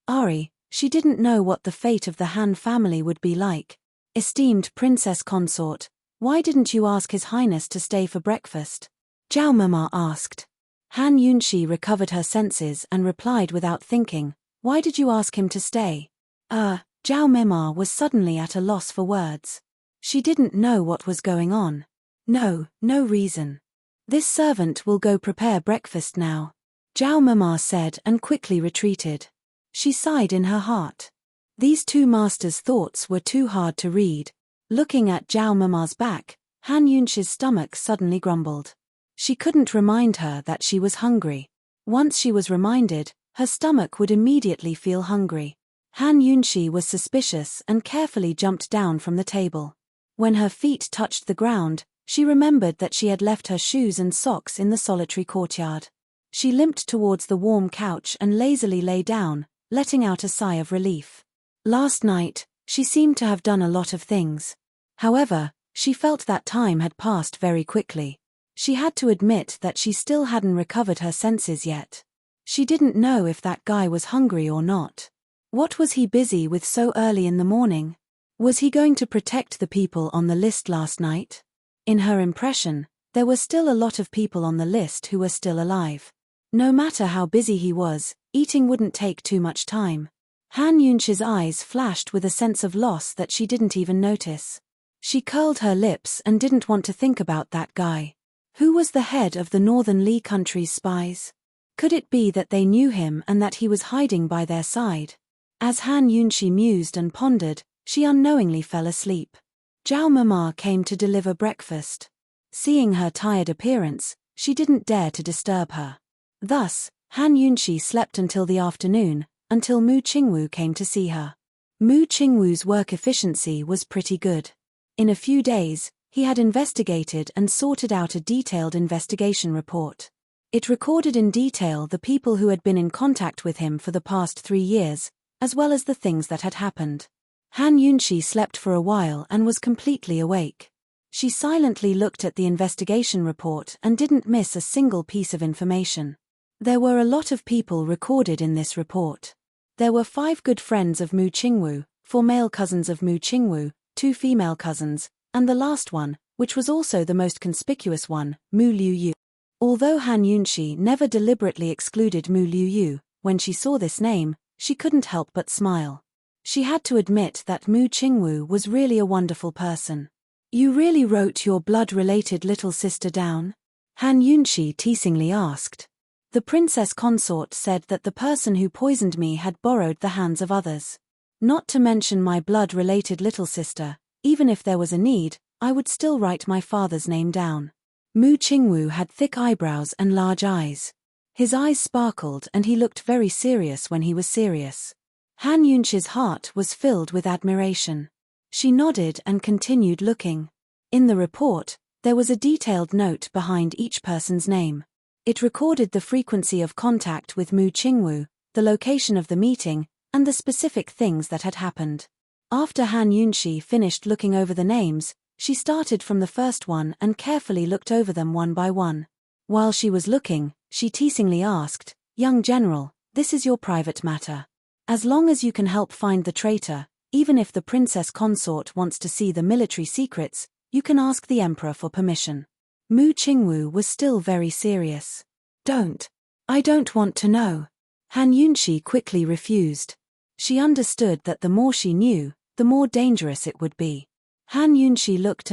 S1: Ari, she didn't know what the fate of the Han family would be like. "Esteemed Princess Consort, why didn't you ask His Highness to stay for breakfast?" Zhao Mama asked. Han Yunxi recovered her senses and replied without thinking, "Why did you ask him to stay?" Zhao Mama was suddenly at a loss for words. She didn't know what was going on. No reason. "This servant will go prepare breakfast now," Zhao Mama said and quickly retreated. She sighed in her heart. These 2 masters' thoughts were too hard to read. Looking at Zhao Mama's back, Han Yunxi's stomach suddenly grumbled. She couldn't remind her that she was hungry. Once she was reminded, her stomach would immediately feel hungry. Han Yunxi was suspicious and carefully jumped down from the table. When her feet touched the ground, she remembered that she had left her shoes and socks in the solitary courtyard. She limped towards the warm couch and lazily lay down, letting out a sigh of relief. Last night, she seemed to have done a lot of things. However, she felt that time had passed very quickly. She had to admit that she still hadn't recovered her senses yet. She didn't know if that guy was hungry or not. What was he busy with so early in the morning? Was he going to protect the people on the list last night? In her impression, there were still a lot of people on the list who were still alive. No matter how busy he was, eating wouldn't take too much time. Han Yunxi's eyes flashed with a sense of loss that she didn't even notice. She curled her lips and didn't want to think about that guy. Who was the head of the Northern Li country's spies? Could it be that they knew him and that he was hiding by their side? As Han Yunxi mused and pondered, she unknowingly fell asleep. Zhao Mama came to deliver breakfast. Seeing her tired appearance, she didn't dare to disturb her. Thus, Han Yunxi slept until the afternoon, until Mu Qingwu came to see her. Mu Qingwu's work efficiency was pretty good. In a few days, he had investigated and sorted out a detailed investigation report. It recorded in detail the people who had been in contact with him for the past 3 years, as well as the things that had happened. Han Yunxi slept for a while and was completely awake. She silently looked at the investigation report and didn't miss a single piece of information. There were a lot of people recorded in this report. There were 5 good friends of Mu Qingwu, 4 male cousins of Mu Qingwu, 2 female cousins, and the last one, which was also the most conspicuous one, Mu Liuyu. Although Han Yunshi never deliberately excluded Mu Liuyu, when she saw this name, she couldn't help but smile. She had to admit that Mu Qingwu was really a wonderful person. You really wrote your blood-related little sister down? Han Yunshi teasingly asked. The Princess Consort said that the person who poisoned me had borrowed the hands of others. Not to mention my blood-related little sister, even if there was a need, I would still write my father's name down. Mu Qingwu had thick eyebrows and large eyes. His eyes sparkled and he looked very serious when he was serious. Han Yunshi's heart was filled with admiration. She nodded and continued looking. In the report, there was a detailed note behind each person's name. It recorded the frequency of contact with Mu Qingwu, the location of the meeting, and the specific things that had happened. After Han Yunshi finished looking over the names, she started from the first one and carefully looked over them one by one. While she was looking, she teasingly asked, "Young general, this is your private matter. As long as you can help find the traitor, even if the princess consort wants to see the military secrets, you can ask the emperor for permission." Mu Qingwu was still very serious. I don't want to know." Han Yunshi quickly refused. She understood that the more she knew, the more dangerous it would be. Han Yunshi looked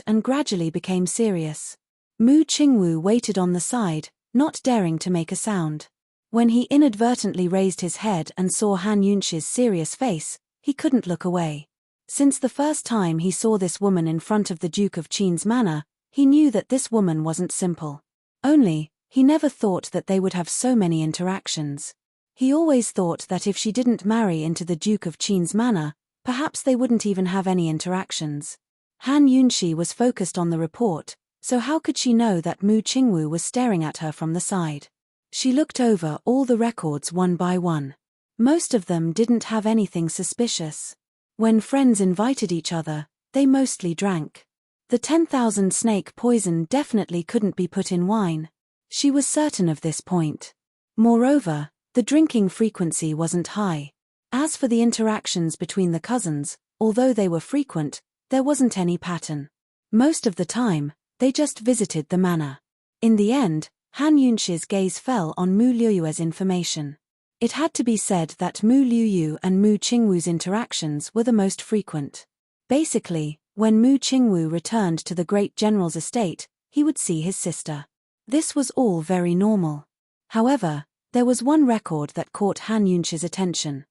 S1: and gradually became serious. Mu Qingwu waited on the side, not daring to make a sound. When he inadvertently raised his head and saw Han Yunshi's serious face, he couldn't look away. Since the first time he saw this woman in front of the Duke of Qin's manor, he knew that this woman wasn't simple. Only, he never thought that they would have so many interactions. He always thought that if she didn't marry into the Duke of Qin's manor, perhaps they wouldn't even have any interactions. Han Yunshi was focused on the report, so how could she know that Mu Qingwu was staring at her from the side? She looked over all the records one by one. Most of them didn't have anything suspicious. When friends invited each other, they mostly drank. The 10,000 snake poison definitely couldn't be put in wine. She was certain of this point. Moreover, the drinking frequency wasn't high. As for the interactions between the cousins, although they were frequent, there wasn't any pattern. Most of the time, they just visited the manor. In the end, Han Yunshi's gaze fell on Mu Liuyu's information. It had to be said that Mu Liuyu and Mu Qingwu's interactions were the most frequent. Basically, when Mu Qingwu returned to the great general's estate, he would see his sister. This was all very normal. However, there was one record that caught Han Yunshi's attention.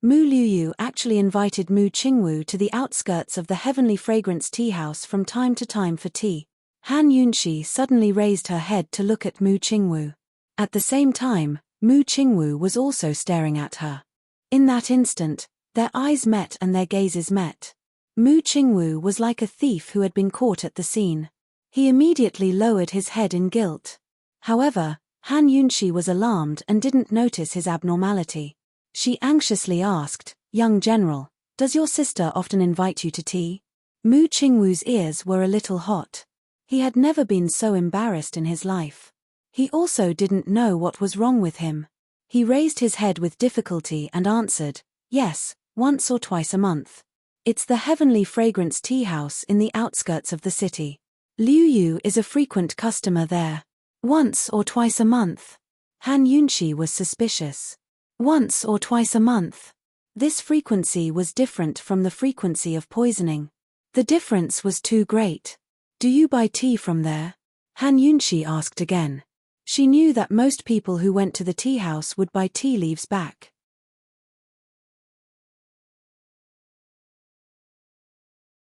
S1: Mu Liuyu actually invited Mu Qingwu to the outskirts of the Heavenly Fragrance tea house from time to time for tea. Han Yunshi suddenly raised her head to look at Mu Qingwu. At the same time, Mu Qingwu was also staring at her. In that instant, their eyes met and their gazes met. Mu Qingwu was like a thief who had been caught at the scene. He immediately lowered his head in guilt. However, Han Yunshi was alarmed and didn't notice his abnormality. She anxiously asked, "Young general, does your sister often invite you to tea?" Mu Qingwu's ears were a little hot. He had never been so embarrassed in his life. He also didn't know what was wrong with him. He raised his head with difficulty and answered, "Yes, once or twice a month. It's the Heavenly Fragrance tea house in the outskirts of the city. Liu Yu is a frequent customer there." Once or twice a month. Han Yunshi was suspicious. Once or twice a month. This frequency was different from the frequency of poisoning. The difference was too great. "Do you buy tea from there?" Han Yunshi asked again. She knew that most people who went to the tea house would buy tea leaves back.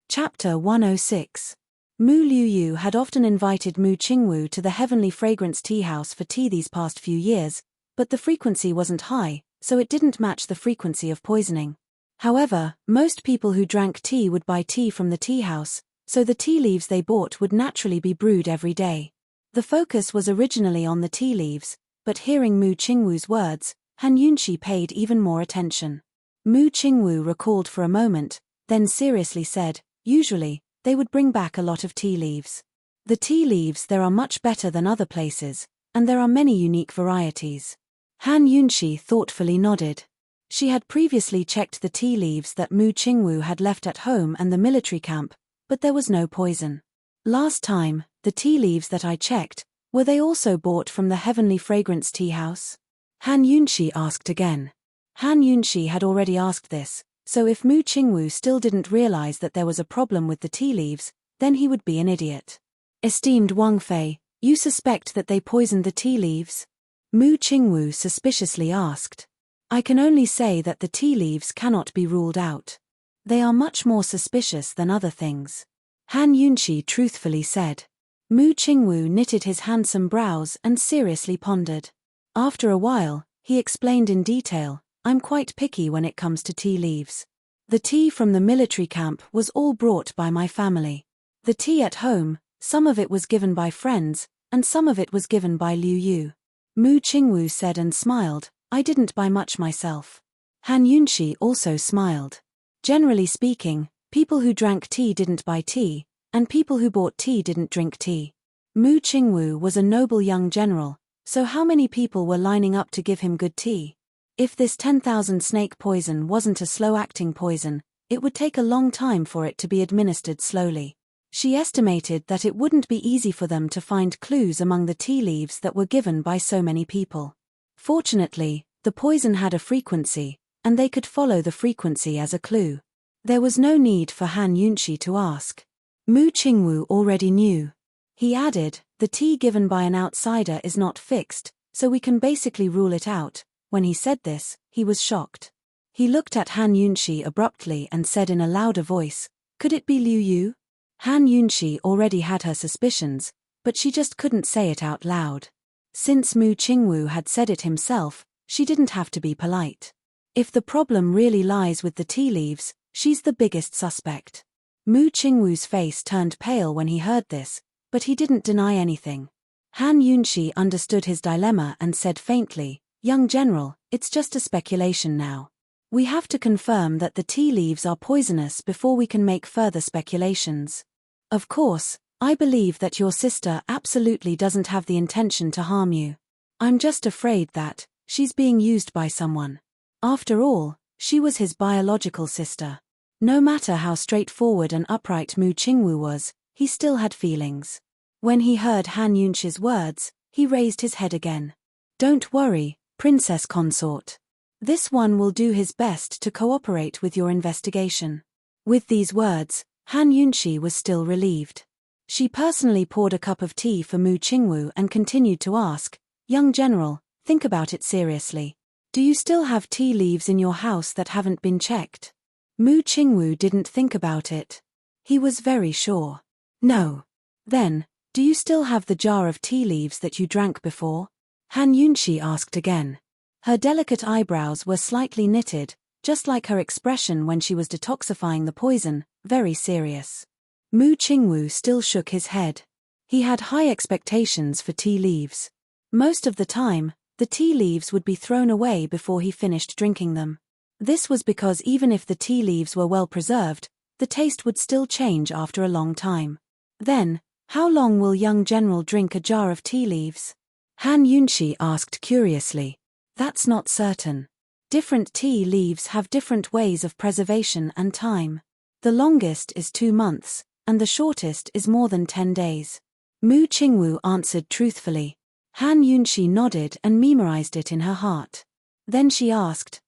S1: Chapter 106. Mu Liuyu had often invited Mu Qingwu to the Heavenly Fragrance tea house for tea these past few years, but the frequency wasn't high, so it didn't match the frequency of poisoning. However, most people who drank tea would buy tea from the tea house, so the tea leaves they bought would naturally be brewed every day. The focus was originally on the tea leaves, but hearing Mu Qingwu's words, Han Yunshi paid even more attention. Mu Qingwu recalled for a moment, then seriously said, "Usually, they would bring back a lot of tea leaves. The tea leaves there are much better than other places, and there are many unique varieties." Han Yunshi thoughtfully nodded. She had previously checked the tea leaves that Mu Qingwu had left at home and the military camp, but there was no poison. "Last time, the tea leaves that I checked, Were they also bought from the Heavenly Fragrance Tea House? Han Yunshi asked again. Han Yunshi had already asked this, so if Mu Qingwu still didn't realize that there was a problem with the tea leaves, then he would be an idiot. Esteemed Wang Fei, you suspect that they poisoned the tea leaves? Mu Qingwu suspiciously asked. I can only say that the tea leaves cannot be ruled out. They are much more suspicious than other things. Han Yunshi truthfully said. Mu Qingwu knitted his handsome brows and seriously pondered. After a while, he explained in detail, I'm quite picky when it comes to tea leaves. The tea from the military camp was all brought by my family. The tea at home, some of it was given by friends, and some of it was given by Liu Yu. Mu Qingwu said and smiled, I didn't buy much myself. Han Yunshi also smiled. Generally speaking, people who drank tea didn't buy tea, and people who bought tea didn't drink tea. Mu Qingwu was a noble young general, so how many people were lining up to give him good tea? If this 10,000 snake poison wasn't a slow-acting poison, it would take a long time for it to be administered slowly. She estimated that it wouldn't be easy for them to find clues among the tea leaves that were given by so many people. Fortunately, the poison had a frequency, and they could follow the frequency as a clue. There was no need for Han Yunshi to ask. Mu Qingwu already knew. He added, the tea given by an outsider is not fixed, so we can basically rule it out. When he said this, he was shocked. He looked at Han Yunshi abruptly and said in a louder voice, could it be Liu Yu? Han Yunshi already had her suspicions, but she just couldn't say it out loud. Since Mu Qingwu had said it himself, she didn't have to be polite. If the problem really lies with the tea leaves, she's the biggest suspect. Mu Qingwu's face turned pale when he heard this, but he didn't deny anything. Han Yunshi understood his dilemma and said faintly, young general, it's just a speculation now. We have to confirm that the tea leaves are poisonous before we can make further speculations. Of course, I believe that your sister absolutely doesn't have the intention to harm you. I'm just afraid that she's being used by someone. After all, she was his biological sister. No matter how straightforward and upright Mu Qingwu was, he still had feelings. When he heard Han Yunshi's words, he raised his head again. Don't worry, Princess Consort. This one will do his best to cooperate with your investigation. With these words, Han Yunshi was still relieved. She personally poured a cup of tea for Mu Qingwu and continued to ask, young general, think about it seriously. Do you still have tea leaves in your house that haven't been checked? Mu Qingwu didn't think about it. He was very sure. No. Then, do you still have the jar of tea leaves that you drank before? Han Yunshi asked again. Her delicate eyebrows were slightly knitted, just like her expression when she was detoxifying the poison, very serious. Mu Qingwu still shook his head. He had high expectations for tea leaves. Most of the time, the tea leaves would be thrown away before he finished drinking them. This was because even if the tea leaves were well preserved, the taste would still change after a long time. Then, how long will young general drink a jar of tea leaves? Han Yunshi asked curiously. That's not certain. Different tea leaves have different ways of preservation and time. The longest is 2 months, and the shortest is more than 10 days. Mu Qingwu answered truthfully. Han Yunshi nodded and memorized it in her heart. Then she asked,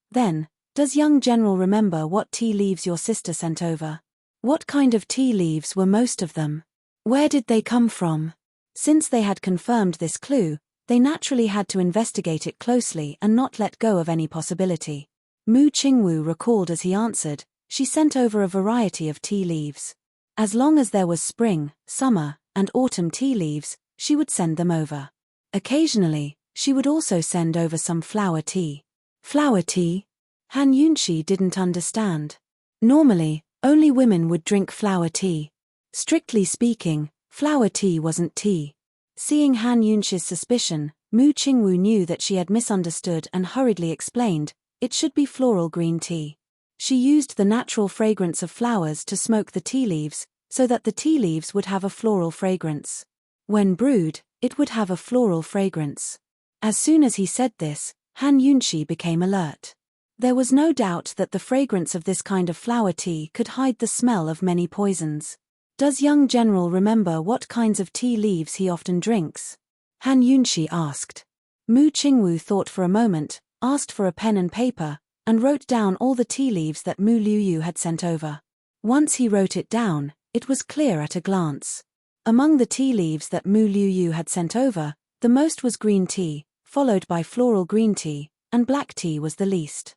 S1: does young general remember what tea leaves your sister sent over? What kind of tea leaves were most of them? Where did they come from? Since they had confirmed this clue, they naturally had to investigate it closely and not let go of any possibility. Mu Qingwu recalled as he answered, she sent over a variety of tea leaves. As long as there was spring, summer, and autumn tea leaves, she would send them over. Occasionally, she would also send over some flower tea. Flower tea? Han Yunshi didn't understand. Normally, only women would drink flower tea. Strictly speaking, flower tea wasn't tea. Seeing Han Yunshi's suspicion, Mu Qingwu knew that she had misunderstood and hurriedly explained, it should be floral green tea. She used the natural fragrance of flowers to smoke the tea leaves, so that the tea leaves would have a floral fragrance. When brewed, it would have a floral fragrance. As soon as he said this, Han Yunshi became alert. There was no doubt that the fragrance of this kind of flower tea could hide the smell of many poisons. Does young general remember what kinds of tea leaves he often drinks? Han Yunxi asked. Mu Qingwu thought for a moment, asked for a pen and paper, and wrote down all the tea leaves that Mu Liuyu had sent over. Once he wrote it down, it was clear at a glance. Among the tea leaves that Mu Liuyu had sent over, the most was green tea, followed by floral green tea, and black tea was the least.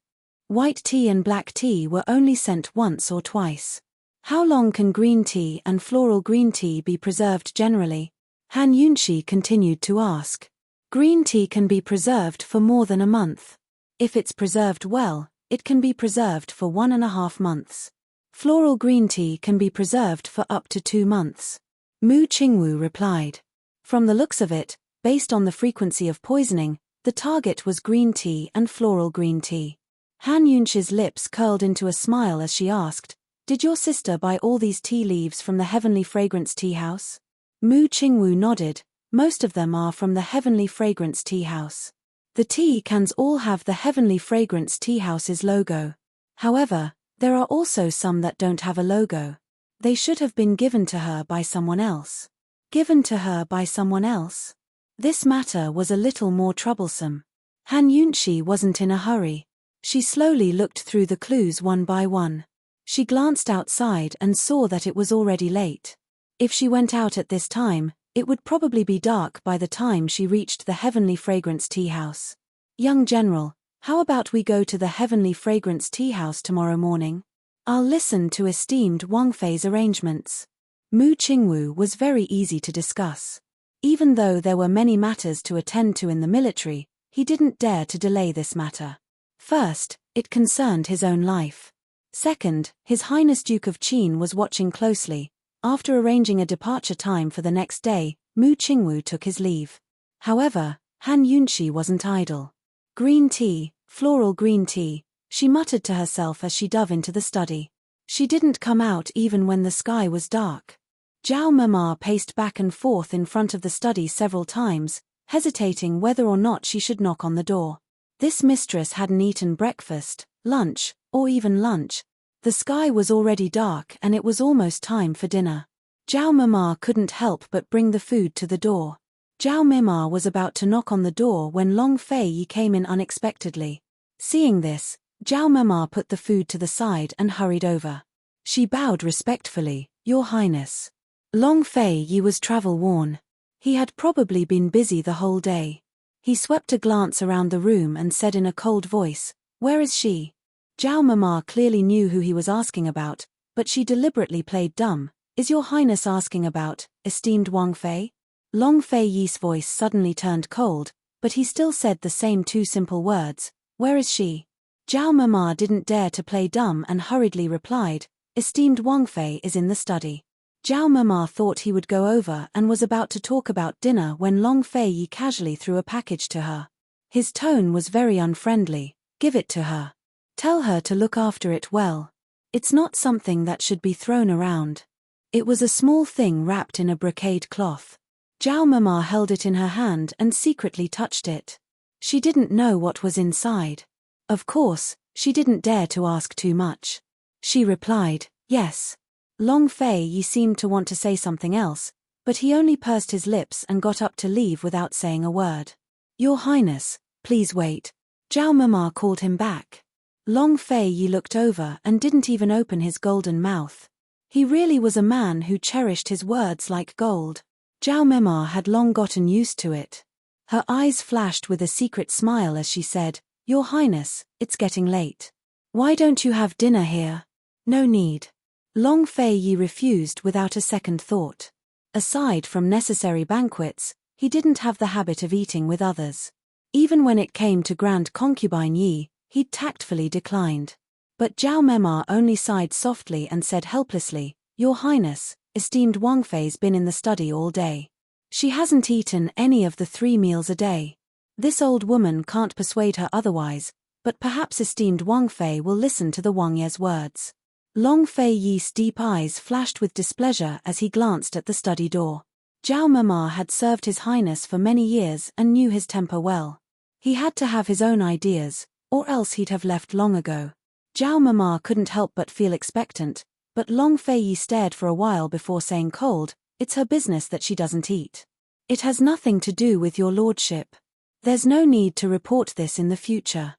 S1: White tea and black tea were only sent once or twice. How long can green tea and floral green tea be preserved generally? Han Yunxi continued to ask. Green tea can be preserved for more than a month. If it's preserved well, it can be preserved for 1.5 months. Floral green tea can be preserved for up to 2 months. Mu Qingwu replied. From the looks of it, based on the frequency of poisoning, the target was green tea and floral green tea. Han Yunxi's lips curled into a smile as she asked, "Did your sister buy all these tea leaves from the Heavenly Fragrance Tea House?" Mu Qingwu nodded. Most of them are from the Heavenly Fragrance Tea House. The tea cans all have the Heavenly Fragrance Tea House's logo. However, there are also some that don't have a logo. They should have been given to her by someone else. Given to her by someone else? This matter was a little more troublesome. Han Yunxi wasn't in a hurry. She slowly looked through the clues one by one. She glanced outside and saw that it was already late. If she went out at this time, it would probably be dark by the time she reached the Heavenly Fragrance Tea House. "Young General, how about we go to the Heavenly Fragrance Tea House tomorrow morning? I'll listen to esteemed Wang Fei's arrangements." Mu Qingwu was very easy to discuss. Even though there were many matters to attend to in the military, he didn't dare to delay this matter. First, it concerned his own life. Second, His Highness Duke of Qin was watching closely. After arranging a departure time for the next day, Mu Qingwu took his leave. However, Han Yunxi wasn't idle. Green tea, floral green tea, she muttered to herself as she dove into the study. She didn't come out even when the sky was dark. Zhao Mama paced back and forth in front of the study several times, hesitating whether or not she should knock on the door. This mistress hadn't eaten breakfast, lunch, or even lunch. The sky was already dark and it was almost time for dinner. Zhao Mama couldn't help but bring the food to the door. Zhao Mima was about to knock on the door when Long Fei came in unexpectedly. Seeing this, Zhao Mima put the food to the side and hurried over. She bowed respectfully, "Your Highness." Long Fei was travel-worn. He had probably been busy the whole day. He swept a glance around the room and said in a cold voice, "Where is she?" Zhao Mama clearly knew who he was asking about, but she deliberately played dumb. "Is your Highness asking about, esteemed Wang Fei?" Long Fei's voice suddenly turned cold, but he still said the same 2 simple words, "Where is she?" Zhao Mama didn't dare to play dumb and hurriedly replied, "Esteemed Wang Fei is in the study." Zhao Mama thought he would go over and was about to talk about dinner when Long Fei casually threw a package to her. His tone was very unfriendly. "Give it to her. Tell her to look after it well. It's not something that should be thrown around." It was a small thing wrapped in a brocade cloth. Zhao Mama held it in her hand and secretly touched it. She didn't know what was inside. Of course, she didn't dare to ask too much. She replied, "Yes." Long Fei seemed to want to say something else, but he only pursed his lips and got up to leave without saying a word. "Your Highness, please wait." Zhao Mama called him back. Long Fei looked over and didn't even open his golden mouth. He really was a man who cherished his words like gold. Zhao Mema had long gotten used to it. Her eyes flashed with a secret smile as she said, "Your Highness, it's getting late. Why don't you have dinner here?" "No need." Long Fei refused without a second thought. Aside from necessary banquets, he didn't have the habit of eating with others. Even when it came to Grand Concubine Yi, he'd tactfully declined. But Zhao Mema only sighed softly and said helplessly, "Your Highness, esteemed Wang Fei's been in the study all day. She hasn't eaten any of the 3 meals a day. This old woman can't persuade her otherwise, but perhaps esteemed Wang Fei will listen to the Wang Ye's words." Long Fei's deep eyes flashed with displeasure as he glanced at the study door. Zhao Mema had served His Highness for many years and knew his temper well. He had to have his own ideas, or else he'd have left long ago. Zhao Mema couldn't help but feel expectant, but Long Fei stared for a while before saying cold, "It's her business that she doesn't eat." It has nothing to do with your lordship. There's no need to report this in the future.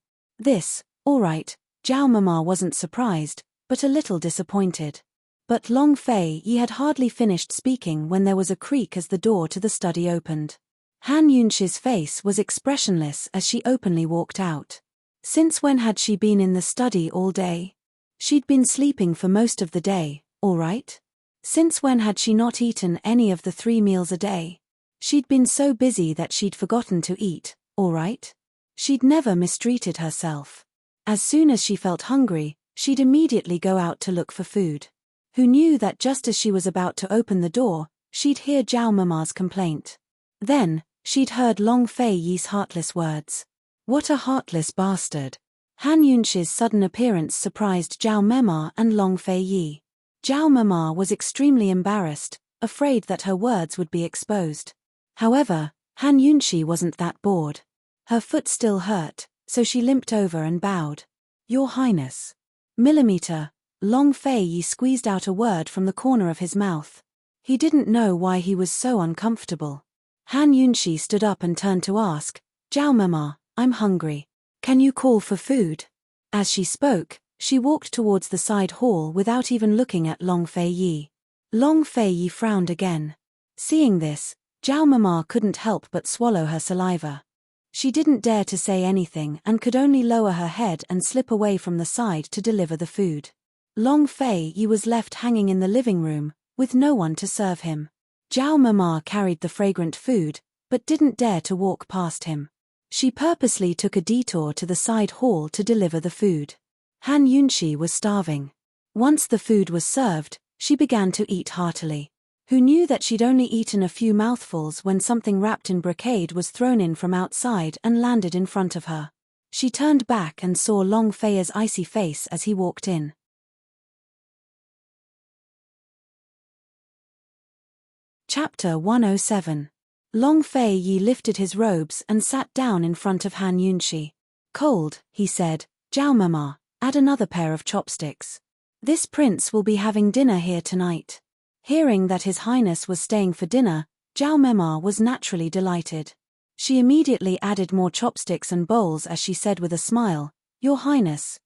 S1: All right, Zhao Mama wasn't surprised, but a little disappointed. But Long Fei Yi had hardly finished speaking when there was a creak as the door to the study opened. Han Yunxi's face was expressionless as she openly walked out. Since when had she been in the study all day? She'd been sleeping for most of the day, all right? Since when had she not eaten any of the 3 meals a day? She'd been so busy that she'd forgotten to eat, all right? She'd never mistreated herself. As soon as she felt hungry, she'd immediately go out to look for food. Who knew that just as she was about to open the door, she'd hear Zhao Mama's complaint. Then, she'd heard Long Fei Yi's heartless words. What a heartless bastard. Han Yunxi's sudden appearance surprised Zhao Mema and Long Fei Yi. Zhao Mema was extremely embarrassed, afraid that her words would be exposed. However, Han Yunxi wasn't that bored. Her foot still hurt, so she limped over and bowed. Your Highness. Millimeter. Long Fei Yi squeezed out a word from the corner of his mouth. He didn't know why he was so uncomfortable. Han Yunxi stood up and turned to ask, Zhao Mema, I'm hungry. Can you call for food? As she spoke, she walked towards the side hall without even looking at Long Fei Yi. Long Fei Yi frowned again. Seeing this, Zhao Mema couldn't help but swallow her saliva. She didn't dare to say anything and could only lower her head and slip away from the side to deliver the food. Long Fei Yi was left hanging in the living room, with no one to serve him. Zhao Mema carried the fragrant food, but didn't dare to walk past him. She purposely took a detour to the side hall to deliver the food. Han Yunxi was starving. Once the food was served, she began to eat heartily. Who knew that she'd only eaten a few mouthfuls when something wrapped in brocade was thrown in from outside and landed in front of her. She turned back and saw Long Fei's icy face as he walked in. Chapter 107. Long Fei Yi lifted his robes and sat down in front of Han Yunxi. Cold, he said, Zhao Mama, add another pair of chopsticks. This prince will be having dinner here tonight. Hearing that His Highness was staying for dinner, Zhao Mema was naturally delighted. She immediately added more chopsticks and bowls as she said with a smile, Your Highness,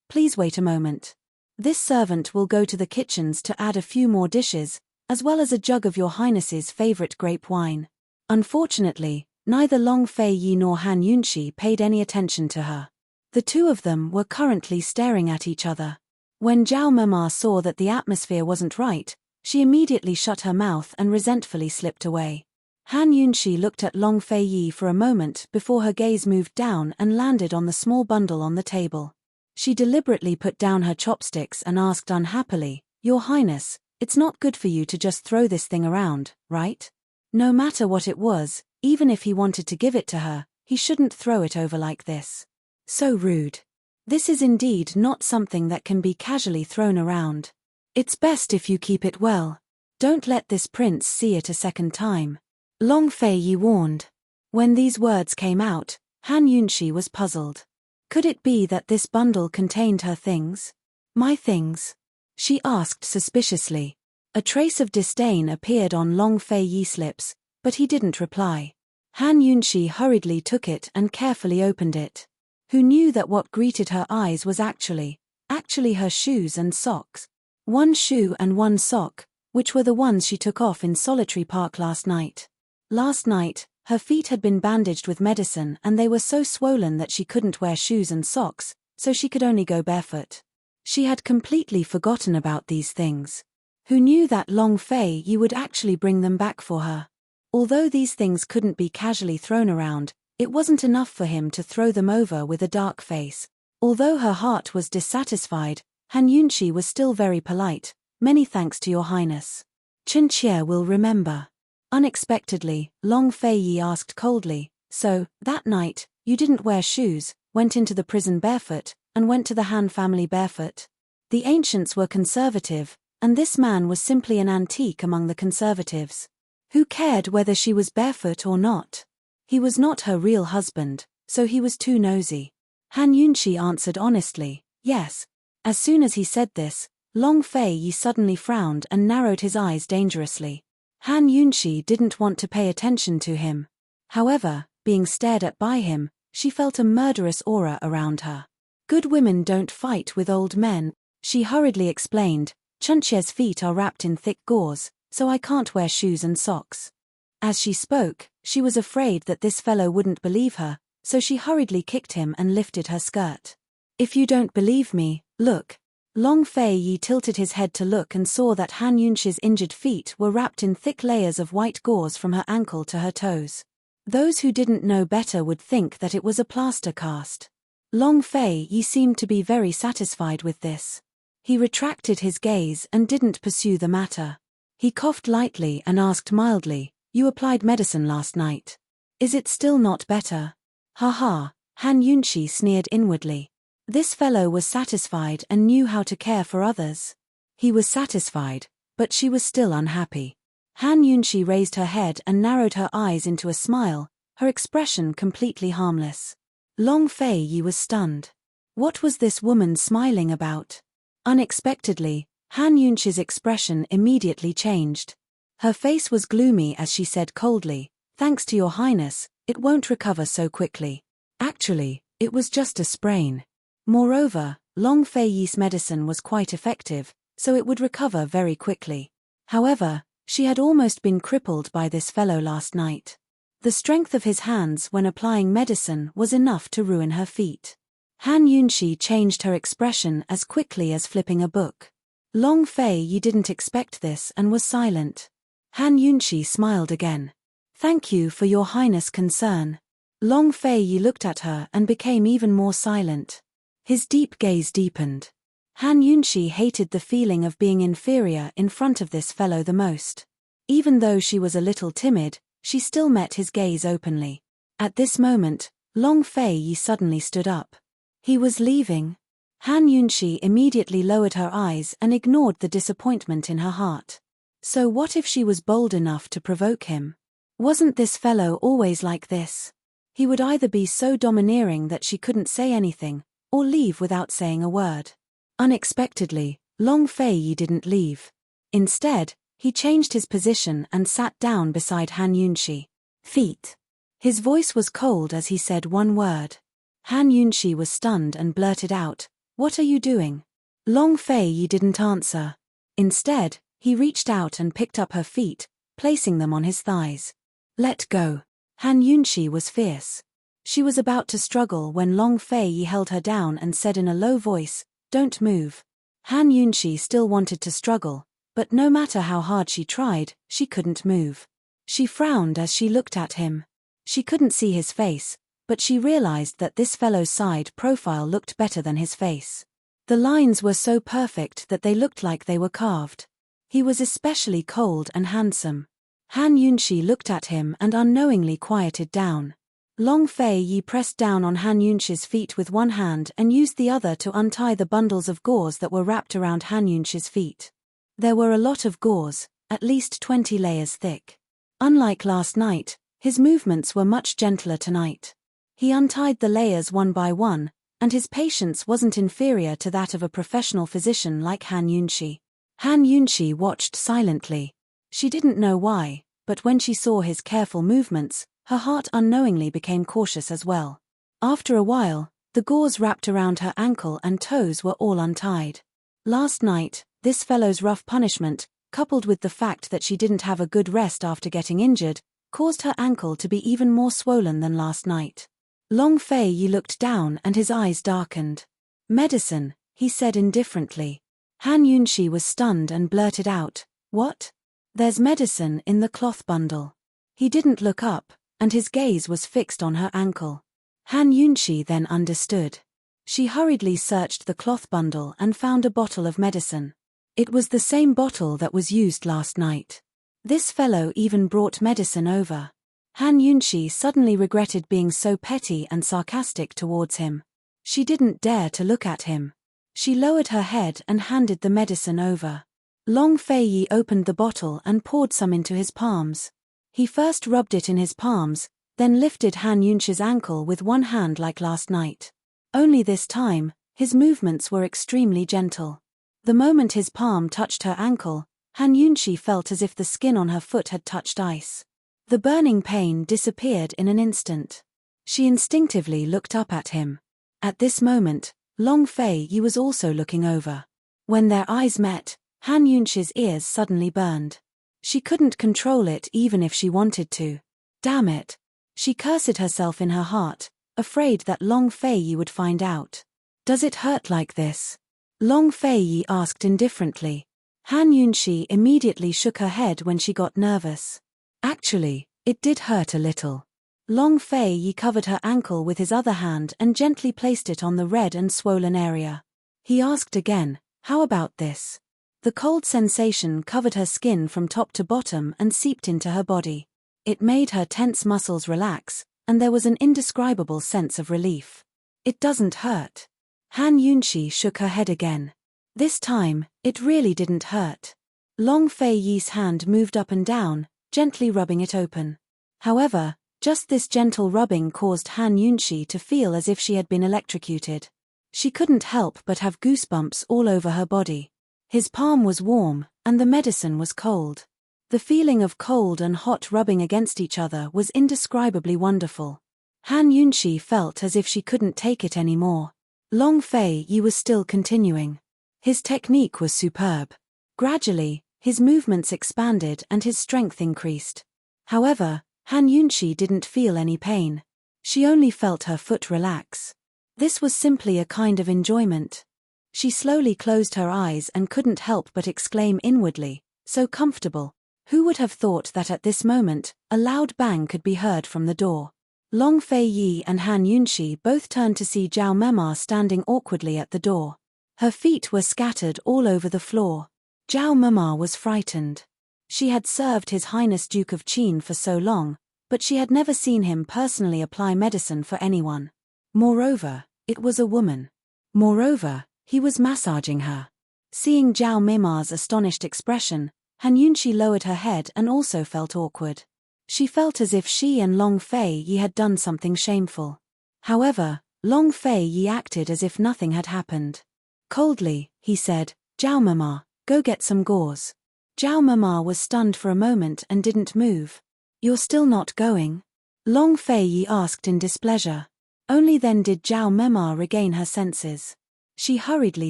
S1: please wait a moment. This servant will go to the kitchens to add a few more dishes, as well as a jug of Your Highness's favorite grape wine. Unfortunately, neither Long Fei Yi nor Han Yunxi paid any attention to her. The two of them were currently staring at each other. When Zhao Mema saw that the atmosphere wasn't right, she immediately shut her mouth and resentfully slipped away. Han Yunxi looked at Long Fei Yi for a moment before her gaze moved down and landed on the small bundle on the table. She deliberately put down her chopsticks and asked unhappily, Your Highness, it's not good for you to just throw this thing around, right? No matter what it was, even if he wanted to give it to her, he shouldn't throw it over like this. So rude. This is indeed not something that can be casually thrown around. It's best if you keep it well. Don't let this prince see it a second time. Long Fei Yi warned. When these words came out, Han Yunxi was puzzled. Could it be that this bundle contained her things? My things? She asked suspiciously. A trace of disdain appeared on Long Fei Yi's lips, but he didn't reply. Han Yunxi hurriedly took it and carefully opened it. Who knew that what greeted her eyes was actually her shoes and socks. One shoe and one sock, which were the ones she took off in Solitary Park last night. Last night, her feet had been bandaged with medicine and they were so swollen that she couldn't wear shoes and socks, so she could only go barefoot. She had completely forgotten about these things. Who knew that Long Fei Yi would actually bring them back for her? Although these things couldn't be casually thrown around, it wasn't enough for him to throw them over with a dark face. Although her heart was dissatisfied, Han Yunxi was still very polite. Many thanks to Your Highness. Chen Qie will remember. Unexpectedly, Long Fei Yi asked coldly, So, that night, you didn't wear shoes, went into the prison barefoot, and went to the Han family barefoot? The ancients were conservative, and this man was simply an antique among the conservatives. Who cared whether she was barefoot or not? He was not her real husband, so he was too nosy. Han Yunxi answered honestly, yes. As soon as he said this, Long Fei Yi suddenly frowned and narrowed his eyes dangerously. Han Yunshi didn't want to pay attention to him. However, being stared at by him, she felt a murderous aura around her. Good women don't fight with old men, she hurriedly explained. Chunche's feet are wrapped in thick gauze, so I can't wear shoes and socks. As she spoke, she was afraid that this fellow wouldn't believe her, so she hurriedly kicked him and lifted her skirt. If you don't believe me, look. Long Fei Yi tilted his head to look and saw that Han Yunshi's injured feet were wrapped in thick layers of white gauze from her ankle to her toes. Those who didn't know better would think that it was a plaster cast. Long Fei Yi seemed to be very satisfied with this. He retracted his gaze and didn't pursue the matter. He coughed lightly and asked mildly, "You applied medicine last night. Is it still not better?" "Ha ha," Han Yunshi sneered inwardly. This fellow was satisfied and knew how to care for others. He was satisfied, but she was still unhappy. Han Yunshi raised her head and narrowed her eyes into a smile, her expression completely harmless. Long Fei Yi was stunned. What was this woman smiling about? Unexpectedly, Han Yunshi's expression immediately changed. Her face was gloomy as she said coldly, "Thanks to your highness, it won't recover so quickly. Actually, it was just a sprain. Moreover, Long Fei Yi's medicine was quite effective, so it would recover very quickly. However, she had almost been crippled by this fellow last night. The strength of his hands when applying medicine was enough to ruin her feet." Han Yunshi changed her expression as quickly as flipping a book. Long Fei Yi didn't expect this and was silent. Han Yunshi smiled again. "Thank you for your highness' concern." Long Fei Yi looked at her and became even more silent. His deep gaze deepened. Han Yunshi hated the feeling of being inferior in front of this fellow the most. Even though she was a little timid, she still met his gaze openly. At this moment, Long Fei Yi suddenly stood up. He was leaving. Han Yunshi immediately lowered her eyes and ignored the disappointment in her heart. So what if she was bold enough to provoke him? Wasn't this fellow always like this? He would either be so domineering that she couldn't say anything, or leave without saying a word. Unexpectedly, Long Fei Yi didn't leave. Instead, he changed his position and sat down beside Han Yunshi. "Feet." His voice was cold as he said one word. Han Yunshi was stunned and blurted out, "What are you doing?" Long Fei Yi didn't answer. Instead, he reached out and picked up her feet, placing them on his thighs. "Let go." Han Yunshi was fierce. She was about to struggle when Long Fei Yi held her down and said in a low voice, "Don't move." Han Yunshi still wanted to struggle, but no matter how hard she tried, she couldn't move. She frowned as she looked at him. She couldn't see his face, but she realized that this fellow's side profile looked better than his face. The lines were so perfect that they looked like they were carved. He was especially cold and handsome. Han Yunshi looked at him and unknowingly quieted down. Long Fei Yi pressed down on Han Yunshi's feet with one hand and used the other to untie the bundles of gauze that were wrapped around Han Yunshi's feet. There were a lot of gauze, at least 20 layers thick. Unlike last night, his movements were much gentler tonight. He untied the layers one by one, and his patience wasn't inferior to that of a professional physician like Han Yunshi. Han Yunshi watched silently. She didn't know why, but when she saw his careful movements, her heart unknowingly became cautious as well. After a while, the gauze wrapped around her ankle and toes were all untied. Last night, this fellow's rough punishment, coupled with the fact that she didn't have a good rest after getting injured, caused her ankle to be even more swollen than last night. Long Fei Yi looked down and his eyes darkened. "Medicine," he said indifferently. Han Yunshi was stunned and blurted out, "What?" "There's medicine in the cloth bundle." He didn't look up, and his gaze was fixed on her ankle. Han Yunshi then understood. She hurriedly searched the cloth bundle and found a bottle of medicine. It was the same bottle that was used last night. This fellow even brought medicine over. Han Yunshi suddenly regretted being so petty and sarcastic towards him. She didn't dare to look at him. She lowered her head and handed the medicine over. Long Fei Yi opened the bottle and poured some into his palms. He first rubbed it in his palms, then lifted Han Yunshi's ankle with one hand like last night. Only this time, his movements were extremely gentle. The moment his palm touched her ankle, Han Yunshi felt as if the skin on her foot had touched ice. The burning pain disappeared in an instant. She instinctively looked up at him. At this moment, Long Fei Yi was also looking over. When their eyes met, Han Yunshi's ears suddenly burned. She couldn't control it even if she wanted to. Damn it! She cursed herself in her heart, afraid that Long Fei Yi would find out. Does it hurt like this? Long Fei Yi asked indifferently. Han Yunshi immediately shook her head when she got nervous. Actually, it did hurt a little. Long Fei Yi covered her ankle with his other hand and gently placed it on the red and swollen area. He asked again, "How about this?" The cold sensation covered her skin from top to bottom and seeped into her body. It made her tense muscles relax, and there was an indescribable sense of relief. "It doesn't hurt." Han Yunshi shook her head again. This time, it really didn't hurt. Long Fei Yi's hand moved up and down, gently rubbing it open. However, just this gentle rubbing caused Han Yunshi to feel as if she had been electrocuted. She couldn't help but have goosebumps all over her body. His palm was warm, and the medicine was cold. The feeling of cold and hot rubbing against each other was indescribably wonderful. Han Yunshi felt as if she couldn't take it anymore. Long Fei Yi was still continuing. His technique was superb. Gradually, his movements expanded and his strength increased. However, Han Yunshi didn't feel any pain. She only felt her foot relax. This was simply a kind of enjoyment. She slowly closed her eyes and couldn't help but exclaim inwardly, "So comfortable." Who would have thought that at this moment, a loud bang could be heard from the door? Long Fei Yi and Han Yunshi both turned to see Zhao Mema standing awkwardly at the door. Her feet were scattered all over the floor. Zhao Mema was frightened. She had served His Highness Duke of Qin for so long, but she had never seen him personally apply medicine for anyone. Moreover, it was a woman. Moreover, he was massaging her. Seeing Zhao Mema's astonished expression, Han Yunshi lowered her head and also felt awkward. She felt as if she and Long Fei Yi had done something shameful. However, Long Fei Yi acted as if nothing had happened. Coldly, he said, "Zhao Mema, go get some gauze." Zhao Mema was stunned for a moment and didn't move. "You're still not going?" Long Fei Yi asked in displeasure. Only then did Zhao Mema regain her senses. She hurriedly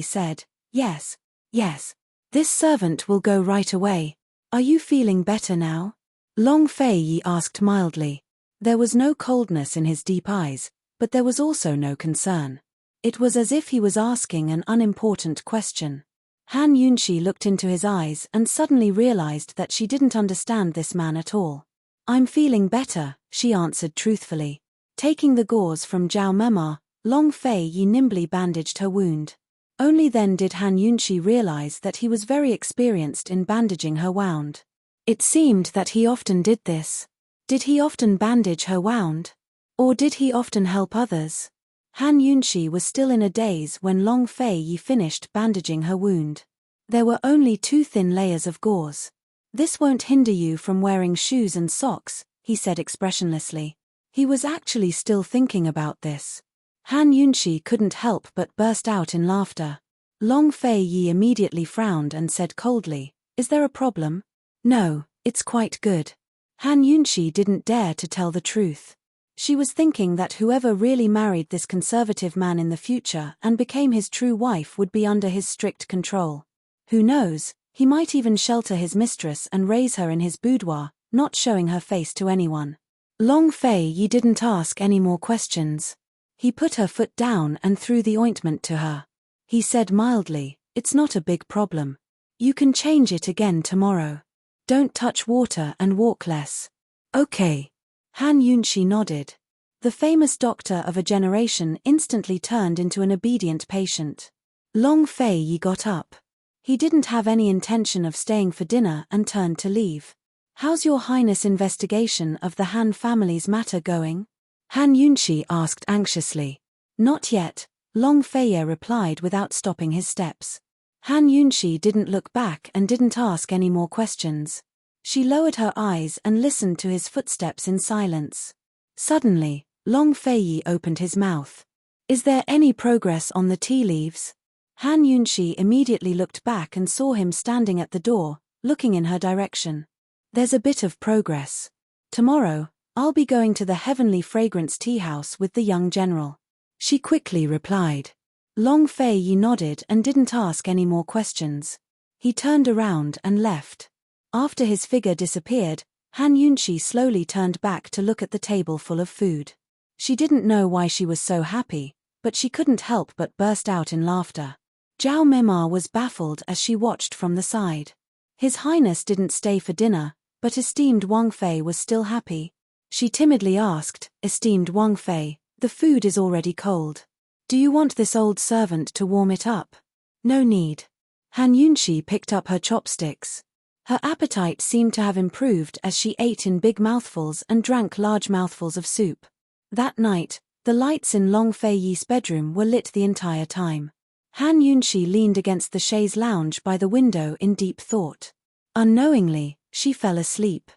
S1: said, Yes. This servant will go right away. Are you feeling better now?" Long Fei Yi asked mildly. There was no coldness in his deep eyes, but there was also no concern. It was as if he was asking an unimportant question. Han Yunshi looked into his eyes and suddenly realized that she didn't understand this man at all. "I'm feeling better," she answered truthfully. Taking the gauze from Zhao Mema, Long Fei Yi nimbly bandaged her wound. Only then did Han Yunshi realize that he was very experienced in bandaging her wound. It seemed that he often did this. Did he often bandage her wound? Or did he often help others? Han Yunshi was still in a daze when Long Fei Yi finished bandaging her wound. There were only 2 thin layers of gauze. "This won't hinder you from wearing shoes and socks," he said expressionlessly. He was actually still thinking about this. Han Yunshi couldn't help but burst out in laughter. Long Fei Yi immediately frowned and said coldly, "Is there a problem?" "No, it's quite good." Han Yunshi didn't dare to tell the truth. She was thinking that whoever really married this conservative man in the future and became his true wife would be under his strict control. Who knows, he might even shelter his mistress and raise her in his boudoir, not showing her face to anyone. Long Fei Yi didn't ask any more questions. He put her foot down and threw the ointment to her. He said mildly, "It's not a big problem. You can change it again tomorrow. Don't touch water and walk less." "Okay." Han Yunshi nodded. The famous doctor of a generation instantly turned into an obedient patient. Long Fei Yi got up. He didn't have any intention of staying for dinner and turned to leave. "How's your Highness' investigation of the Han family's matter going?" Han Yunshi asked anxiously. "Not yet," Long Fei Yi replied without stopping his steps. Han Yunshi didn't look back and didn't ask any more questions. She lowered her eyes and listened to his footsteps in silence. Suddenly, Long Fei Yi opened his mouth. "Is there any progress on the tea leaves?" Han Yunshi immediately looked back and saw him standing at the door, looking in her direction. There's a bit of progress. Tomorrow, I'll be going to the Heavenly Fragrance Tea House with the young general. She quickly replied. Long Fei Yi nodded and didn't ask any more questions. He turned around and left. After his figure disappeared, Han Yunqi slowly turned back to look at the table full of food. She didn't know why she was so happy, but she couldn't help but burst out in laughter. Zhao Mema was baffled as she watched from the side. His Highness didn't stay for dinner, but esteemed Wang Fei was still happy. She timidly asked, Esteemed Wang Fei, the food is already cold. Do you want this old servant to warm it up? No need. Han Yunqi picked up her chopsticks. Her appetite seemed to have improved as she ate in big mouthfuls and drank large mouthfuls of soup. That night, the lights in Long Fei Yi's bedroom were lit the entire time. Han Yunqi leaned against the chaise lounge by the window in deep thought. Unknowingly, she fell asleep.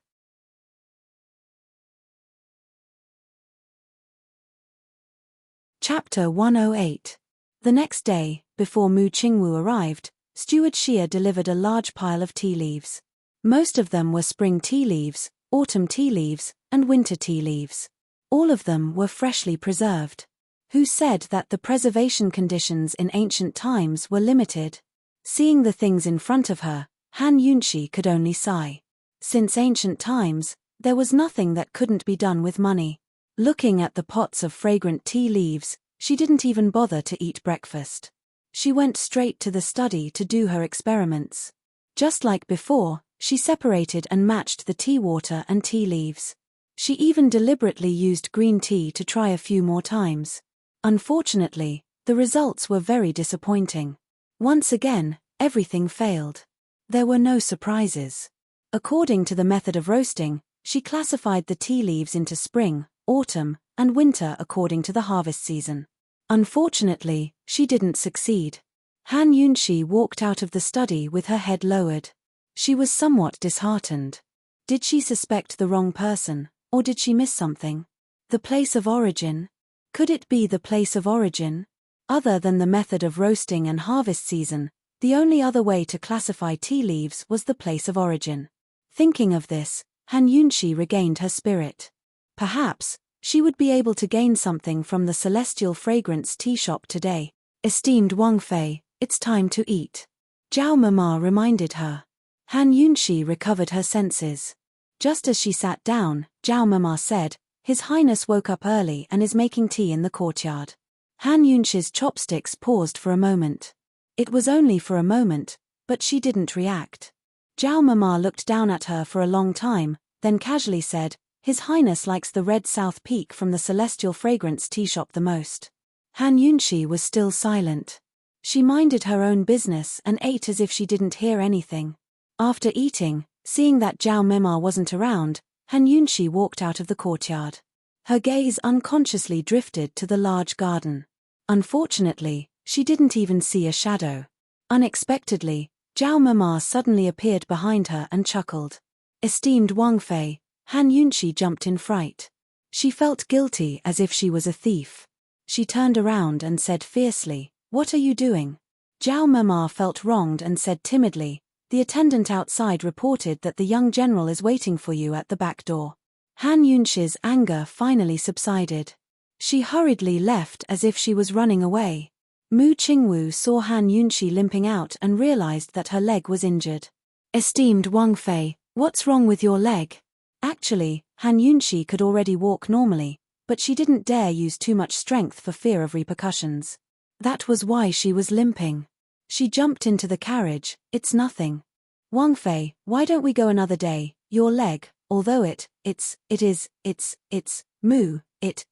S1: Chapter 108. The next day, before Mu Qingwu arrived, Steward Xia delivered a large pile of tea leaves. Most of them were spring tea leaves, autumn tea leaves, and winter tea leaves. All of them were freshly preserved. Who said that the preservation conditions in ancient times were limited? Seeing the things in front of her, Han Yunqi could only sigh. Since ancient times, there was nothing that couldn't be done with money. Looking at the pots of fragrant tea leaves, she didn't even bother to eat breakfast. She went straight to the study to do her experiments. Just like before, she separated and matched the tea water and tea leaves. She even deliberately used green tea to try a few more times. Unfortunately, the results were very disappointing. Once again, everything failed. There were no surprises. According to the method of roasting, she classified the tea leaves into spring, autumn, and winter according to the harvest season. Unfortunately, she didn't succeed. Han Yunqi walked out of the study with her head lowered. She was somewhat disheartened. Did she suspect the wrong person, or did she miss something? The place of origin? Could it be the place of origin? Other than the method of roasting and harvest season, the only other way to classify tea leaves was the place of origin. Thinking of this, Han Yunqi regained her spirit. Perhaps, she would be able to gain something from the Celestial Fragrance tea shop today. Esteemed Wang Fei, it's time to eat. Zhao Mema reminded her. Han Yunqi recovered her senses. Just as she sat down, Zhao Mema said, His Highness woke up early and is making tea in the courtyard. Han Yunqi's chopsticks paused for a moment. It was only for a moment, but she didn't react. Zhao Mema looked down at her for a long time, then casually said, His Highness likes the red South Peak from the Celestial Fragrance tea shop the most. Han Yunqi was still silent. She minded her own business and ate as if she didn't hear anything. After eating, seeing that Zhao Mema wasn't around, Han Yunqi walked out of the courtyard. Her gaze unconsciously drifted to the large garden. Unfortunately, she didn't even see a shadow. Unexpectedly, Zhao Mema suddenly appeared behind her and chuckled. Esteemed Wang Fei, Han Yunqi jumped in fright. She felt guilty as if she was a thief. She turned around and said fiercely, What are you doing? Zhao Mema felt wronged and said timidly, The attendant outside reported that the young general is waiting for you at the back door. Han Yunqi's anger finally subsided. She hurriedly left as if she was running away. Mu Qingwu saw Han Yunqi limping out and realized that her leg was injured. Esteemed Wang Fei, what's wrong with your leg? Actually, Han Yunqi could already walk normally, but she didn't dare use too much strength for fear of repercussions. That was why she was limping. She jumped into the carriage. It's nothing. Wang Fei, why don't we go another day? Your leg, although it's Mu, it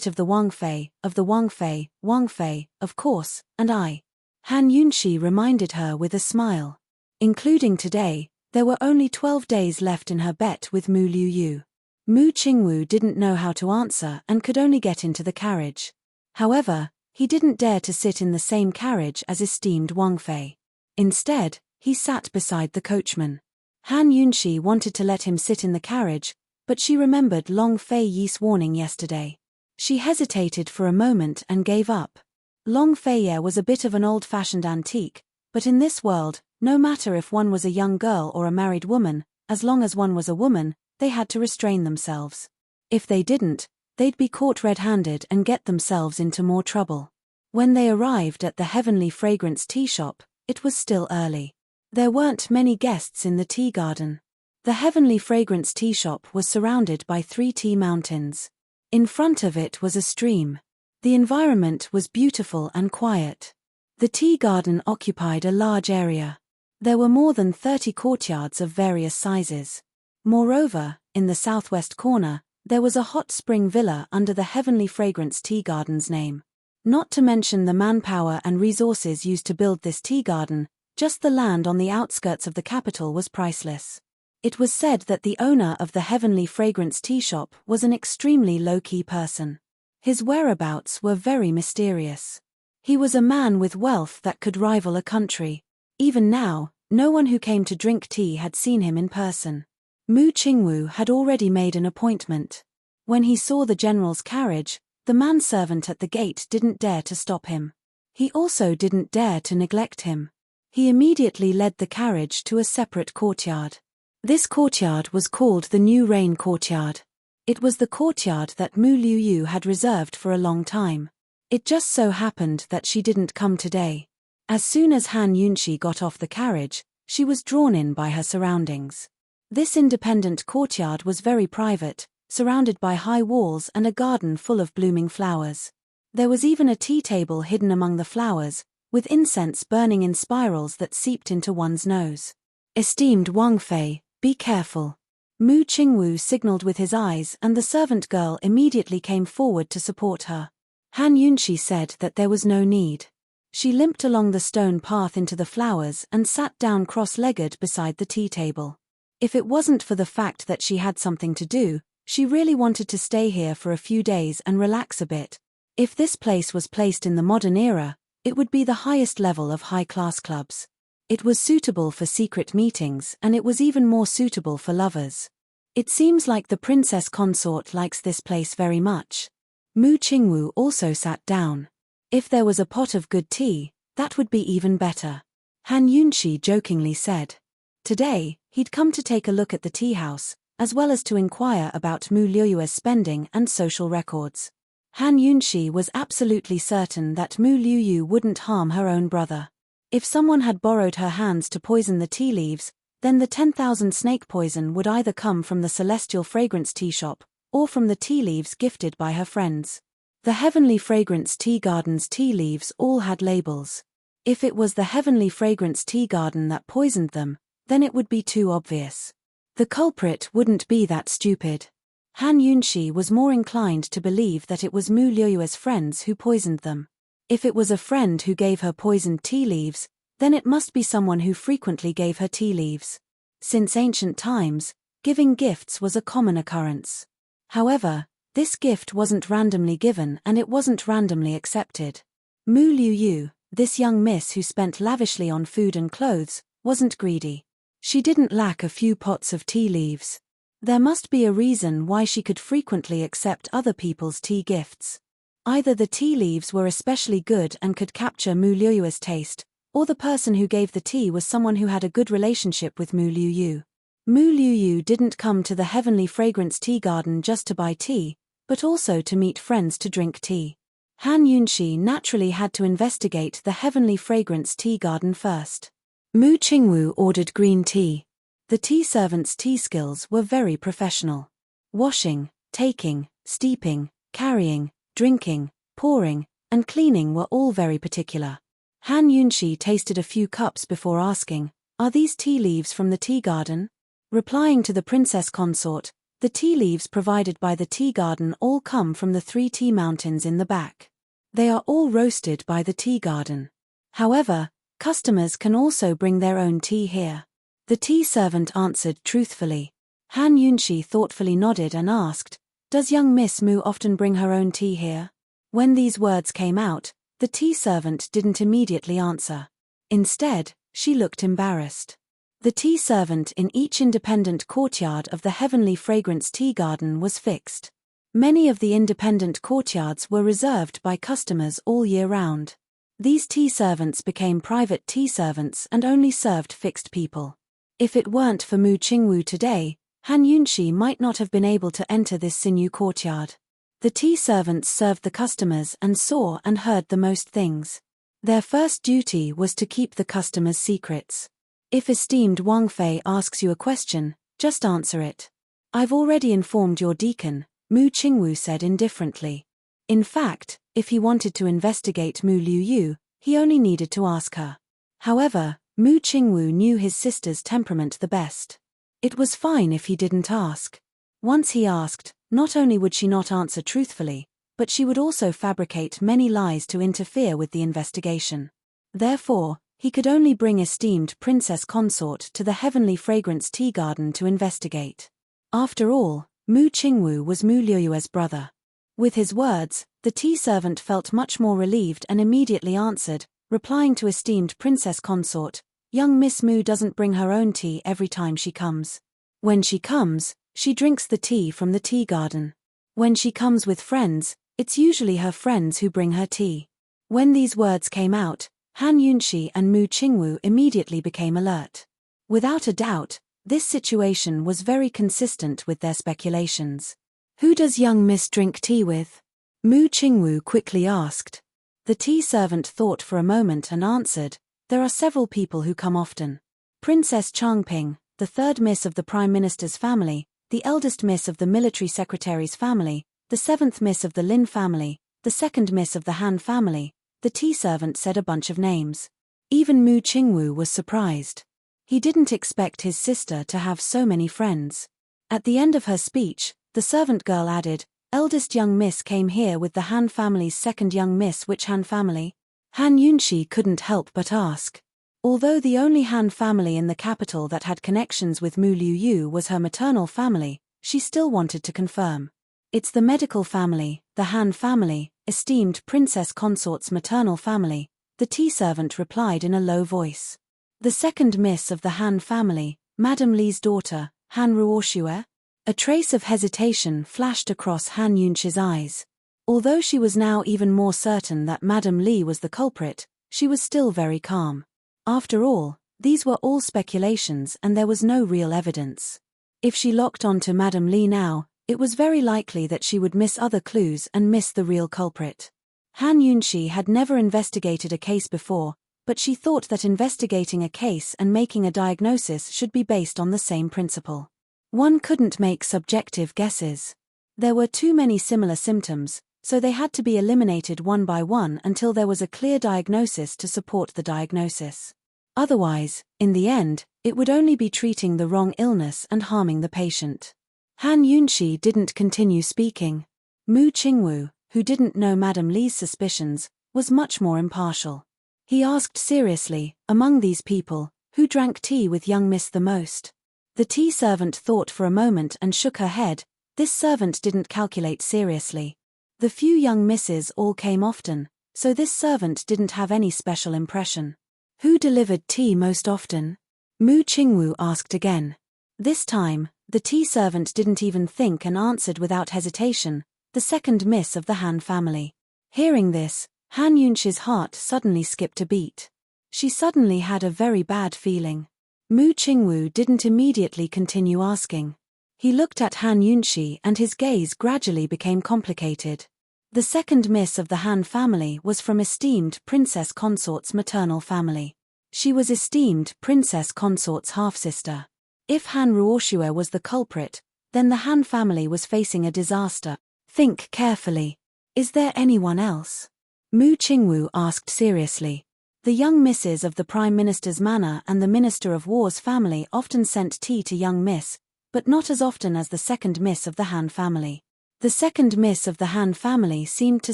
S1: of the Wang Fei, Wang Fei, of course, and I. Han Yunqi reminded her with a smile. Including today, there were only 12 days left in her bet with Mu Liuyu. Mu Qingwu didn't know how to answer and could only get into the carriage. However, he didn't dare to sit in the same carriage as esteemed Wang Fei. Instead, he sat beside the coachman. Han Yunqi wanted to let him sit in the carriage, but she remembered Long Fei Yi's warning yesterday. She hesitated for a moment and gave up. Long Fei Yi was a bit of an old-fashioned antique, but in this world, No matter if one was a young girl or a married woman, as long as one was a woman, they had to restrain themselves. If they didn't, they'd be caught red-handed and get themselves into more trouble. When they arrived at the Heavenly Fragrance tea shop, it was still early. There weren't many guests in the tea garden. The Heavenly Fragrance tea shop was surrounded by 3 tea mountains. In front of it was a stream. The environment was beautiful and quiet. The tea garden occupied a large area. There were more than 30 courtyards of various sizes. Moreover, in the southwest corner, there was a hot spring villa under the Heavenly Fragrance tea garden's name. Not to mention the manpower and resources used to build this tea garden, just the land on the outskirts of the capital was priceless. It was said that the owner of the Heavenly Fragrance tea shop was an extremely low-key person. His whereabouts were very mysterious. He was a man with wealth that could rival a country. Even now, no one who came to drink tea had seen him in person. Mu Qingwu had already made an appointment. When he saw the general's carriage, the manservant at the gate didn't dare to stop him. He also didn't dare to neglect him. He immediately led the carriage to a separate courtyard. This courtyard was called the New Rain Courtyard. It was the courtyard that Mu Liuyu had reserved for a long time. It just so happened that she didn't come today. As soon as Han Yunxi got off the carriage, she was drawn in by her surroundings. This independent courtyard was very private, surrounded by high walls and a garden full of blooming flowers. There was even a tea table hidden among the flowers, with incense burning in spirals that seeped into one's nose. Esteemed Wang Fei, be careful. Mu Qingwu signaled with his eyes and the servant girl immediately came forward to support her. Han Yunxi said that there was no need. She limped along the stone path into the flowers and sat down cross-legged beside the tea table. If it wasn't for the fact that she had something to do, she really wanted to stay here for a few days and relax a bit. If this place was placed in the modern era, it would be the highest level of high-class clubs. It was suitable for secret meetings and it was even more suitable for lovers. It seems like the Princess Consort likes this place very much. Mu Qingwu also sat down. If there was a pot of good tea, that would be even better. Han Yunxi jokingly said. Today, he'd come to take a look at the tea house, as well as to inquire about Mu Liuyu's spending and social records. Han Yunxi was absolutely certain that Mu Liuyu wouldn't harm her own brother. If someone had borrowed her hands to poison the tea leaves, then the 10,000 snake poison would either come from the Celestial Fragrance tea shop, or from the tea leaves gifted by her friends. The Heavenly Fragrance tea garden's tea leaves all had labels. If it was the Heavenly Fragrance tea garden that poisoned them, then it would be too obvious. The culprit wouldn't be that stupid. Han Yunxi was more inclined to believe that it was Mu Liuyu's friends who poisoned them. If it was a friend who gave her poisoned tea leaves, then it must be someone who frequently gave her tea leaves. Since ancient times, giving gifts was a common occurrence. However, this gift wasn't randomly given and it wasn't randomly accepted. Mu Liuyu, this young miss who spent lavishly on food and clothes, wasn't greedy. She didn't lack a few pots of tea leaves. There must be a reason why she could frequently accept other people's tea gifts. Either the tea leaves were especially good and could capture Mu Liuyu's taste, or the person who gave the tea was someone who had a good relationship with Mu Liuyu. Mu Liuyu didn't come to the Heavenly Fragrance tea garden just to buy tea, but also to meet friends to drink tea. Han Yunxi naturally had to investigate the Heavenly Fragrance tea garden first. Mu Qingwu ordered green tea. The tea servant's tea skills were very professional. Washing, taking, steeping, carrying, drinking, pouring, and cleaning were all very particular. Han Yunxi tasted a few cups before asking, "Are these tea leaves from the tea garden?" Replying to the princess consort, "The tea leaves provided by the tea garden all come from the 3 tea mountains in the back. They are all roasted by the tea garden. However, customers can also bring their own tea here." The tea servant answered truthfully. Han Yunxi thoughtfully nodded and asked, "Does young Miss Mu often bring her own tea here?" When these words came out, the tea servant didn't immediately answer. Instead, she looked embarrassed. The tea servant in each independent courtyard of the Heavenly Fragrance tea garden was fixed. Many of the independent courtyards were reserved by customers all year round. These tea servants became private tea servants and only served fixed people. If it weren't for Mu Qingwu today, Han Yunxi might not have been able to enter this sinew courtyard. The tea servants served the customers and saw and heard the most things. Their first duty was to keep the customers' secrets. If esteemed Wang Fei asks you a question, just answer it. I've already informed your deacon, Mu Qingwu said indifferently. In fact, if he wanted to investigate Mu Liuyu, he only needed to ask her. However, Mu Qingwu knew his sister's temperament the best. It was fine if he didn't ask. Once he asked, not only would she not answer truthfully, but she would also fabricate many lies to interfere with the investigation. Therefore, he could only bring esteemed Princess Consort to the Heavenly Fragrance Tea Garden to investigate. After all, Mu Qingwu was Mu Liuyue's brother. With his words, the tea servant felt much more relieved and immediately answered, replying to esteemed Princess Consort, "Young Miss Mu doesn't bring her own tea every time she comes. When she comes, she drinks the tea from the tea garden. When she comes with friends, it's usually her friends who bring her tea." When these words came out, Han Yunxi and Mu Qingwu immediately became alert. Without a doubt, this situation was very consistent with their speculations. "Who does young Miss drink tea with?" Mu Qingwu quickly asked. The tea servant thought for a moment and answered, "There are several people who come often. Princess Changping, the third miss of the Prime Minister's family, the eldest miss of the military secretary's family, the seventh miss of the Lin family, the second miss of the Han family." The tea servant said a bunch of names. Even Mu Qingwu was surprised. He didn't expect his sister to have so many friends. At the end of her speech, the servant girl added, "Eldest young miss came here with the Han family's second young miss. Which Han family?" Han Yunxi couldn't help but ask. Although the only Han family in the capital that had connections with Mu Liuyu was her maternal family, she still wanted to confirm. "It's the medical family, the Han family, esteemed Princess Consort's maternal family," the tea servant replied in a low voice. "The second miss of the Han family, Madame Li's daughter, Han Ruoxue?" A trace of hesitation flashed across Han Yunxi's eyes. Although she was now even more certain that Madame Li was the culprit, she was still very calm. After all, these were all speculations and there was no real evidence. If she locked onto Madame Li now, it was very likely that she would miss other clues and miss the real culprit. Han Yunxi had never investigated a case before, but she thought that investigating a case and making a diagnosis should be based on the same principle. One couldn't make subjective guesses. There were too many similar symptoms, so they had to be eliminated one by one until there was a clear diagnosis to support the diagnosis. Otherwise, in the end, it would only be treating the wrong illness and harming the patient. Han Yunxi didn't continue speaking. Mu Qingwu, who didn't know Madame Li's suspicions, was much more impartial. He asked seriously, "Among these people, who drank tea with young miss the most?" The tea servant thought for a moment and shook her head. This servant didn't calculate seriously. The few young misses all came often, so this servant didn't have any special impression. "Who delivered tea most often?" Mu Qingwu asked again. This time, the tea servant didn't even think and answered without hesitation, "The second miss of the Han family." Hearing this, Han Yunxi's heart suddenly skipped a beat. She suddenly had a very bad feeling. Mu Qingwu didn't immediately continue asking. He looked at Han Yunxi and his gaze gradually became complicated. The second miss of the Han family was from esteemed Princess Consort's maternal family. She was esteemed Princess Consort's half-sister. If Han Ruoxue was the culprit, then the Han family was facing a disaster. Think carefully. Is there anyone else? Mu Qingwu asked seriously. The young misses of the Prime Minister's manor and the Minister of War's family often sent tea to young miss, but not as often as the second miss of the Han family. The second miss of the Han family seemed to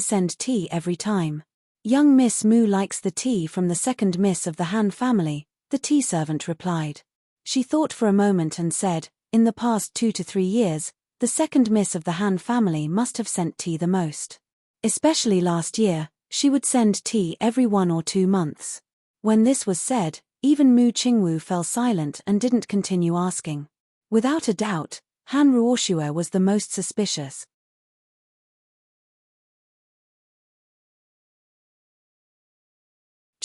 S1: send tea every time. Young Miss Mu likes the tea from the second miss of the Han family, the tea servant replied. She thought for a moment and said, "In the past 2 to 3 years, the second miss of the Han family must have sent tea the most. Especially last year, she would send tea every 1 or 2 months. When this was said, even Mu Qingwu fell silent and didn't continue asking. Without a doubt, Han Ruoxue was the most suspicious.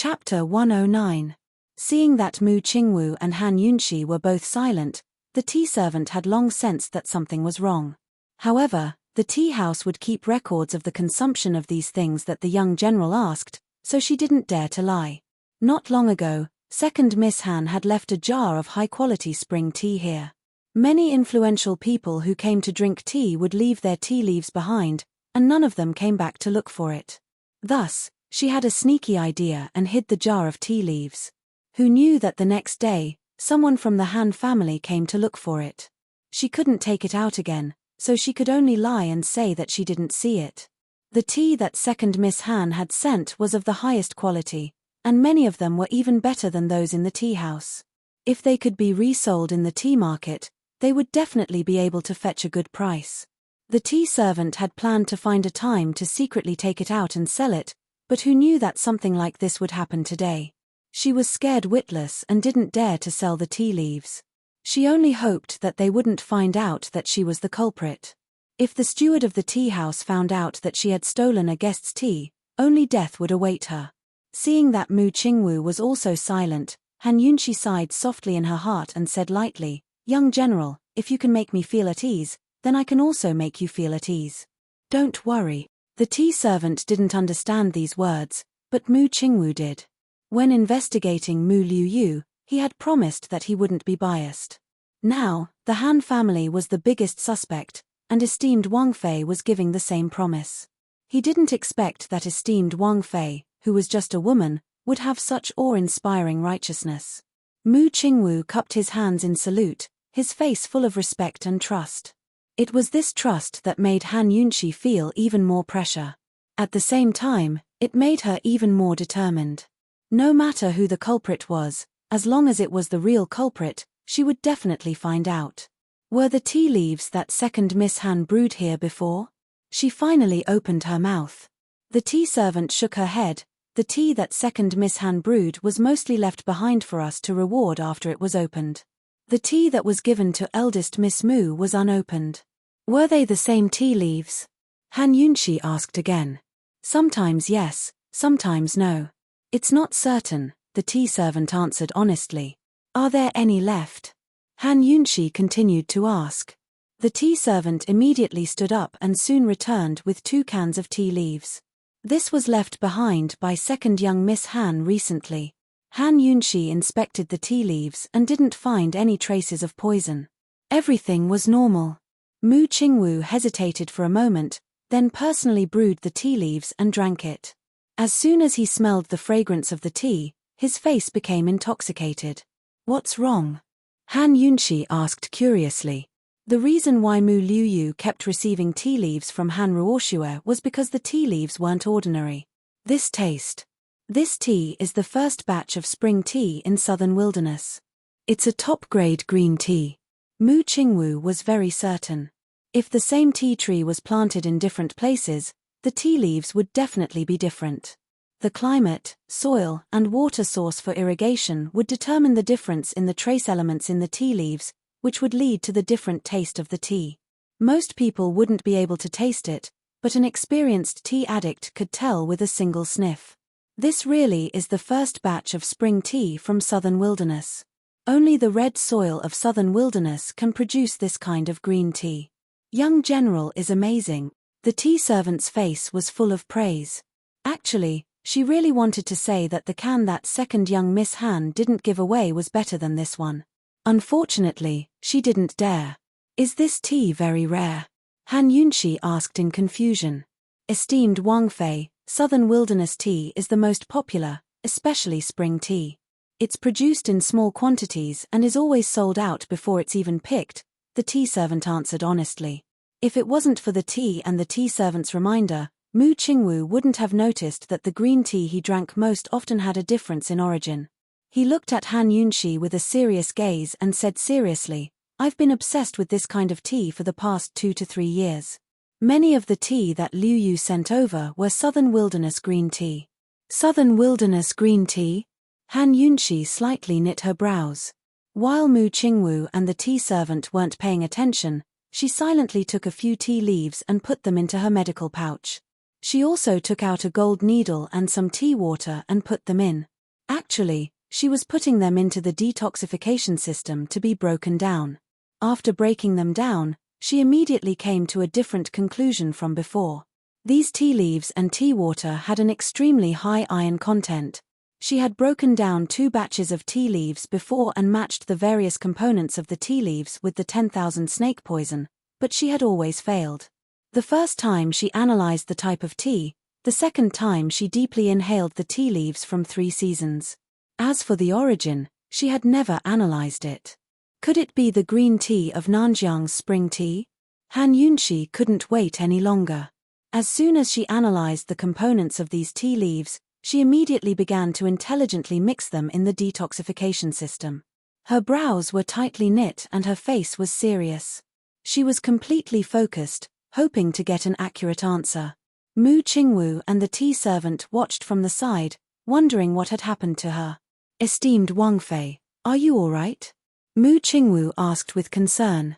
S1: Chapter 109. Seeing that Mu Qingwu and Han Yunxi were both silent, the tea servant had long sensed that something was wrong. However, the tea house would keep records of the consumption of these things that the young general asked, so she didn't dare to lie. Not long ago, second Miss Han had left a jar of high-quality spring tea here. Many influential people who came to drink tea would leave their tea leaves behind, and none of them came back to look for it. Thus, she had a sneaky idea and hid the jar of tea leaves. Who knew that the next day, someone from the Han family came to look for it? She couldn't take it out again, so she could only lie and say that she didn't see it. The tea that second Miss Han had sent was of the highest quality, and many of them were even better than those in the tea house. If they could be resold in the tea market, they would definitely be able to fetch a good price. The tea servant had planned to find a time to secretly take it out and sell it, but who knew that something like this would happen today? She was scared witless and didn't dare to sell the tea leaves. She only hoped that they wouldn't find out that she was the culprit. If the steward of the tea house found out that she had stolen a guest's tea, only death would await her. Seeing that Mu Qingwu was also silent, Han Yunxi sighed softly in her heart and said lightly, "Young general, if you can make me feel at ease, then I can also make you feel at ease. Don't worry." The tea servant didn't understand these words, but Mu Qingwu did. When investigating Mu Liuyu, he had promised that he wouldn't be biased. Now, the Han family was the biggest suspect, and esteemed Wang Fei was giving the same promise. He didn't expect that esteemed Wang Fei, who was just a woman, would have such awe-inspiring righteousness. Mu Qingwu cupped his hands in salute, his face full of respect and trust. It was this trust that made Han Yunxi feel even more pressure. At the same time, it made her even more determined. No matter who the culprit was, as long as it was the real culprit, she would definitely find out. Were the tea leaves that second Miss Han brewed here before? She finally opened her mouth. The tea servant shook her head. The tea that second Miss Han brewed was mostly left behind for us to reward after it was opened. The tea that was given to eldest Miss Mu was unopened. Were they the same tea leaves? Han Yunxi asked again. Sometimes yes, sometimes no. It's not certain, the tea servant answered honestly. Are there any left? Han Yunxi continued to ask. The tea servant immediately stood up and soon returned with 2 cans of tea leaves. This was left behind by second young Miss Han recently. Han Yunxi inspected the tea leaves and didn't find any traces of poison. Everything was normal. Mu Qingwu hesitated for a moment, then personally brewed the tea leaves and drank it. As soon as he smelled the fragrance of the tea, his face became intoxicated. What's wrong? Han Yunxi asked curiously. The reason why Mu Liuyu kept receiving tea leaves from Han Ruoxue was because the tea leaves weren't ordinary. This taste. This tea is the first batch of spring tea in southern wilderness. It's a top-grade green tea. Mu Qingwu was very certain. If the same tea tree was planted in different places, the tea leaves would definitely be different. The climate, soil, and water source for irrigation would determine the difference in the trace elements in the tea leaves, which would lead to the different taste of the tea. Most people wouldn't be able to taste it, but an experienced tea addict could tell with a single sniff. This really is the first batch of spring tea from southern wilderness. Only the red soil of southern wilderness can produce this kind of green tea. Young general is amazing. The tea servant's face was full of praise. Actually, she really wanted to say that the can that second young Miss Han didn't give away was better than this one. Unfortunately, she didn't dare. Is this tea very rare? Han Yunxi asked in confusion. Esteemed Wang Fei, southern wilderness tea is the most popular, especially spring tea. It's produced in small quantities and is always sold out before it's even picked, the tea servant answered honestly. If it wasn't for the tea and the tea servant's reminder, Mu Qingwu wouldn't have noticed that the green tea he drank most often had a difference in origin. He looked at Han Yunxi with a serious gaze and said seriously, I've been obsessed with this kind of tea for the past 2 to 3 years. Many of the tea that Liu Yu sent over were southern wilderness green tea. Southern wilderness green tea? Han Yunxi slightly knit her brows. While Mu Qingwu and the tea servant weren't paying attention, she silently took a few tea leaves and put them into her medical pouch. She also took out a gold needle and some tea water and put them in. Actually, she was putting them into the detoxification system to be broken down. After breaking them down, she immediately came to a different conclusion from before. These tea leaves and tea water had an extremely high iron content. She had broken down 2 batches of tea leaves before and matched the various components of the tea leaves with the 10,000 snake poison, but she had always failed. The first time she analyzed the type of tea, the second time she deeply inhaled the tea leaves from 3 seasons. As for the origin, she had never analyzed it. Could it be the green tea of Nanjiang's spring tea? Han Yunxi couldn't wait any longer. As soon as she analyzed the components of these tea leaves, she immediately began to intelligently mix them in the detoxification system. Her brows were tightly knit and her face was serious. She was completely focused, hoping to get an accurate answer. Mu Qingwu and the tea servant watched from the side, wondering what had happened to her. "Esteemed Wang Fei, are you all right?" Mu Qingwu asked with concern.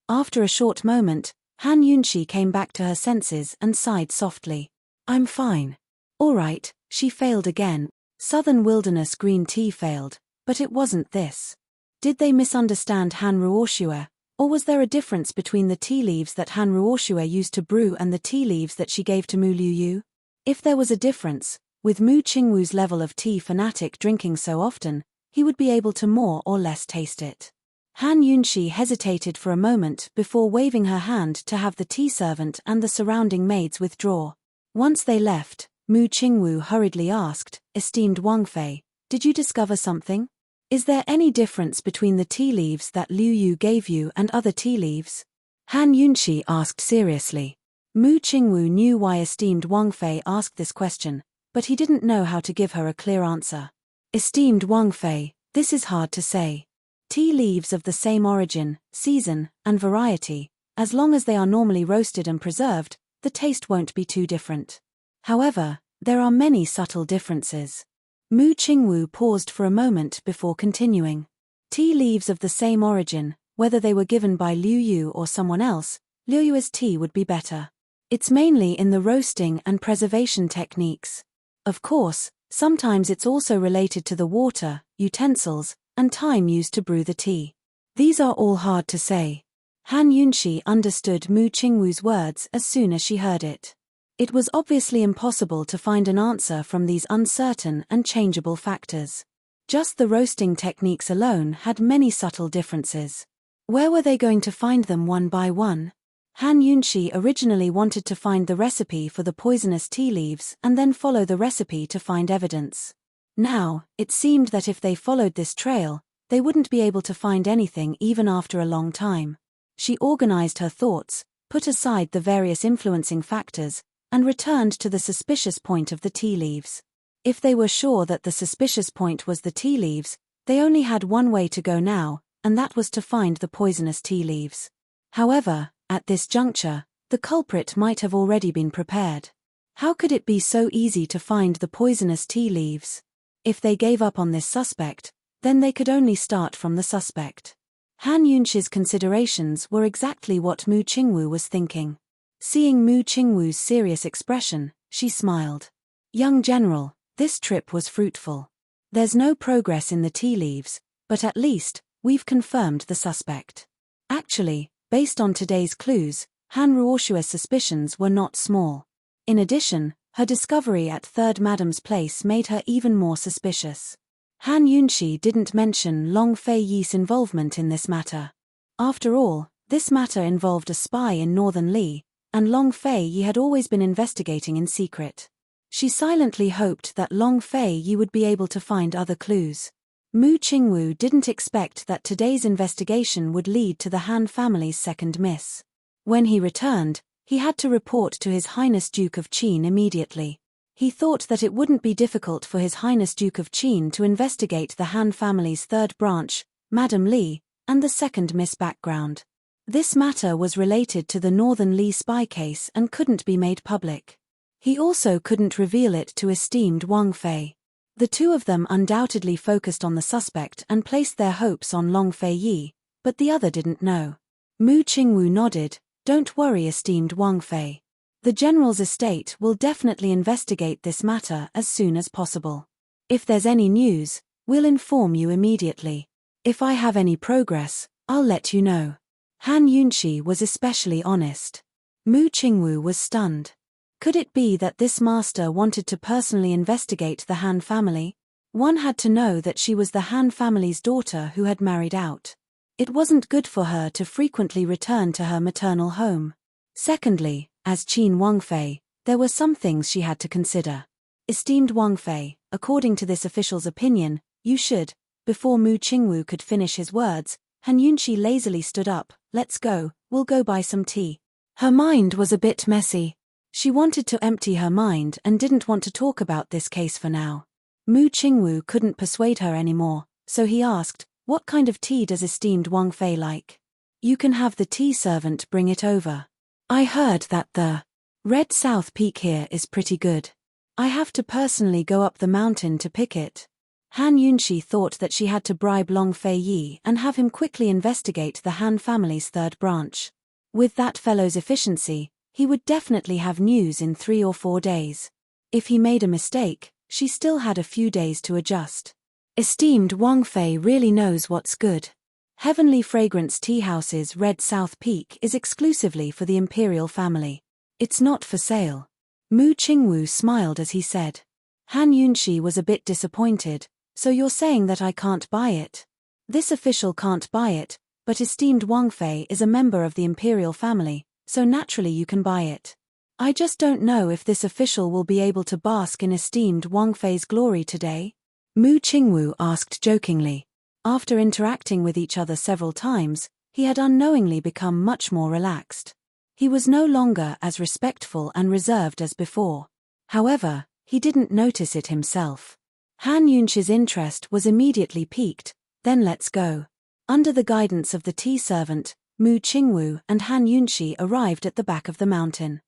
S1: After a short moment, Han Yunxi came back to her senses and sighed softly. "I'm fine." "All right," she failed again. Southern Wilderness green tea failed, but it wasn't this. Did they misunderstand Han Ruoxue, or was there a difference between the tea leaves that Han Ruoxue used to brew and the tea leaves that she gave to Mu Liuyu? If there was a difference, with Mu Qingwu's level of tea fanatic drinking so often, he would be able to more or less taste it. Han Yunxi hesitated for a moment before waving her hand to have the tea servant and the surrounding maids withdraw. Once they left, Mu Qingwu hurriedly asked, "Esteemed Wang Fei, did you discover something? Is there any difference between the tea leaves that Liu Yu gave you and other tea leaves?" Han Yunxi asked seriously. Mu Qingwu knew why esteemed Wang Fei asked this question, but he didn't know how to give her a clear answer. "Esteemed Wang Fei, this is hard to say. Tea leaves of the same origin, season, and variety, as long as they are normally roasted and preserved, the taste won't be too different. However, there are many subtle differences." Mu Qingwu paused for a moment before continuing. Tea leaves of the same origin, whether they were given by Liu Yu or someone else, Liu Yu's tea would be better. It's mainly in the roasting and preservation techniques. Of course, sometimes it's also related to the water, utensils, and time used to brew the tea. These are all hard to say. Han Yunxi understood Mu Qingwu's words as soon as she heard it. It was obviously impossible to find an answer from these uncertain and changeable factors. Just the roasting techniques alone had many subtle differences. Where were they going to find them one by one? Han Yunxi originally wanted to find the recipe for the poisonous tea leaves and then follow the recipe to find evidence. Now, it seemed that if they followed this trail, they wouldn't be able to find anything even after a long time. She organized her thoughts, put aside the various influencing factors, and returned to the suspicious point of the tea leaves. If they were sure that the suspicious point was the tea leaves, they only had one way to go now, and that was to find the poisonous tea leaves. However, at this juncture, the culprit might have already been prepared. How could it be so easy to find the poisonous tea leaves? If they gave up on this suspect, then they could only start from the suspect. Han Yunxi's considerations were exactly what Mu Qingwu was thinking. Seeing Mu Qingwu's serious expression, she smiled. "Young general, this trip was fruitful. There's no progress in the tea leaves, but at least, we've confirmed the suspect." Actually, based on today's clues, Han Ruoshua's suspicions were not small. In addition, her discovery at Third Madam's place made her even more suspicious. Han Yunxi didn't mention Long Fei Yi's involvement in this matter. After all, this matter involved a spy in northern Li, and Long Fei Yi had always been investigating in secret. She silently hoped that Long Fei Yi would be able to find other clues. Mu Qingwu didn't expect that today's investigation would lead to the Han family's second miss. When he returned, he had to report to His Highness Duke of Qin immediately. He thought that it wouldn't be difficult for His Highness Duke of Qin to investigate the Han family's third branch, Madame Li, and the second miss background. This matter was related to the Northern Li spy case and couldn't be made public. He also couldn't reveal it to esteemed Wang Fei. The two of them undoubtedly focused on the suspect and placed their hopes on Long Fei Yi, but the other didn't know. Mu Qingwu nodded. "Don't worry, esteemed Wang Fei. The general's estate will definitely investigate this matter as soon as possible. If there's any news, we'll inform you immediately. If I have any progress, I'll let you know. Han Yunshi was especially honest. Mu Qingwu was stunned. Could it be that this master wanted to personally investigate the Han family? One had to know that she was the Han family's daughter who had married out. It wasn't good for her to frequently return to her maternal home. Secondly, as Qin Wangfei, there were some things she had to consider. Esteemed Wangfei, according to this official's opinion, you should. Before Mu Qingwu could finish his words, Han Yunshi lazily stood up. Let's go, we'll go buy some tea. Her mind was a bit messy. She wanted to empty her mind and didn't want to talk about this case for now. Mu Qingwu couldn't persuade her anymore, so he asked, what kind of tea does esteemed Wangfei like? You can have the tea servant bring it over. I heard that the Red South Peak here is pretty good. I have to personally go up the mountain to pick it. Han Yunshi thought that she had to bribe Long Fei Yi and have him quickly investigate the Han family's third branch. With that fellow's efficiency, he would definitely have news in 3 or 4 days. If he made a mistake, she still had a few days to adjust. Esteemed Wangfei really knows what's good. Heavenly Fragrance Tea House's Red South Peak is exclusively for the imperial family. It's not for sale. Mu Qingwu smiled as he said. Han Yunshi was a bit disappointed. So you're saying that I can't buy it? This official can't buy it, but esteemed Wangfei is a member of the imperial family, so naturally you can buy it. I just don't know if this official will be able to bask in esteemed Wangfei's glory today. Mu Qingwu asked jokingly. After interacting with each other several times, he had unknowingly become much more relaxed. He was no longer as respectful and reserved as before. However, he didn't notice it himself. Han Yunshi's interest was immediately piqued. Then let's go. Under the guidance of the tea servant, Mu Qingwu and Han Yunshi arrived at the back of the mountain.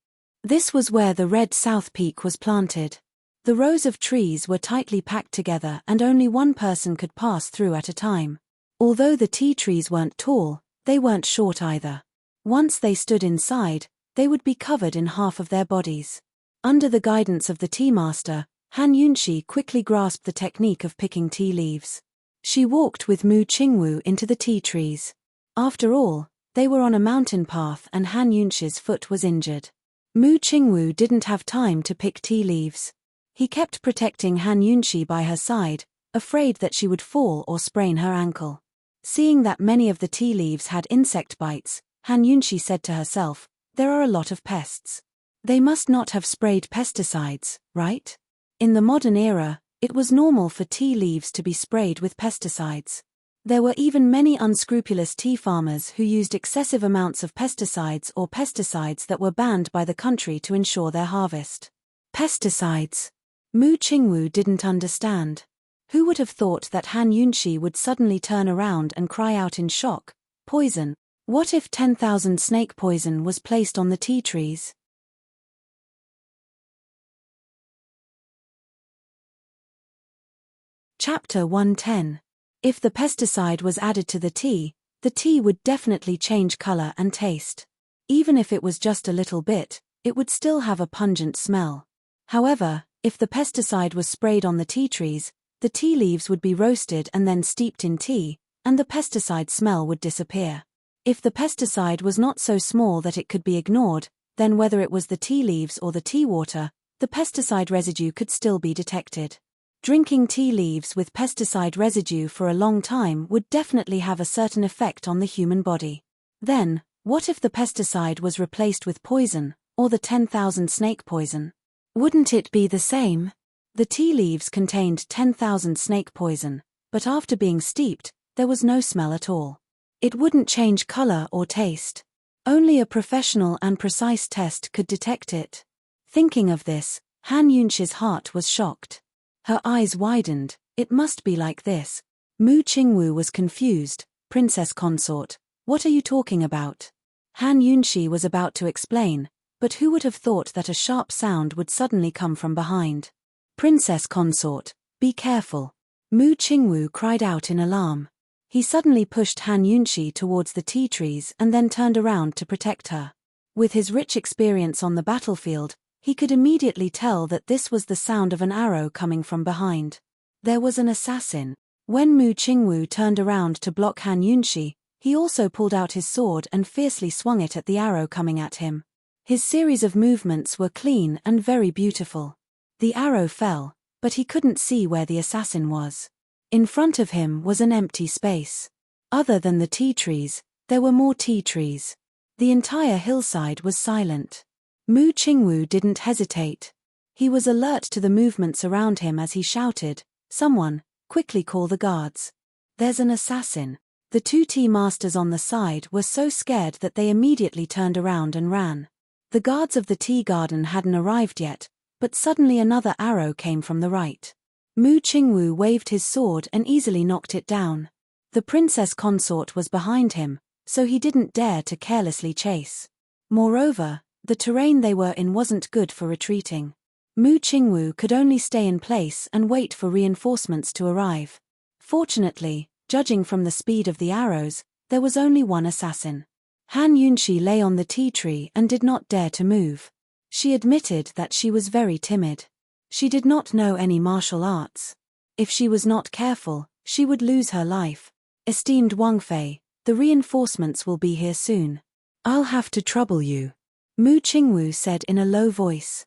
S1: This was where the Red South Peak was planted. The rows of trees were tightly packed together and only one person could pass through at a time. Although the tea trees weren't tall, they weren't short either. Once they stood inside, they would be covered in half of their bodies. Under the guidance of the tea master, Han Yunshi quickly grasped the technique of picking tea leaves. She walked with Mu Qingwu into the tea trees. After all, they were on a mountain path and Han Yunshi's foot was injured. Mu Qingwu didn't have time to pick tea leaves. He kept protecting Han Yunshi by her side, afraid that she would fall or sprain her ankle. Seeing that many of the tea leaves had insect bites, Han Yunshi said to herself, there are a lot of pests. They must not have sprayed pesticides, right? In the modern era, it was normal for tea leaves to be sprayed with pesticides. There were even many unscrupulous tea farmers who used excessive amounts of pesticides or pesticides that were banned by the country to ensure their harvest. Pesticides. Mu Qingwu didn't understand. Who would have thought that Han Yunshi would suddenly turn around and cry out in shock, poison? What if 10,000 snake poison was placed on the tea trees? Chapter 110. If the pesticide was added to the tea would definitely change color and taste. Even if it was just a little bit, it would still have a pungent smell. However, if the pesticide was sprayed on the tea trees, the tea leaves would be roasted and then steeped in tea, and the pesticide smell would disappear. If the pesticide was not so small that it could be ignored, then whether it was the tea leaves or the tea water, the pesticide residue could still be detected. Drinking tea leaves with pesticide residue for a long time would definitely have a certain effect on the human body. Then, what if the pesticide was replaced with poison, or the 10,000 snake poison? Wouldn't it be the same? The tea leaves contained 10,000 snake poison, but after being steeped, there was no smell at all. It wouldn't change color or taste. Only a professional and precise test could detect it. Thinking of this, Han Yunshi's heart was shocked. Her eyes widened. It must be like this. Mu Qingwu was confused. Princess Consort, what are you talking about? Han Yunshi was about to explain, but who would have thought that a sharp sound would suddenly come from behind? Princess Consort, be careful. Mu Qingwu cried out in alarm. He suddenly pushed Han Yunshi towards the tea trees and then turned around to protect her. With his rich experience on the battlefield, he could immediately tell that this was the sound of an arrow coming from behind. There was an assassin. When Mu Qingwu turned around to block Han Yunshi, he also pulled out his sword and fiercely swung it at the arrow coming at him. His series of movements were clean and very beautiful. The arrow fell, but he couldn't see where the assassin was. In front of him was an empty space. Other than the tea trees, there were more tea trees. The entire hillside was silent. Mu Qingwu didn't hesitate. He was alert to the movements around him as he shouted, "Someone, quickly call the guards. There's an assassin." The two tea masters on the side were so scared that they immediately turned around and ran. The guards of the tea garden hadn't arrived yet, but suddenly another arrow came from the right. Mu Qingwu waved his sword and easily knocked it down. The princess consort was behind him, so he didn't dare to carelessly chase. Moreover, the terrain they were in wasn't good for retreating. Mu Qingwu could only stay in place and wait for reinforcements to arrive. Fortunately, judging from the speed of the arrows, there was only one assassin. Han Yunshi lay on the tea tree and did not dare to move. She admitted that she was very timid. She did not know any martial arts. If she was not careful, she would lose her life. "Esteemed Wang Fei, the reinforcements will be here soon. I'll have to trouble you," Mu Qingwu said in a low voice.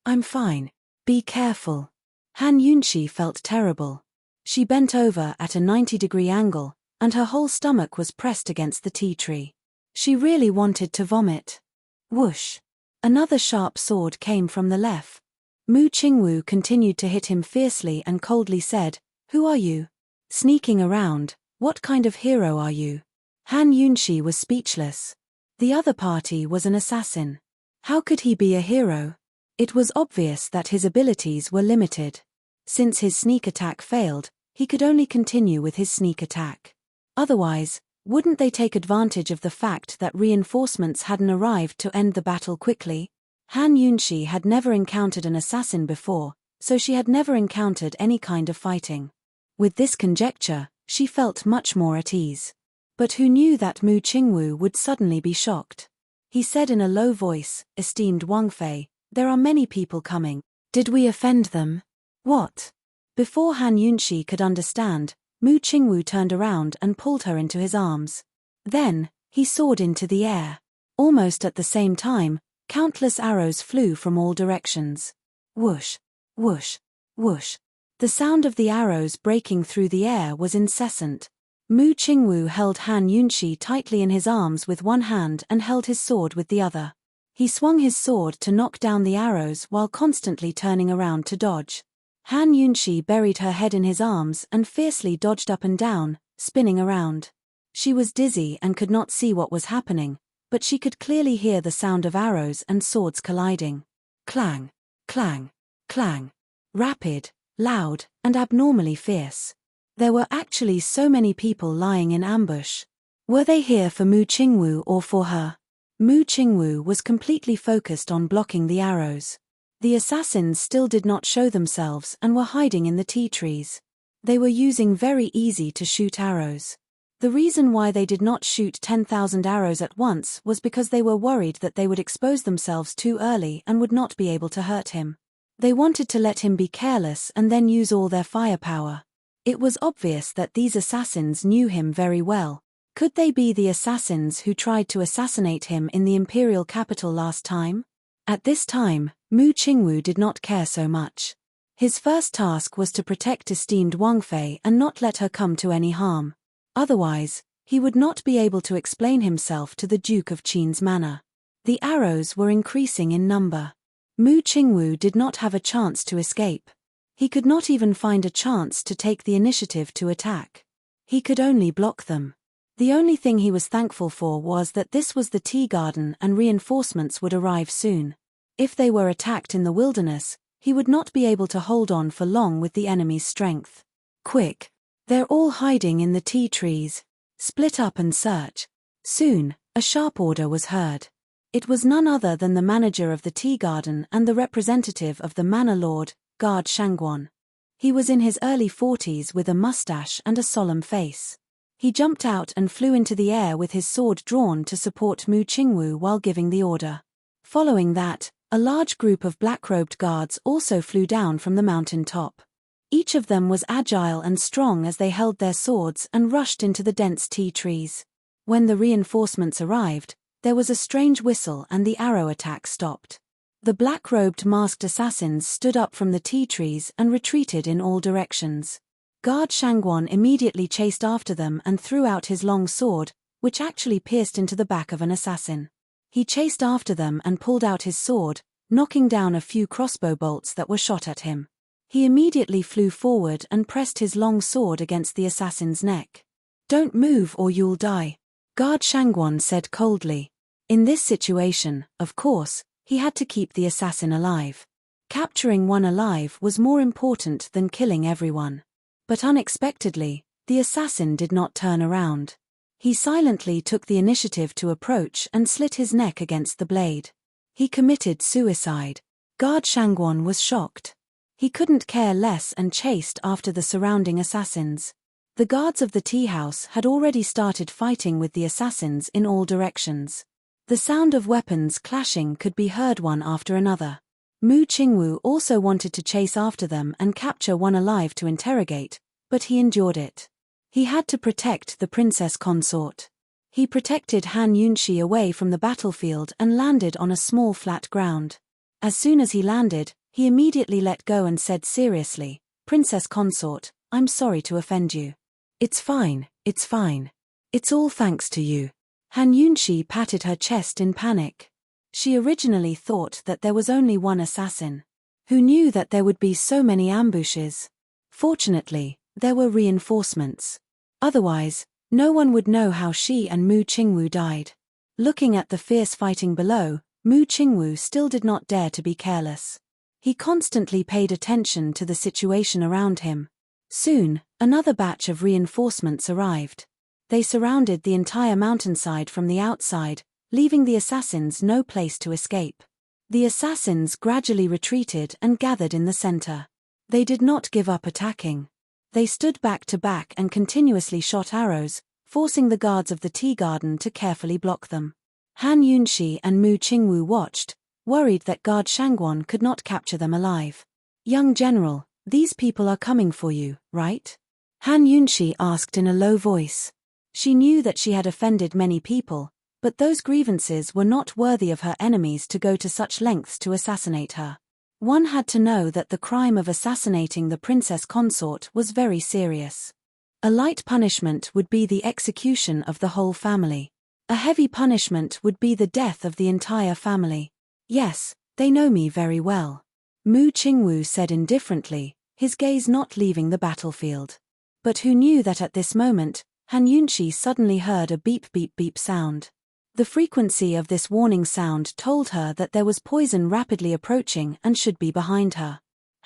S1: I'm fine. Be careful." Han Yunshi felt terrible. She bent over at a 90-degree angle, and her whole stomach was pressed against the tea tree. She really wanted to vomit. Whoosh! Another sharp sword came from the left. Mu Qingwu continued to hit him fiercely and coldly said, "Who are you? Sneaking around, what kind of hero are you?" Han Yunshi was speechless. The other party was an assassin. How could he be a hero? It was obvious that his abilities were limited. Since his sneak attack failed, he could only continue with his sneak attack. Otherwise, wouldn't they take advantage of the fact that reinforcements hadn't arrived to end the battle quickly? Han Yunshi had never encountered an assassin before, so she had never encountered any kind of fighting. With this conjecture, she felt much more at ease. But who knew that Mu Qingwu would suddenly be shocked? He said in a low voice, "Esteemed Wang Fei, there are many people coming. Did we offend them?" "What?" Before Han Yunshi could understand, Mu Qingwu turned around and pulled her into his arms. Then, he soared into the air. Almost at the same time, countless arrows flew from all directions. Whoosh, whoosh, whoosh. The sound of the arrows breaking through the air was incessant. Mu Qingwu held Han Yunshi tightly in his arms with one hand and held his sword with the other. He swung his sword to knock down the arrows while constantly turning around to dodge. Han Yunshi buried her head in his arms and fiercely dodged up and down, spinning around. She was dizzy and could not see what was happening, but she could clearly hear the sound of arrows and swords colliding. Clang, clang, clang. Rapid, loud, and abnormally fierce. There were actually so many people lying in ambush. Were they here for Mu Qingwu or for her? Mu Qingwu was completely focused on blocking the arrows. The assassins still did not show themselves and were hiding in the tea trees. They were using very easy-to-shoot arrows. The reason why they did not shoot 10,000 arrows at once was because they were worried that they would expose themselves too early and would not be able to hurt him. They wanted to let him be careless and then use all their firepower. It was obvious that these assassins knew him very well. Could they be the assassins who tried to assassinate him in the imperial capital last time? At this time, Mu Qingwu did not care so much. His first task was to protect esteemed Wang Fei and not let her come to any harm. Otherwise, he would not be able to explain himself to the Duke of Qin's manor. The arrows were increasing in number. Mu Qingwu did not have a chance to escape. He could not even find a chance to take the initiative to attack. He could only block them. The only thing he was thankful for was that this was the tea garden and reinforcements would arrive soon. If they were attacked in the wilderness, he would not be able to hold on for long with the enemy's strength. Quick! They're all hiding in the tea trees. Split up and search. Soon, a sharp order was heard. It was none other than the manager of the tea garden and the representative of the manor lord, Guard Shangguan. He was in his early 40s with a mustache and a solemn face. He jumped out and flew into the air with his sword drawn to support Mu Qingwu while giving the order. Following that, a large group of black-robed guards also flew down from the mountain top. Each of them was agile and strong as they held their swords and rushed into the dense tea trees. When the reinforcements arrived, there was a strange whistle and the arrow attack stopped. The black-robed masked assassins stood up from the tea trees and retreated in all directions. Guard Shangguan immediately chased after them and threw out his long sword, which actually pierced into the back of an assassin. He chased after them and pulled out his sword, knocking down a few crossbow bolts that were shot at him. He immediately flew forward and pressed his long sword against the assassin's neck. "Don't move or you'll die," Guard Shangguan said coldly. In this situation, of course, he had to keep the assassin alive. Capturing one alive was more important than killing everyone. But unexpectedly, the assassin did not turn around. He silently took the initiative to approach and slit his neck against the blade. He committed suicide. Guard Shangguan was shocked. He couldn't care less and chased after the surrounding assassins. The guards of the tea house had already started fighting with the assassins in all directions. The sound of weapons clashing could be heard one after another. Mu Qingwu also wanted to chase after them and capture one alive to interrogate, but he endured it. He had to protect the princess consort. He protected Han Yunxi away from the battlefield and landed on a small flat ground. As soon as he landed, he immediately let go and said seriously, "Princess consort, I'm sorry to offend you." It's fine. It's all thanks to you." Han Yunxi patted her chest in panic. She originally thought that there was only one assassin. Who knew that there would be so many ambushes? Fortunately, there were reinforcements. Otherwise, no one would know how she and Mu Qingwu died. Looking at the fierce fighting below, Mu Qingwu still did not dare to be careless. He constantly paid attention to the situation around him. Soon, another batch of reinforcements arrived. They surrounded the entire mountainside from the outside, leaving the assassins no place to escape. The assassins gradually retreated and gathered in the center. They did not give up attacking. They stood back to back and continuously shot arrows, forcing the guards of the tea garden to carefully block them. Han Yunxi and Mu Qingwu watched, worried that Guard Shangguan could not capture them alive. "Young general, these people are coming for you, right?" Han Yunxi asked in a low voice. She knew that she had offended many people, but those grievances were not worthy of her enemies to go to such lengths to assassinate her. One had to know that the crime of assassinating the princess consort was very serious. A light punishment would be the execution of the whole family. A heavy punishment would be the death of the entire family. "Yes, they know me very well," Mu Qingwu said indifferently, his gaze not leaving the battlefield. But who knew that at this moment, Han Yunxi suddenly heard a beep beep beep sound. The frequency of this warning sound told her that there was poison rapidly approaching and should be behind her.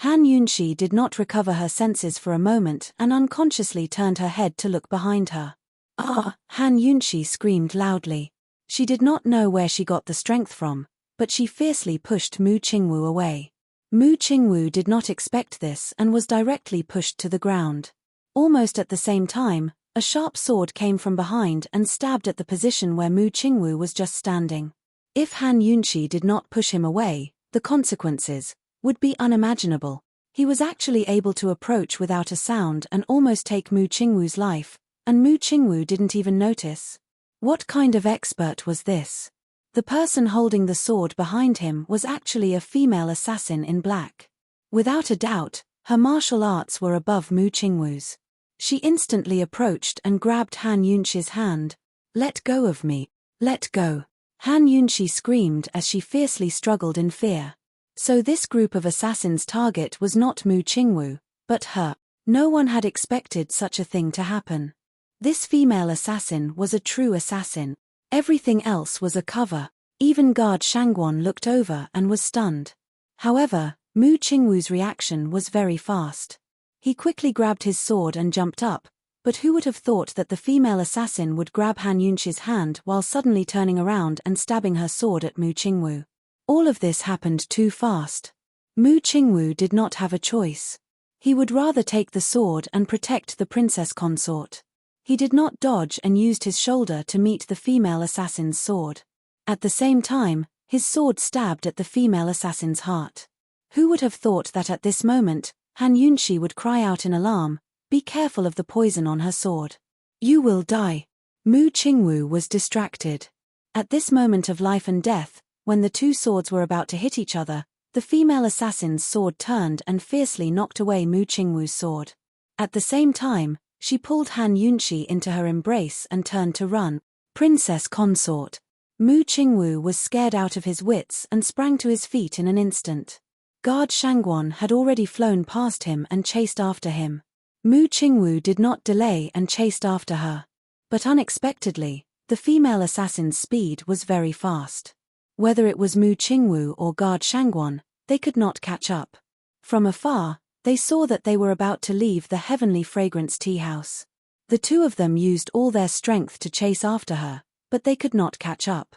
S1: Han Yunxi did not recover her senses for a moment and unconsciously turned her head to look behind her. "Ah!" Han Yunxi screamed loudly. She did not know where she got the strength from, but she fiercely pushed Mu Qingwu away. Mu Qingwu did not expect this and was directly pushed to the ground. Almost at the same time, a sharp sword came from behind and stabbed at the position where Mu Qingwu was just standing. If Han Yunxi did not push him away, the consequences would be unimaginable. He was actually able to approach without a sound and almost take Mu Qingwu's life, and Mu Qingwu didn't even notice. What kind of expert was this? The person holding the sword behind him was actually a female assassin in black. Without a doubt, her martial arts were above Mu Qingwu's. She instantly approached and grabbed Han Yunxi's hand. "Let go of me. Let go." Han Yunxi screamed as she fiercely struggled in fear. So this group of assassins' target was not Mu Qingwu, but her. No one had expected such a thing to happen. This female assassin was a true assassin. Everything else was a cover. Even Guard Shangguan looked over and was stunned. However, Mu Qingwu's reaction was very fast. He quickly grabbed his sword and jumped up, but who would have thought that the female assassin would grab Han Yunxi's hand while suddenly turning around and stabbing her sword at Mu Qingwu? All of this happened too fast. Mu Qingwu did not have a choice. He would rather take the sword and protect the princess consort. He did not dodge and used his shoulder to meet the female assassin's sword. At the same time, his sword stabbed at the female assassin's heart. Who would have thought that at this moment, Han Yunshi would cry out in alarm, "Be careful of the poison on her sword. You will die." Mu Qingwu was distracted. At this moment of life and death, when the two swords were about to hit each other, the female assassin's sword turned and fiercely knocked away Mu Qingwu's sword. At the same time, she pulled Han Yunshi into her embrace and turned to run. Princess Consort. Mu Qingwu was scared out of his wits and sprang to his feet in an instant. Guard Shangguan had already flown past him and chased after him. Mu Qingwu did not delay and chased after her. But unexpectedly, the female assassin's speed was very fast. Whether it was Mu Qingwu or Guard Shangguan, they could not catch up. From afar, they saw that they were about to leave the Heavenly Fragrance tea house. The two of them used all their strength to chase after her, but they could not catch up.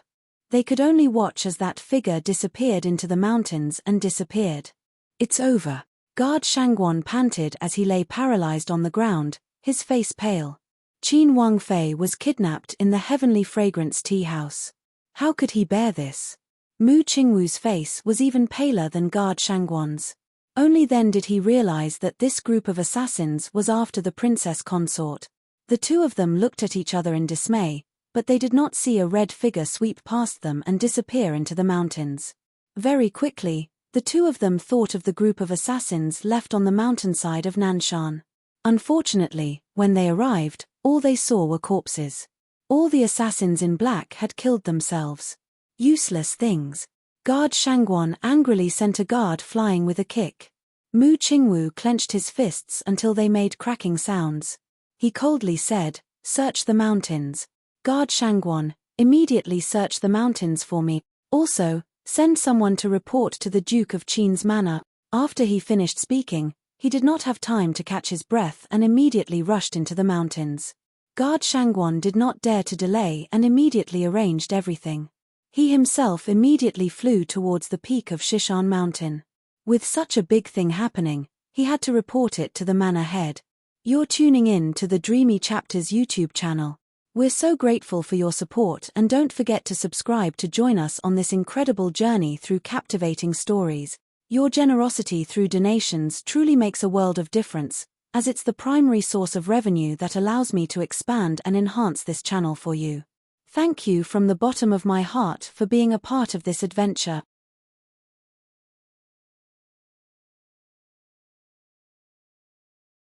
S1: They could only watch as that figure disappeared into the mountains and disappeared. "It's over," Guard Shangguan panted as he lay paralyzed on the ground, his face pale. Qin Wangfei was kidnapped in the Heavenly Fragrance tea house. How could he bear this? Mu Qingwu's face was even paler than Guard Shangguan's. Only then did he realize that this group of assassins was after the Princess Consort. The two of them looked at each other in dismay, but they did not see a red figure sweep past them and disappear into the mountains. Very quickly, the two of them thought of the group of assassins left on the mountainside of Nanshan. Unfortunately, when they arrived, all they saw were corpses. All the assassins in black had killed themselves. Useless things. Guard Shangguan angrily sent a guard flying with a kick. Mu Qingwu clenched his fists until they made cracking sounds. He coldly said, "Search the mountains. Guard Shangguan, immediately search the mountains for me. Also, send someone to report to the Duke of Qin's manor." After he finished speaking, he did not have time to catch his breath and immediately rushed into the mountains. Guard Shangguan did not dare to delay and immediately arranged everything. He himself immediately flew towards the peak of Shishan Mountain. With such a big thing happening, he had to report it to the manor head. You're tuning in to the Dreamy Chapters YouTube channel. We're so grateful for your support, and don't forget to subscribe to join us on this incredible journey through captivating stories. Your generosity through donations truly makes a world of difference, as it's the primary source of revenue that allows me to expand and enhance this channel for you. Thank you from the bottom of my heart for being a part of this adventure.